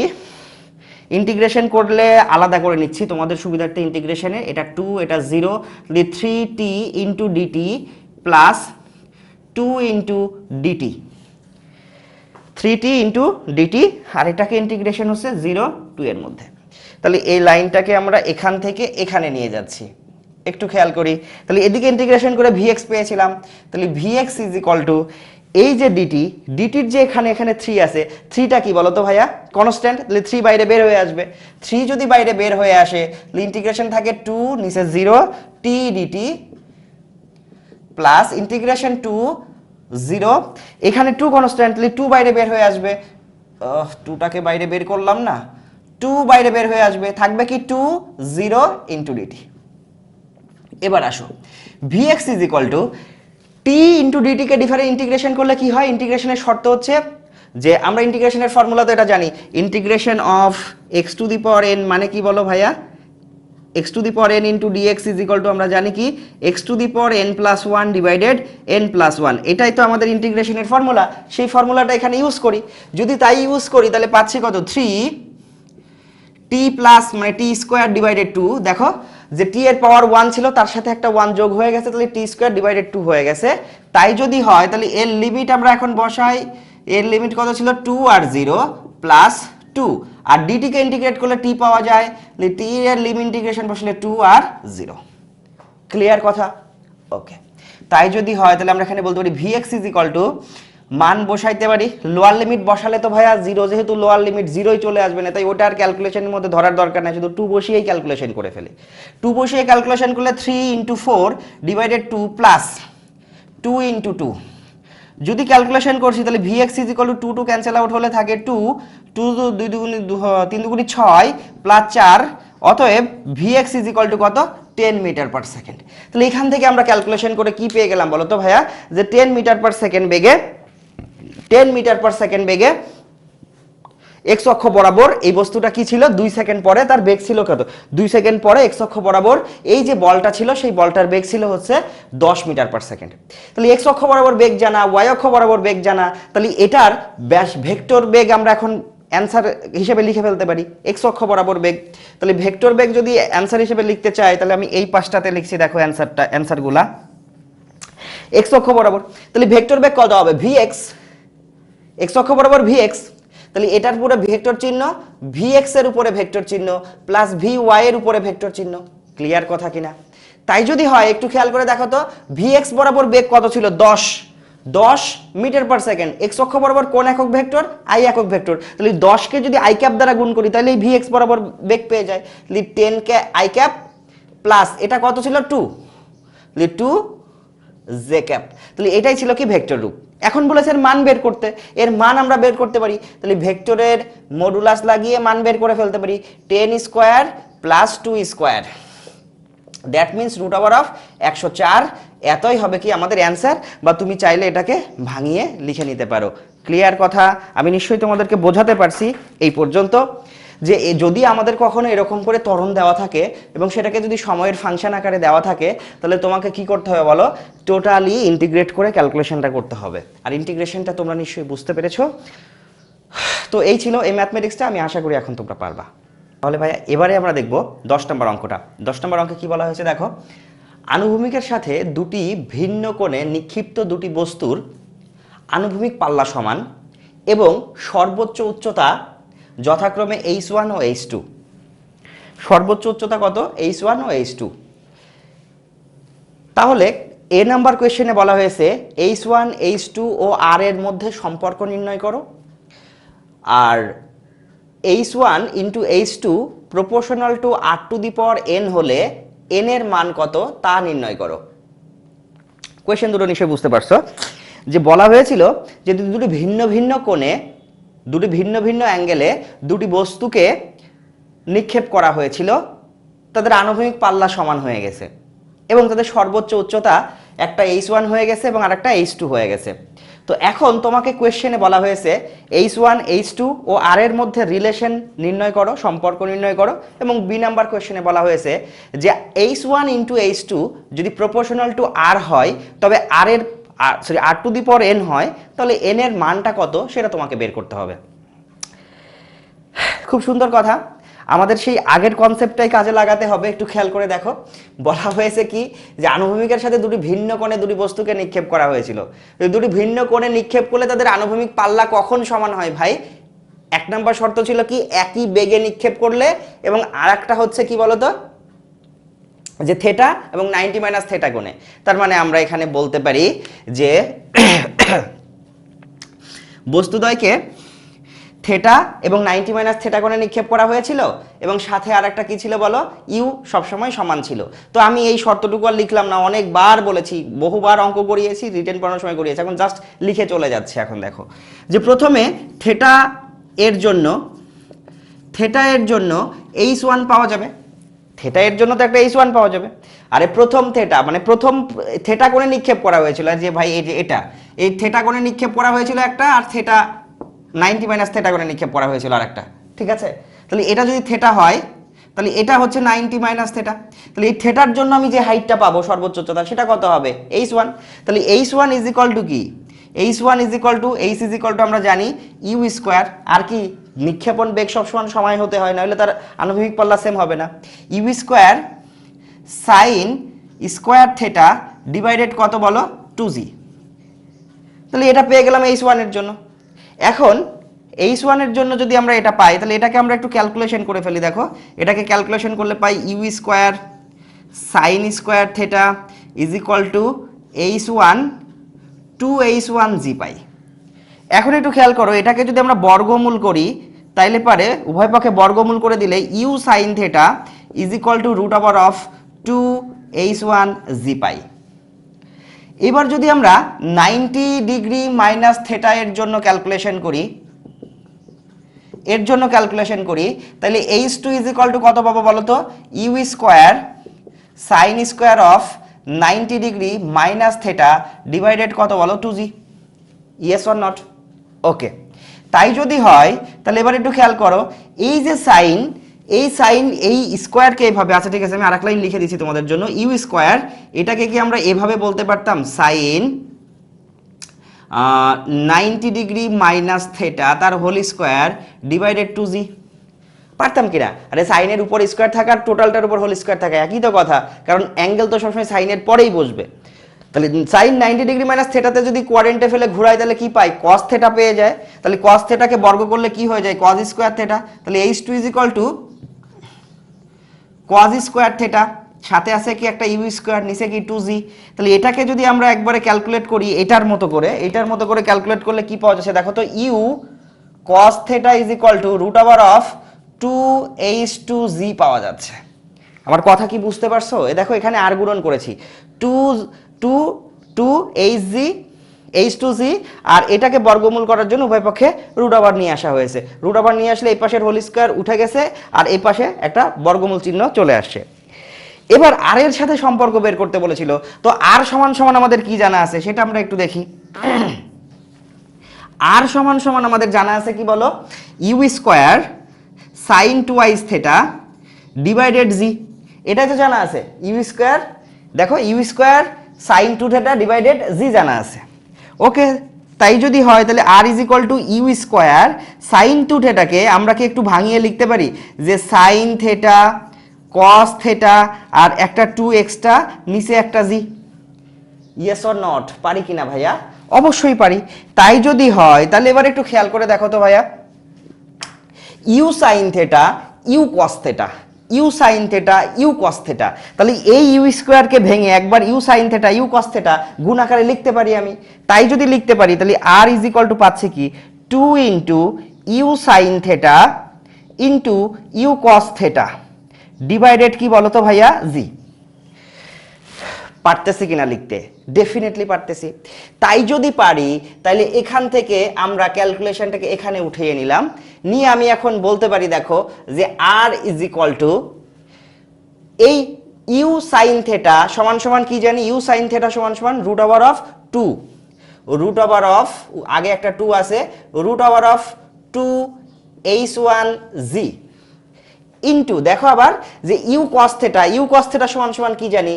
ইন্টিগ্রেশন করলে আলাদা করে নিচ্ছি তোমাদের সুবিধার্থে ইন্টিগ্রেশনে, এটা 2 এটা 0, 3t into dt plus 2 into dt, 3t into dt, আর এটাকে ইন্টিগ্রেশন হচ্ছে 0 2 এর মধ্যে। তাহলে এই লাইনটাকে আমরা এখান থেকে এখানে নিয়ে যাচ্ছি, একটু খেয়াল করি। তাহলে এদিকে ইন্টিগ্রেশন করে ভিএক্স পেয়েছিলাম, তাহলে ভিএক্স ইজ ইকুয়াল টু এই যে ডিটি, ডিটির যে এখানে 3 আছে, 3টা কি বলো তো ভাইয়া? কনস্ট্যান্ট। তাহলে 3 বাইরে বের হয়ে আসবে, 3 যদি বাইরে বের হয়ে আসে তাহলে ইন্টিগ্রেশন থাকে 2 নিচে 0 টি ডিটি প্লাস ইন্টিগ্রেশন 2 0, এখানে 2 কনস্ট্যান্ট, তাহলে 2 বাইরে বের হয়ে আসবে, 2টাকে বাইরে বের করলাম না, 2 বাইরে বের হয়ে আসবে, থাকবে কি 2 0 ইন্টু ডিটি। এবার আসো v x is equal to t into d t কে ডিফারেন্ট ইন্টিগ্রেশন করলে কি হয়? ইন্টিগ্রেশনের শর্ত হচ্ছে যে আমরা ইন্টিগ্রেশনের ফর্মুলা তো এটা জানি, integration of x to the power n মানে কি বলো ভাইয়া? X to the power n into d x is equal to আমরা জানি কি x to the power n plus 1 divided n plus 1, এটাই তো আমাদের ইন্টিগ্রেশনের ফর্মুলা। সেই ফর্মুলাটা এখানে ইউজ করি, যদি তাই ইউজ করি তাহলে পাচ্ছি কত? 3 টি প্লাস মানে টি স্কোয়ার ডিভাইডেড 2, দেখো যে টি এর পাওয়ার 1 ছিল তার সাথে একটা 1 যোগ হয়ে গেছে, তাহলে টি স্কোয়ার ডিভাইডেড 2 হয়ে গেছে। তাই যদি হয় তাহলে এর লিমিট আমরা এখন বসাই, এর লিমিট কত ছিল? 2 আর 0 প্লাস 2, আর ডিটি কে ইন্টিগ্রেট করলে টি পাওয়া যায়, টি এর লিমিট ইন্টিগ্রেশন বসলে 2 আর 0। ক্লিয়ার কথা? ওকে, তাই যদি হয় তাহলে আমরা এখানে বলতে পারি ভিএক্স ইজ ইকুয়াল টু, মান বসাইতে পারি, লোয়ার লিমিট বসালে তো ভাইয়া 0, যেহেতু লোয়ার লিমিট 0ই চলে আসবে না, তাই ওটা আর ক্যালকুলেশনের মধ্যে ধরার দরকার নাই, শুধু 2 বসিয়েই ক্যালকুলেশন করে ফেলি। 2 বসিয়ে ক্যালকুলেশন করলে 3 ইন্টু 4 ডিভাইডেড 2 প্লাস 2 ইন্টু 2, যদি ক্যালকুলেশন করছি তাহলে VX is equal two 2 cancel out হলে থাকে 2 2 2 দুগুণে 3 দুগুণে 6 প্লাস 4, অতএব ভিএক্স ইজ ইকুয়াল টু কত? 10 মিটার পার সেকেন্ড। তাহলে এখান থেকে আমরা ক্যালকুলেশন করে কি পেয়ে গেলাম বলো তো ভাইয়া? যে 10 মিটার পার সেকেন্ড বেগে, 10 মিটার পার সেকেন্ড বেগে এক্স অক্ষ বরাবর এই বস্তুটা কি ছিল? 2 সেকেন্ড পরে তার বেগ ছিল কত? 2 সেকেন্ড পরে এক্স অক্ষ বরাবর এই যে বলটা ছিল সেই বলটার বেগ ছিল হচ্ছে 10 মিটার পার সেকেন্ড। তাহলে এক্স অক্ষ বরাবর বেগ জানা, ওয়াই অক্ষ বরাবর বেগ জানা, তাহলে এটার ভেক্টর বেগ আমরা এখন অ্যান্সার হিসেবে লিখে ফেলতে পারি, এক্স অক্ষ বরাবর বেগ। তাহলে ভেক্টর বেগ যদি অ্যান্সার হিসেবে লিখতে চাই তাহলে আমি এই পাশটাতে লিখছি, দেখো অ্যান্সারগুলা এক্স অক্ষ বরাবর। তাহলে ভেক্টর বেগ কত হবে? ভিএক্স, এক্স অক্ষ বরাবর ভিএক্স, তাহলে এটার পুরো ভেক্টর চিহ্ন, ভিএক্স এর উপরে ভেক্টর চিহ্ন প্লাস ভি ওয়াই এর উপরে ভেক্টর চিহ্ন। ক্লিয়ার কথা কিনা? তাই যদি হয় একটু খেয়াল করে দেখো তো, ভিএক্স বরাবর বেগ কত ছিল? 10 মিটার পার সেকেন্ড। এক্স অক্ষ বরাবর কোন একক ভেক্টর? আই একক ভেক্টর। তাহলে 10 কে যদি আই ক্যাপ দ্বারা গুণ করি তাহলে এই ভিএক্স বরাবর বেগ পেয়ে যায়। তাহলে 10 কে আই ক্যাপ প্লাস এটা কত ছিল? 2, তাহলে 2 জে ক্যাপ। তাহলে এটাই ছিল কি ভেক্টর রূপ। এখন বলেছে এর মান বের করতে, এর মান আমরা বের করতে পারি, তাহলে ভেক্টরের মডুলাস লাগিয়ে মান বের করে ফেলতে পারি, 10 square plus 2 square, that means root over of 104, এতই হবে কি আমাদের অ্যান্সার। বা তুমি চাইলে এটাকে ভাঙিয়ে লিখে নিতে পারো। ক্লিয়ার কথা? আমি নিশ্চয়ই তোমাদেরকে বোঝাতে পারছি এই পর্যন্ত, যে যদি আমাদের কখনো এরকম করে ত্বরণ দেওয়া থাকে এবং সেটাকে যদি সময়ের ফাংশন আকারে দেওয়া থাকে তাহলে তোমাকে কি করতে হবে বলো? টোটালি ইন্টিগ্রেট করে ক্যালকুলেশনটা করতে হবে। আর ইন্টিগ্রেশনটা তোমরা নিশ্চয়ই বুঝতে পেরেছো। তো এই ছিল এই ম্যাথমেটিক্সটা, আমি আশা করি এখন তোমরা পারবা। তাহলে ভাইয়া এবারে আমরা দেখব 10 নম্বর অঙ্কটা। 10 নম্বর অঙ্কে কি বলা হয়েছে দেখো, আনুভূমিকের সাথে দুটি ভিন্ন কোণে নিক্ষিপ্ত দুটি বস্তুর আনুভূমিক পাল্লা সমান এবং সর্বোচ্চ উচ্চতা যথাক্রমে h1 ও h2। সর্বোচ্চ উচ্চতা কত? h1 ও h2। তাহলে এ নাম্বার কোয়েশ্চেনে বলা হয়েছে h1 h2 ও r এর মধ্যে সম্পর্ক নির্ণয় করো, আর h1 into h2 proportional to r two the power n হলে n এর মান কত তা নির্ণয় করো। কোয়েশ্চেন দুটো নিশ্চয়ই বুঝতে পারছো, যে বলা হয়েছিল যে দুটি ভিন্ন ভিন্ন কোণে, দুটি ভিন্ন ভিন্ন অ্যাঙ্গেলে দুটি বস্তুকে নিক্ষেপ করা হয়েছিল, তাদের আনুভূমিক পাল্লা সমান হয়ে গেছে এবং তাদের সর্বোচ্চ উচ্চতা একটা h1 হয়ে গেছে এবং আরেকটা h2 হয়ে গেছে। তো এখন তোমাকে কোয়েশ্চেনে বলা হয়েছে H1 H2 ও R এর মধ্যে রিলেশন নির্ণয় করো, সম্পর্ক নির্ণয় করো, এবং বি নাম্বার কোয়েশ্চেনে বলা হয়েছে যে H1 ইন্টু H2 যদি প্রপোর্শনাল টু R হয় তবে R two the power n হয়, তাহলে n এর মানটা কত সেটা তোমাকে বের করতে হবে। খুব সুন্দর কথা, আমাদের সেই আগের কনসেপ্টটাই কাজে লাগাতে হবে। একটু খেয়াল করে দেখো, বলা হয়েছে কি যে আনুভূমিকের সাথে দুটি ভিন্ন কোণে দুটি বস্তুকে নিক্ষেপ করা হয়েছিল। দুটি ভিন্ন কোণে নিক্ষেপ করলে তাদের আনুভূমিক পাল্লা কখন সমান হয় ভাই? এক নম্বর শর্ত ছিল কি একই বেগে নিক্ষেপ করলে, এবং আর একটা হচ্ছে কি বলতো যে থেটা এবং 90 মাইনাস থেটা কোণে। তার মানে আমরা এখানে বলতে পারি যে বস্তুদ্বয়কে থেটা এবং 90 মাইনাস থেটা কোণে নিক্ষেপ করা হয়েছিল, এবং সাথে আর একটা কি ছিল বলো, ইউ সবসময় সমান ছিল। তো আমি এই শর্তটুকু আর লিখলাম না, অনেকবার বলেছি, বহুবার অঙ্ক করিয়েছি, রিটেন পড়ানোর সময় করিয়েছি, এখন জাস্ট লিখে চলে যাচ্ছে। এখন দেখো যে প্রথমে থেটা এর জন্য H1 পাওয়া যাবে, থেটা এর জন্য তো একটা H1 পাওয়া যাবে। আরে প্রথম থেটা মানে প্রথম থেটা কোণে নিক্ষেপ করা হয়েছিল, যে ভাই এই যে এই থেটা কোণে নিক্ষেপ করা হয়েছিল একটা, আর থেটা 90 মাইনাস থেটা কোণে নিক্ষেপ করা হয়েছিল আর একটা, ঠিক আছে? তাহলে এটা যদি থেটা হয় তাহলে এটা হচ্ছে 90 মাইনাস থেটা, তাহলে এই থেটার জন্য আমি যে হাইটটা পাবো সর্বোচ্চ উচ্চতা সেটা কত হবে? H1। তাহলে H1 ইজ ইকুয়াল টু কি? H1 is equal two H is equal to আমরা জানি ইউ স্কোয়ার, আর কি নিক্ষেপণ বেগ সবসময় সময় হতে হয়, নাহলে তার আনুভূমিক পাল্লা সেম হবে না। U square sine square theta divided কত বলো? 2g। তাহলে এটা পেয়ে গেলাম H1 এর জন্য। এখন H1 এর জন্য যদি আমরা এটা পাই, তাহলে এটাকে আমরা একটু ক্যালকুলেশন করে ফেলি। দেখো এটাকে ক্যালকুলেশন করলে পাই u square sine square theta is equal to H1 2H1g পাই। এখন একটু খেয়াল করো, এটাকে যদি আমরা বর্গমূল করি তাইলে পারে উভয় পক্ষে বর্গমূল করে দিলে u sine theta is equal to root over of 2H1g পাই। এবার যদি আমরা 90 ডিগ্রি মাইনাস থেটা এর জন্য ক্যালকুলেশন করি, তাহলে H2 ইজ ইকুয়াল টু কত পাবো বলো তো? U square sine square of 90 degree minus theta divided কত বলো? 2g। Yes or not? ওকে, তাই যদি হয় তাহলে এবার একটু খেয়াল করো, এই যে সাইন এই স্কোয়ারকে এইভাবে, আচ্ছা ঠিক আছে আমি আরেক লাইন লিখে দিচ্ছি তোমাদের জন্য, ইউ স্কোয়ার এটাকে কি আমরা এভাবে বলতে পারতাম? সাইন 90 ডিগ্রি মাইনাস থেটা তার হোল স্কোয়ার ডিভাইডেড 2g। পারতাম কিনা? আরে সাইনের উপর স্কোয়ার থাকা আর টোটালটার উপর হোল স্কোয়ার থাকা একই তো কথা, কারণ অ্যাঙ্গেল তো সবসময় সাইনের পরেই বসবে। তাহলে সাইন 90 ডিগ্রি মাইনাস থেটাতে যদি কোয়ারেন্টে ফেলে ঘুরাই তাহলে কি পাই? কস থেটা পেয়ে যায়। তাহলে কস থেটাকে বর্গ করলে কি হয়ে যায়? Cos square theta. তাহলে H2 is equal to cos square theta, সাথে আছে কি একটা ইউ স্কোয়ার, নিচে কি 2g। তাহলে এটাকে যদি আমরা একবারে ক্যালকুলেট করি এটার মতো করে ক্যালকুলেট করলে কি পাওয়া যাচ্ছে দেখো তো? U cos theta is equal to root over of 2H2g পাওয়া যাচ্ছে। আমার কথা কি বুঝতে পারছো? এ দেখো এখানে আর গুণন করেছি 2H2g, আর এটাকে বর্গমূল করার জন্য উভয় পক্ষে রুট ওভার নিয়ে আসা হয়েছে। রুট ওভার নিয়ে আসলে এই পাশের হোল স্কোয়ার উঠে গেছে, আর এই পাশে একটা বর্গমূল চিহ্ন চলে আসছে। এবার আর এর সাথে সম্পর্ক বের করতে বলেছিল, তো আর সমান সমান আমাদের কি জানা আছে সেটা আমরা একটু দেখি। আর সমান সমান আমাদের জানা আছে কি বলো? U square sine 2i theta divided g, এটাই তো জানা আছে। ইউ স্কোয়ার, দেখো u square sine 2 theta divided g জানা আছে। ওকে, তাই যদি হয় তাহলে R is equal to u square sine 2 থেটাকে আমরা কি একটু ভাঙিয়ে লিখতে পারি যে সাইন থেটা কস থেটা আর একটা 2 এক্সট্রা, নিচে একটা জি। Yes or not? পারি কিনা ভাইয়া? অবশ্যই পারি। তাই যদি হয় তাহলে এবার একটু খেয়াল করে দেখো তো ভাইয়া, u sine theta u cos theta, u sine theta u cos theta, তাহলে এই ইউ স্কোয়ারকে ভেঙে একবার u sine theta u cos theta গুণ আকারে লিখতে পারি আমি। তাই যদি লিখতে পারি তাহলে আর ইজ ইকুয়াল টু পাচ্ছে কি 2 into u sine theta into u cos theta divided কি বলো তো ভাইয়া? জি। পারতেছি কিনা লিখতে? ডেফিনেটলি পারতেছি। তাই যদি পারি তাহলে এখান থেকে আমরা ক্যালকুলেশনটাকে এখানে উঠিয়ে নিলাম, নিয়ে আমি এখন বলতে পারি দেখো যে আর ইজ ইকুয়াল টু এই ইউ সাইন থেটা সমান সমান কি জানি? ইউ সাইন থেটা সমান সমান root over of 2 root over of, আগে একটা 2 আছে, root over of 2h1z into, দেখো আবার যে ইউ কস থেটা সমান সমান কি জানি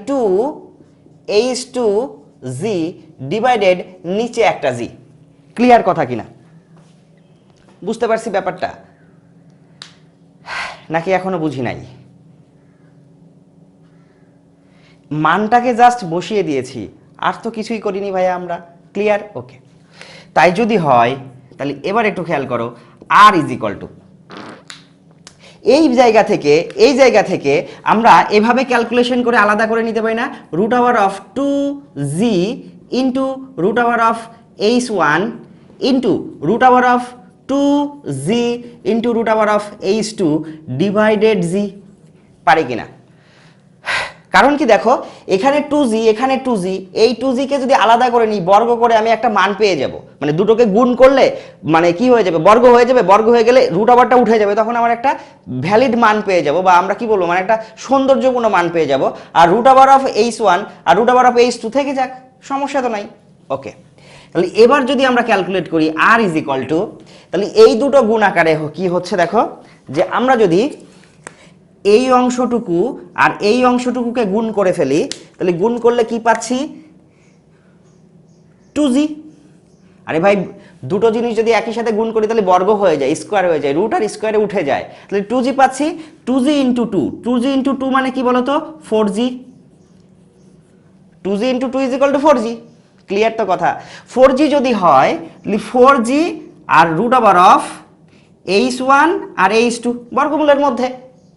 2h2z ডিভাইডেড নিচে একটা জি। ক্লিয়ার কথা কিনা, বুঝতে পারছি ব্যাপারটা নাকি এখনো বুঝি নাই? মানটাকে জাস্ট বসিয়ে দিয়েছি, আর তো কিছুই করিনি ভাইয়া আমরা। ক্লিয়ার? ওকে। তাই যদি হয় তাহলে এবার একটু খেয়াল করো, আর ইজ ইকুয়াল টু এই জায়গা থেকে আমরা এভাবে ক্যালকুলেশন করে আলাদা করে নিতে পারি না, root over of 2z into root over of h1 into root over of 2z into root over of h2 divided z। পারি কিনা? কারণ কি দেখো, এখানে 2z এখানে 2z, এই 2z কে যদি আলাদা করে নিই বর্গ করে আমি একটা মান পেয়ে যাব, মানে দুটোকে গুণ করলে মানে কি হয়ে যাবে, বর্গ হয়ে যাবে, বর্গ হয়ে গেলে রুট ওভারটা উঠে যাবে, তখন আমার একটা ভ্যালিড মান পেয়ে যাব, বা আমরা কি বলবো মানে একটা সৌন্দর্যপূর্ণ মান পেয়ে যাব। আর রুট ওভার অফ h1 আর রুট ওভার অফ h2 থেকে যাক, সমস্যা তো নাই। ওকে, তাহলে এবার যদি আমরা ক্যালকুলেট করি আর ইজ ইকুয়াল টু, তাহলে এই দুটো গুণ আকারে কি হচ্ছে দেখো, যে আমরা যদি এই অংশটুকু আর এই অংশটুকুকে গুণ করে ফেলি, তাহলে গুণ করলে কি পাচ্ছি 2z। আরে ভাই, দুটো জিনিস যদি একই সাথে গুণ করি তাহলে বর্গ হয়ে যায়, স্কোয়ার হয়ে যায়, রুট আর স্কোয়ারে উঠে যায়, তাহলে 2z পাচ্ছি। 2z ইন্টু 2, 2z ইন্টু 2 মানে কি বলতো 4z, 2z into 2 is equal to 4z। Clear তো কথা? 4z যদি হয় তাহলে 4z আর রুট ওভার অফ h1 আর h2 বর্গমূলের মধ্যে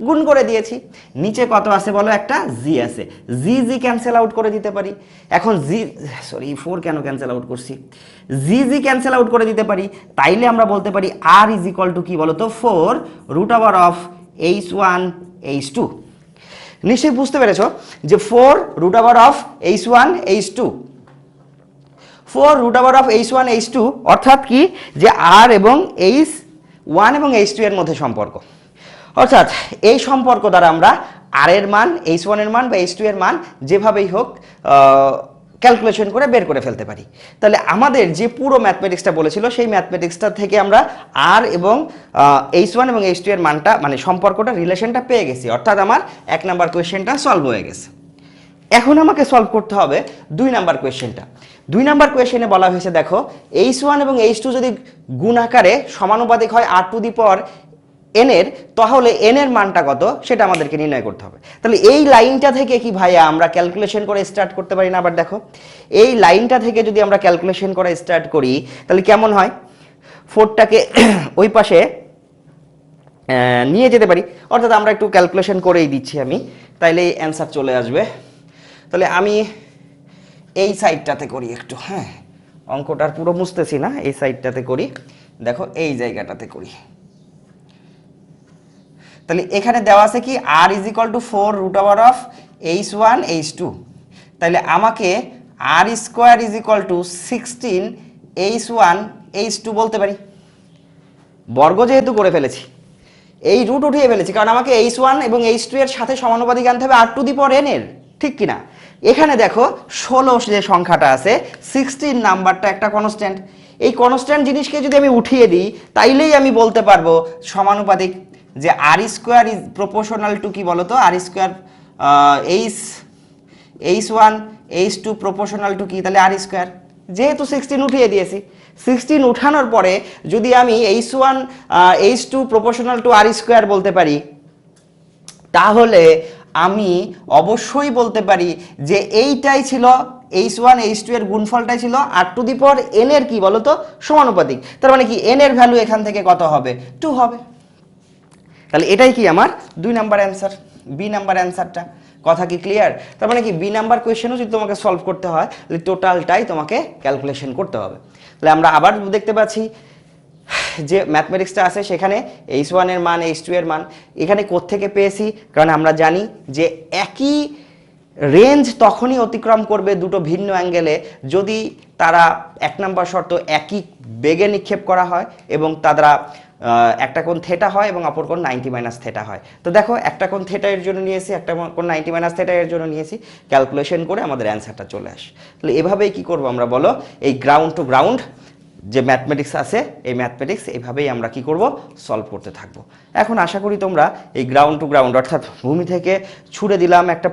গুণ করে দিয়েছি। নিচে কত আছে বলো, একটা জি আছে, জি জি ক্যান্সেল আউট করে দিতে পারি। এখন জি, সরি 4 কেন ক্যান্সেল আউট করছি, জি জি ক্যান্সেল আউট করে দিতে পারি। তাইলে আমরা বলতে পারি আর ইজ ইকুয়াল টু কি বলতো 4 root over of h1 h2। নিশ্চয়ই বুঝতে পেরেছো যে 4 root over of h1 h2, 4 root over of h1 h2 অর্থাৎ কি, যে আর এবং h1 এবং h2 এর মধ্যে সম্পর্ক। অর্থাৎ এই সম্পর্ক দ্বারা আমরা আর এর মান, h1 এর মান বা h2 এর মান যেভাবেই হোক ক্যালকুলেশন করে বের করে ফেলতে পারি। তাহলে আমাদের যে পুরো ম্যাথমেটিক্সটা বলেছিল সেই ম্যাথমেটিক্সটা থেকে আমরা আর এবং h1 এবং h2 এর মানটা, মানে সম্পর্কটা, রিলেশনটা পেয়ে গেছি। অর্থাৎ আমার 1 নাম্বার কোয়েশ্চেনটা সলভ হয়ে গেছে। এখন আমাকে সলভ করতে হবে 2 নাম্বার কোয়েশ্চেনটা। 2 নাম্বার কোয়েশ্চেনে বলা হয়েছে দেখো, h1 এবং h2 যদি গুণ আকারে সমানুপাতিক হয় r two the power n এর, তাহলে n এর মানটা কত সেটা আমাদেরকে নির্ণয় করতে হবে। তাহলে এই লাইনটা থেকে কি ভাইয়া আমরা ক্যালকুলেশন করে স্টার্ট করতে পারি না? আবার দেখো, এই লাইনটা থেকে যদি আমরা ক্যালকুলেশন করে স্টার্ট করি তাহলে কেমন হয়, 4টাকে ওই পাশে নিয়ে যেতে পারি। অর্থাৎ আমরা একটু ক্যালকুলেশন করেই দিচ্ছি আমি, তাইলে এই অ্যান্সার চলে আসবে। তাহলে আমি এই সাইডটাতে করি একটু, হ্যাঁ অঙ্কটার পুরো বুঝতেছি না, এই সাইডটাতে করি, দেখো এই জায়গাটাতে করি। তাহলে এখানে দেওয়া আছে কি R is equal to 4 root over of h1 h2, তাহলে আমাকে R square is equal to 16 h1 h2 বলতে পারি। বর্গ যেহেতু করে ফেলেছি, এই রুট উঠিয়ে ফেলেছি, কারণ আমাকে h1 এবং h2 এর সাথে সমানুপাতিক আনতে হবে r two the power n এর, ঠিক কিনা? এখানে দেখো 16 যে সংখ্যাটা আছে, 16 নাম্বারটা একটা কনস্ট্যান্ট। এই কনস্ট্যান্ট জিনিসকে যদি আমি উঠিয়ে দিই তাইলেই আমি বলতে পারবো সমানুপাতিক, যে আর স্কোয়ার ইজ প্রপোর্শনাল টু কি বলতো, আর square h1 h2 proportional to কি, তাহলে আর স্কোয়ার। যেহেতু 16 উঠিয়ে দিয়েছি, 16 উঠানোর পরে যদি আমি h1 h2 proportional to R square বলতে পারি, তাহলে আমি অবশ্যই বলতে পারি যে এইটাই ছিল h1 h2 এর গুণফলটাই ছিল আর টু দি পাওয়ার n এর কি বলতো সমানুপাতিক। তার মানে কি n এর ভ্যালু এখান থেকে কত হবে, 2 হবে। তাহলে এটাই কি আমার 2 নাম্বার অ্যান্সার, বি নাম্বার অ্যান্সারটা। কথা কি ক্লিয়ার? তার মানে কি বি নাম্বার কোয়েশ্চেনও যদি তোমাকে সলভ করতে হয় তাহলে টোটালটাই তোমাকে ক্যালকুলেশন করতে হবে। তাহলে আমরা আবার দেখতে পাচ্ছি যে ম্যাথমেটিক্সটা আছে সেখানে h1 এর মান, h2 এর মান এখানে কোত্থেকে পেয়েছি, কারণ আমরা জানি যে একই রেঞ্জ তখনই অতিক্রম করবে দুটো ভিন্ন অ্যাঙ্গেলে যদি তারা 1 নাম্বার শর্ত একই বেগে নিক্ষেপ করা হয় এবং তারা একটা কোণ থেটা হয় এবং অপর কোণ 90 মাইনাস থেটা হয়। তো দেখো একটা কোণ থেটা এর জন্য নিয়েছি, একটা কোণ 90 মাইনাস থেটা এর জন্য নিয়েছি, ক্যালকুলেশন করে আমাদের অ্যান্সারটা চলে আসে। তাহলে এভাবেই কি করব আমরা বলো, এই গ্রাউন্ড টু গ্রাউন্ড যে ম্যাথমেটিক্স আছে এই ম্যাথমেটিক্স এইভাবেই আমরা কি করব, সলভ করতে থাকবো। এখন আশা করি তোমরা এই গ্রাউন্ড টু গ্রাউন্ড অর্থাৎ ভূমি থেকে ছুড়ে দিলাম একটা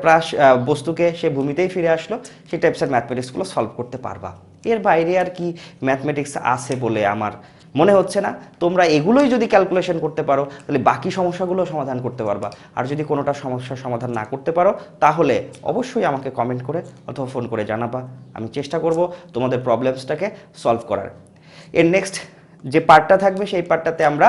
বস্তুকে, সে ভূমিতেই ফিরে আসলো, সেই টাইপসের ম্যাথমেটিক্সগুলো সলভ করতে পারবা। এর বাইরে আর কি ম্যাথমেটিক্স আছে বলে আমার মনে হচ্ছে না। তোমরা এগুলোই যদি ক্যালকুলেশন করতে পারো তাহলে বাকি সমস্যাগুলো সমাধান করতে পারবা। আর যদি কোনোটা সমস্যার সমাধান না করতে পারো তাহলে অবশ্যই আমাকে কমেন্ট করে অথবা ফোন করে জানাবা, আমি চেষ্টা করব তোমাদের প্রবলেমসটাকে সলভ করার। এর নেক্সট যে পার্টটা থাকবে সেই পার্টটাতে আমরা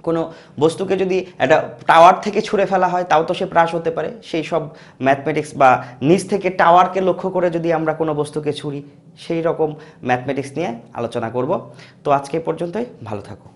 কোনো বস্তুকে যদি একটা টাওয়ার থেকে ছুঁড়ে ফেলা হয় তাও তো সে প্রাস হতে পারে, সেই সব ম্যাথমেটিক্স বা নিচ থেকে টাওয়ারকে লক্ষ্য করে যদি আমরা কোনো বস্তুকে ছুঁড়ি সেই রকম ম্যাথমেটিক্স নিয়ে আলোচনা করব। তো আজকে পর্যন্তই, ভালো থাকো।